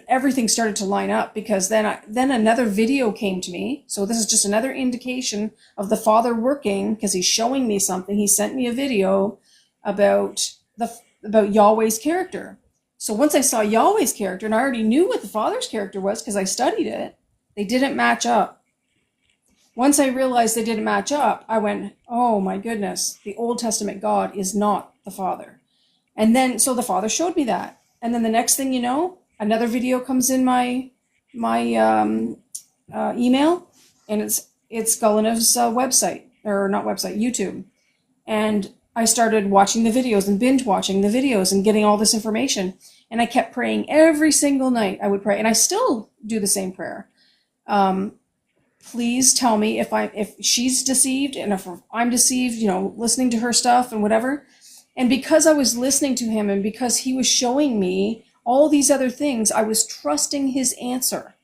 everything started to line up, because then another video came to me. So this is just another indication of the Father working, because he's showing me something. He sent me a video about Yahweh's character. So once I saw Yahweh's character, and I already knew what the Father's character was because I studied it, they didn't match up. Once I realized they didn't match up, I went, oh my goodness, the Old Testament God is not the Father. And then, so the Father showed me that. And then the next thing you know, another video comes in my email, and it's Gulinev's website, or not website, YouTube. And I started watching the videos and binge watching the videos and getting all this information. And I kept praying every single night. I would pray, and I still do the same prayer. Please tell me if she's deceived, and if I'm deceived, listening to her stuff and whatever. And because I was listening to him, and because he was showing me all these other things, I was trusting his answer.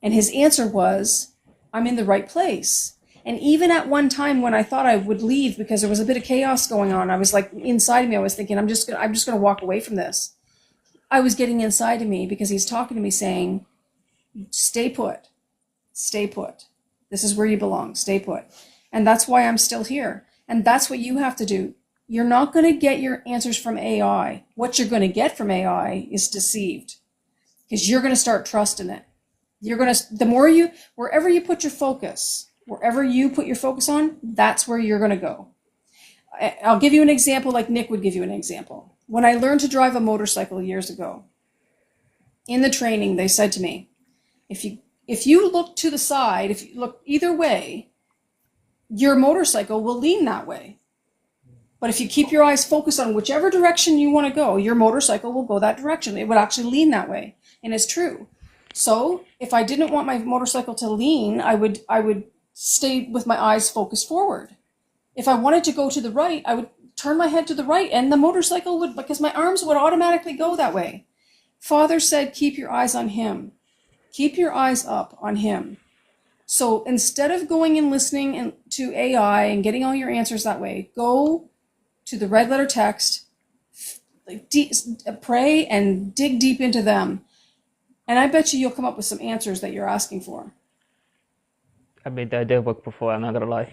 And his answer was, I'm in the right place. And even at one time when I thought I would leave because there was a bit of chaos going on, I was like, inside of me, I was thinking, I'm just gonna walk away from this. I was getting inside of me because he's talking to me saying, stay put. Stay put. This is where you belong. Stay put. And that's why I'm still here. And that's what you have to do. You're not going to get your answers from AI. What you're going to get from AI is deceived, because you're going to start trusting it. Wherever you put your focus on, that's where you're going to go. I'll give you an example like Nick would give you an example. When I learned to drive a motorcycle years ago, in the training, they said to me, if you look to the side, if you look either way, your motorcycle will lean that way. But if you keep your eyes focused on whichever direction you want to go, your motorcycle will go that direction. It would actually lean that way. And it's true. So if I didn't want my motorcycle to lean, I would stay with my eyes focused forward. If I wanted to go to the right, I would turn my head to the right, and the motorcycle would, because my arms would automatically go that way. Father said, keep your eyes on him. Keep your eyes up on him. So instead of going and listening to AI and getting all your answers that way, go to the red letter text, pray and dig deep into them. And I bet you'll come up with some answers that you're asking for. I made that did work before, I'm not gonna lie.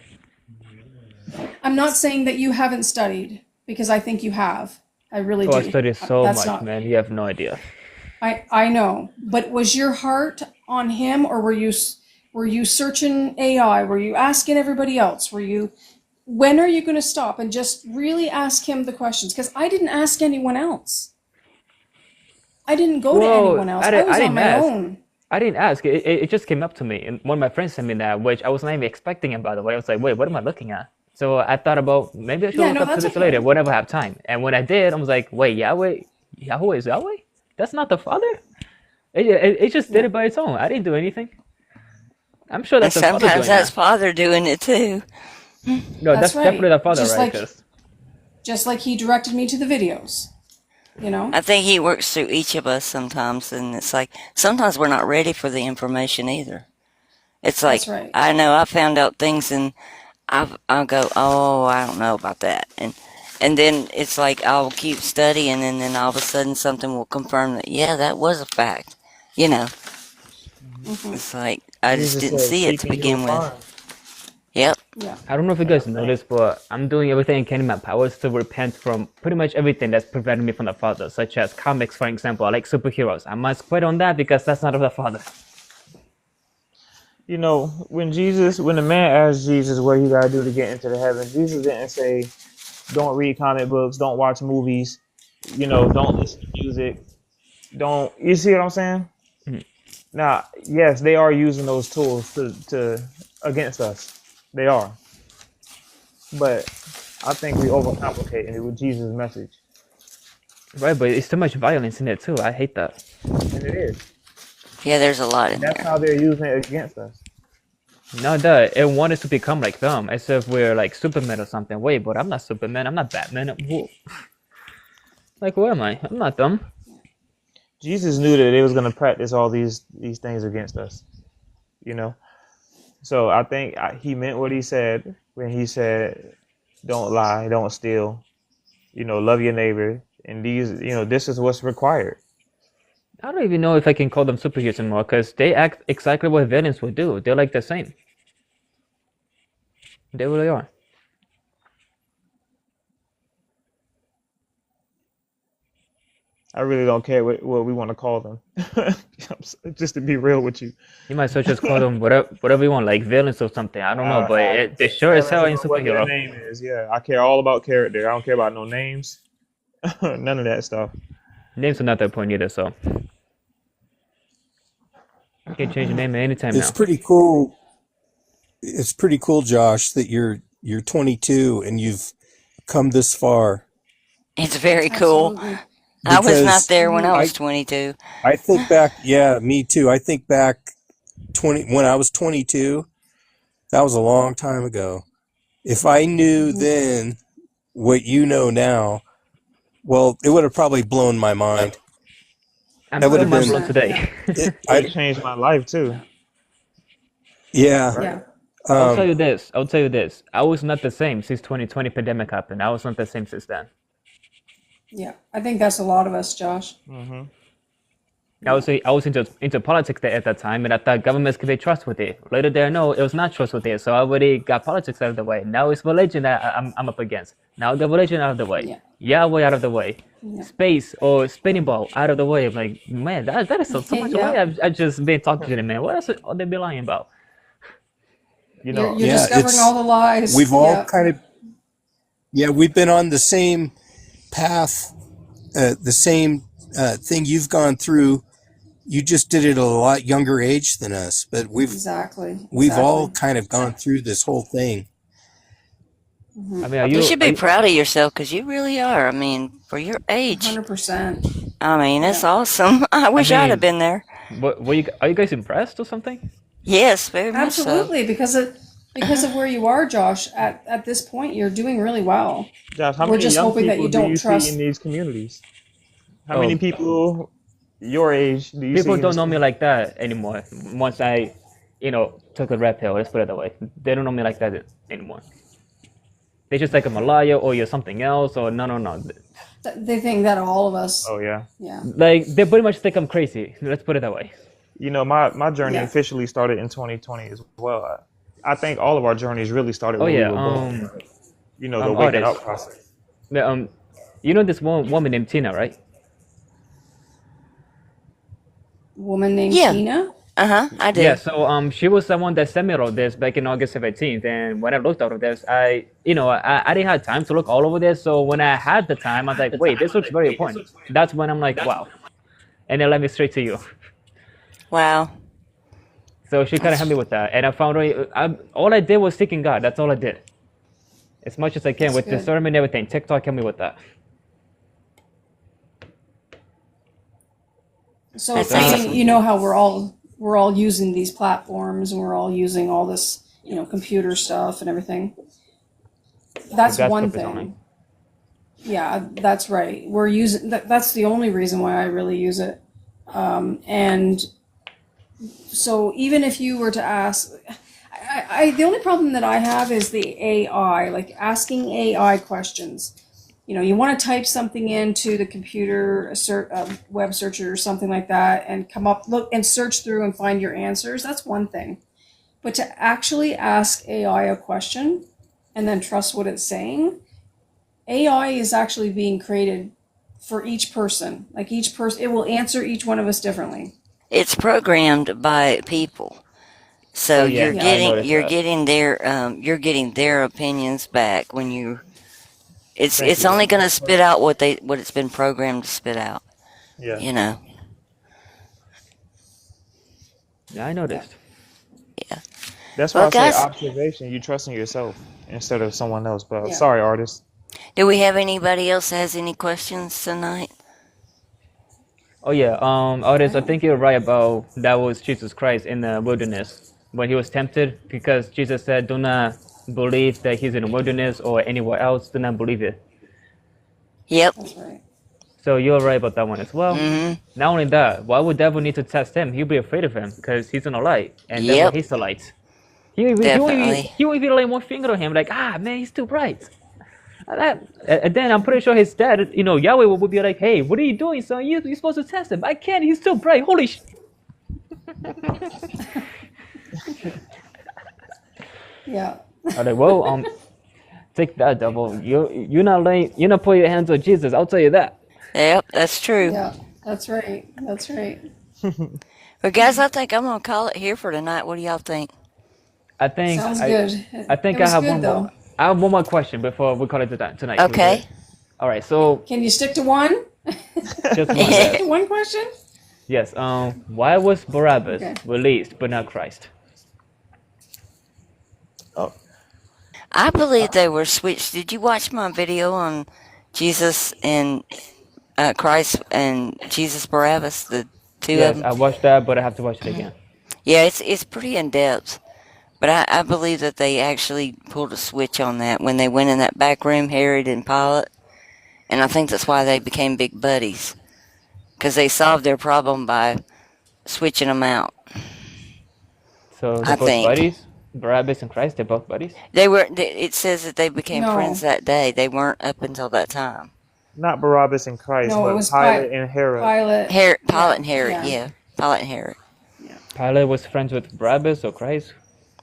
I'm not saying that you haven't studied, because I think you have. I really do. I studied so That's much, man. You have no idea. I know. But was your heart on him, or were Were you searching AI? Were you asking everybody else? When are you going to stop and just really ask him the questions? Because I didn't ask anyone else. I didn't go to Well, anyone else. I I was on didn't my ask. own. I didn't ask. It just came up to me, and one of my friends sent me that, which I was not even expecting it. By the way, I was like, "Wait, what am I looking at?" So I thought about maybe I should Yeah, look no, up to that's this later okay. whenever I have time. And when I did, I was like, "Wait, Yahweh is Yahweh? That's not the Father? It just did Yeah, it by its own. I didn't do anything. I'm sure And that's the Father sometimes doing that's that. Father doing it too. No, that's that's definitely right. the Father, Just right? like Because just like he directed me to the videos. You know. I think he works through each of us sometimes, and it's like sometimes we're not ready for the information either. It's like That's right. I know I found out things, and I'll go, oh, I don't know about that, and then it's like I'll keep studying, and then all of a sudden something will confirm that yeah, that was a fact. You know, Hmm. it's like I just Jesus didn't said, see it "Seek to and you will begin with. find." Yep. Yeah. I don't know if you That's guys the know thing. this, but I'm doing everything I can in my powers to repent from pretty much everything that's preventing me from the Father, such as comics, for example. I like superheroes. I must quit on that because that's not of the Father. You know, when the man asked Jesus what he gotta do to get into the heaven, Jesus didn't say, "Don't read comic books, don't watch movies, don't listen to music, don't." You see what I'm saying? Mhm. Now, yes, they are using those tools to against us. They are, but I think we overcomplicating it with Jesus' message, Right, but it's too much violence in it too. I hate that. and it is, Yeah, there's a lot and in that's there. how they're using it against us. Not that it wanted to become like them, as if we're like Superman or something. Wait, but I'm not Superman. I'm not Batman. Like, what am I? I'm not them. Jesus knew that they was gonna practice all these things against us, you know. So I think he meant what he said when he said, "Don't lie, don't steal, love your neighbor," and this is what's required. I don't even know if I can call them superheroes anymore because they act exactly what villains would do. They're like the same. They really are. I really don't care what we want to call them. Just to be real with you. You might as well just call them whatever you want, like villains or something. I don't know, but I they don't sure care as less hell ain't about what their superhero. name is. Yeah, I care all about character. I don't care about no names. None of that stuff. Names are not that point either, so you can change your name at any time It's now. pretty cool. It's pretty cool, Josh, that you're 22 and you've come this far. It's very cool. Absolutely. I was not Because there when I Hmm. was I 22. I think back, yeah, me too. I think back 20 when I was 22. That was a long time ago. If I knew Hmm. then what you know now, well, it would have probably blown my mind. I'm That would still have mind been blown 100%. Yeah. today. it. Would have changed my life too, Yeah. right? Yeah. I'll tell Um, you this. I'll tell you this. I was not the same since 2020 pandemic happened. I was not the same since then. Yeah. I think that's a lot of us, Josh. Hmm. Yeah. I was into politics at that time, and I thought governments could be trustworthy. Later there, no, it was not trustworthy. So I already got politics out of the way. Now it's religion that I'm up against. Now the religion out of the way, Yeah. Yahweh out of the way, Yeah. space or spinning ball out of the way. I'm like, man, that is so much away. Yeah. I've just been talking to them, man. What else would they be lying about? You You're know, you're yeah, discovering all the lies. we've all Yeah. kind of, yeah, we've been on the same path, the same thing you've gone through. You just did it at a lot younger age than us, but Exactly. we've all Exactly. kind of gone through this whole thing. I Hmm. mean, You should are be you proud of yourself because you really are. I mean, for your age, 100%. I mean, it's Yeah. awesome. I I wish I'd have mean, been there. are you guys impressed or something? Yes, very much so. Absolutely. Because of where you are, Josh, at this point, you're doing really well. Josh, how We're many just young hoping that people you do don't you see in trust. these communities? How many Oh, people your age do you people see in don't this know me community? like that anymore. Once I, took a red pill. Let's put it that way. They don't know me like that anymore. They just like I'm a liar or you're something else or no, no, no. They think that all of us. Oh yeah. Yeah. Like they pretty much think I'm crazy. Let's put it that way. My journey Yeah. officially started in 2020 as well. I think all of our journeys really started Oh when we yeah. were born. The waking up Artist. process. The, you know this one woman named Tina, right? Woman named Yeah, Tina. I Yeah, do. so she was the one that sent me all of this back in August 17th, and when I looked all of this, I didn't have time to look all over this. So when I had the time, I was like, wait, this looks very important. That's when I'm like, wow, and it led me straight to you. Wow. So she kind of helped me with that, and I found all I did was seeking God. That's all I did, as much as I can That's with the good. sermon and everything. TikTok helped me with that. So That's So I now, mean, awesome. you know how we're all using these platforms and we're all using all this, computer stuff and everything. for That's God's one purpose only. thing. Yeah, that's right. We're using that's the only reason why I really use it. And so even if you were to ask, the only problem that I have is the AI, like asking AI questions. You want to type something into the computer, web searcher or something like that, and come up, look, and search through and find your answers. That's one thing. But to actually ask AI a question and then trust what it's saying, AI is actually being created for each person. Like each person, it will answer each one of us differently. It's programmed by people. Oh So yeah, you're Yeah. I getting noticed you're that. getting their opinions back when you Thank it's you. only going to spit out what it's been programmed to spit out, Yeah. you know. Yeah, I Yeah. noticed. Yeah. That's why Well, I say guys, observation. You trust in yourself instead of someone else. But Yeah. sorry, artist. do we have anybody else that has any questions tonight? Oh yeah, Otis, I Wow. think you're right about that was Jesus Christ in the wilderness when he was tempted, because Jesus said, "Do not believe that he's in the wilderness or anywhere else. Do not believe it." Yep. That's right. So you're right about that one as well. Mhm. Not only that, why would devil need to test him? He'll be afraid of him because he's in the light, and devil Yep. hates the light. Definitely. He won't even lay one finger on him like, man, he's too bright. And then I'm pretty sure his dad, Yahweh would be like, hey, what are you doing, son? You're supposed to test him. I can't. He's too bright. Holy sh! Yeah. I'm like, well, take that, devil. You're not putting your hands on Jesus. I'll tell you that. Yep, that's true. Yeah. That's right. That's right. Well, guys, I think I'm going to call it here for tonight. What do y'all think? I think Sounds I, good. I It think I was have good one more. though. I have one more question before we call it tonight. Can we do Okay. it? All right. So Can you stick to one? just Can you one, stick yes. to one question? Yes. Why was Barabbas Okay. released but not Christ? Oh, I believe they were switched. Did you watch my video on Jesus and Christ and Jesus Barabbas, the two of Yes, them? I watched that, but I have to watch it again. Yeah, it's pretty in depth. But I believe that they actually pulled a switch on that when they went in that back room, Herod and Pilate. And I think that's why they became big buddies. Because they solved their problem by switching them out, So they're I both think. buddies. Barabbas and Christ, they're both buddies. It says that they became friends No. that day. They weren't up until that time. not Barabbas and Christ, No, it but was Pilate and Herod. Pilot. Pilate Yeah. and Herod, Yeah. yeah. Pilate and Herod. Yeah. Pilate was friends with Barabbas or Christ.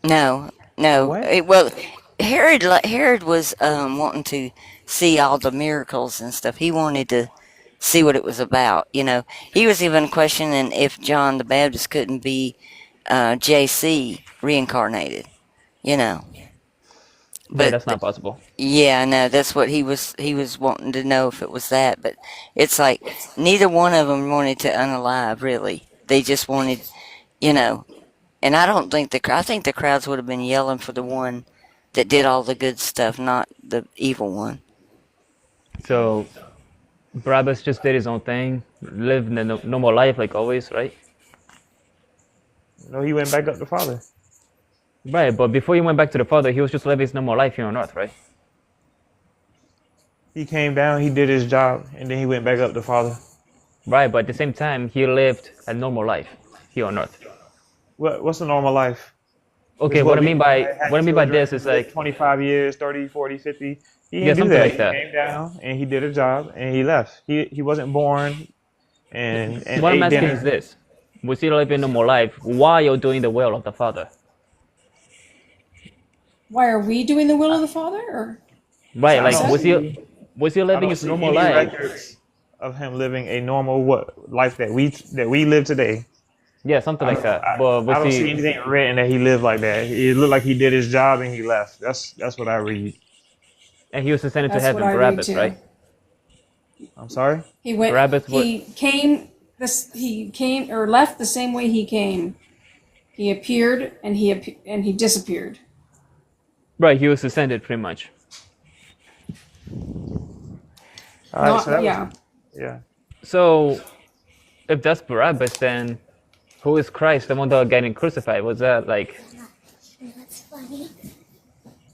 No, no. What? Well, Herod was wanting to see all the miracles and stuff. He wanted to see what it was about. He was even questioning if John the Baptist couldn't be JC reincarnated. You know, Yeah, but that's not possible. yeah, no, that's what he was wanting to know if it was that. But it's like neither one of them wanted to unalive. Really, they just wanted, you know. And I think the crowds would have been yelling for the one that did all the good stuff, not the evil one. So Barabbas just did his own thing, lived a normal life like always, right? No, he went back up to Father. Right, but before he went back to the Father, he was just living his normal life here on Earth, right? He came down, he did his job, and then he went back up to Father. Right, but at the same time, he lived a normal life here on Earth. What's a normal life? Okay, It's what I we mean do, by right? Had what I mean by children, this is live like 25 years, 30, 40, 50. He yeah, didn't do something that. like He that. came down and he did a job and he left. He wasn't born and What I'm ate asking is dinner. this: was he living a normal life while doing the will of the Father? Why are we doing the will of the Father? Or is Right, that what I you like don't said? see was he I living don't his see normal any life? records of him living a normal life that we live today. Yeah, something I like don't, that. I, But I we don't see see, anything written that he lived like that. It looked like he did his job and he left. That's what I read. and he was ascended to That's what heaven, I read Barabbas, too. right? I'm sorry. He went. Barabbas what? He came. He came or left the same way he came. He appeared and he disappeared. Right, he was ascended pretty much. All right, so Not that was yeah. yeah. So if that's Barabbas, then who is Christ, the one that was getting crucified? Was that like?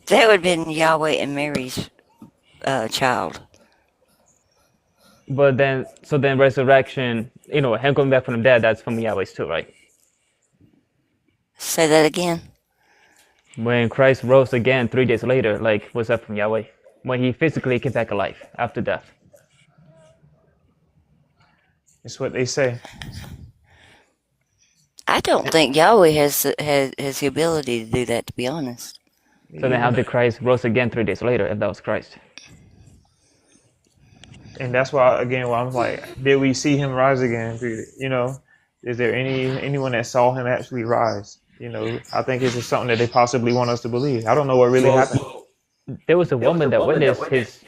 That would have been Yahweh and Mary's child. But then, so then resurrection, him coming back from the dead, that's from Yahweh's too, right? Say that again. When Christ rose again 3 days later, like, was that from Yahweh? When he physically came back alive after death. It's what they say. I don't think Yahweh has the ability to do that, to be honest. So then how did Christ rose again 3 days later if that was Christ? And that's why again, why I'm like, did we see him rise again? You know, is there anyone that saw him actually rise? You know, I think it's just something that they possibly want us to believe. I don't know what really happened. There was a woman that witnessed his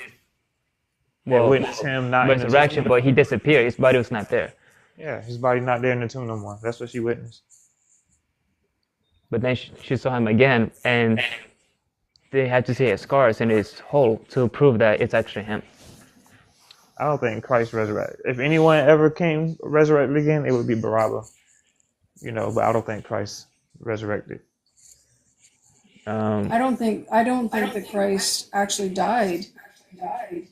That witnessed him not in the resurrection, tomb. but he disappeared. His body was not there. Yeah, his body not there in the tomb no more. That's what she witnessed. But then she saw him again, and they had to see his scars and his hole to prove that it's actually him. I don't think Christ resurrected. If anyone ever came resurrected again, it would be Barabbas. You know, but I don't think Christ resurrected. I don't think that Christ actually died. I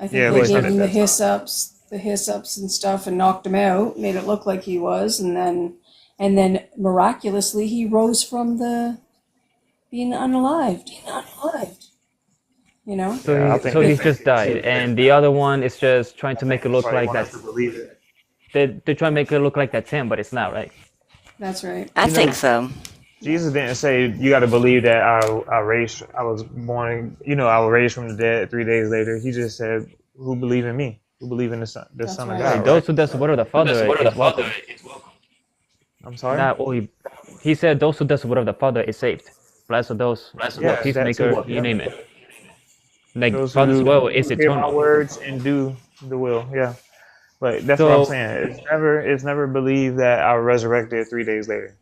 think Yeah, they but gave him the hissups and stuff, and knocked him out, made it look like he was, and then miraculously he rose from the being unalived. You know. So Yeah, I he, think so he's just died, and the other one is just trying to make it look Probably like want us that's to believe it. they're trying to make it look like that's him, but it's not, right? That's right. I think so. Jesus didn't say you got to believe that I was born. You know, I was raised from the dead 3 days later. He just said, "Who believe in me? Who believe in the Son, That's of right. God?" Those Right? who does the word of the Father is welcome. I'm sorry. Not only he said those who does the word of the Father is saved. Blessed are those Yeah, peacemaker, that's it. you name it. Like Those Father's who will is hear my eternal. words and do the will. Yeah, but that's what I'm So saying. It's never believed that I resurrected 3 days later.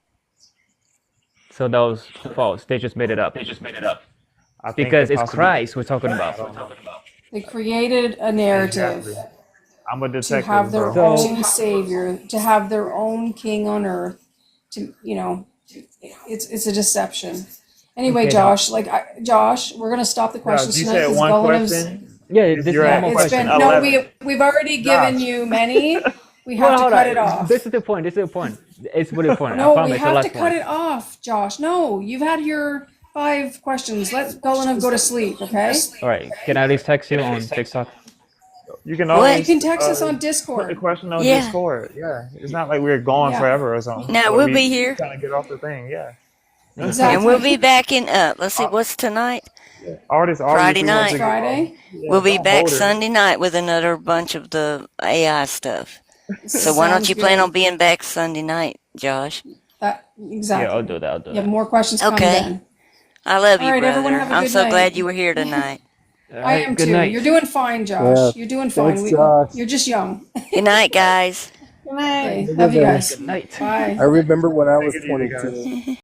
so that was false. They just made it up. I think Because that it's possibly. Christ we're talking about. They created a narrative Exactly. I'm a to detective, have their bro. own savior, to have their own king on earth. It's a deception. Anyway, Okay, Josh, Josh, we're gonna stop the questions You tonight said because one Gulliver's. question. yeah, this is You're one at more It's question. been no, 11. we've already given Josh. you many. We Hold have on, to hold cut on. it off. This is the point. It's really important. I No, we promise. The have to last cut one. it off, Josh. No, you've had your 5 questions. Let Gulliver go to sleep, okay? All right. Can I at least text you on TikTok? You can What? You always can text us on put the Discord. question on Yeah. Discord. Yeah, it's not like we're gone Yeah, forever or something. No, But we'll we be here. trying to get off the thing. Yeah. And we'll exactly. be back in, let's see, what's tonight? Artists Friday obviously wants night. to get off. Friday. Yeah, We'll be don't back hold her. Sunday night with another bunch of the AI stuff. So why don't Sounds you plan good. on being back Sunday night, Josh? That Yeah, exactly. I'll do that. You have more questions coming Okay. then. I love All you, right, everyone, brother. have a I'm good so glad night. you were here tonight. All I right. am Good too. night. You're doing fine, Josh. Yeah. You're doing fine. Thanks, Josh. You're just young. Good night, guys. Good night. Okay, Have a love good you day. guys. Good night. Bye. I remember when I Take was it easy, guys. 22.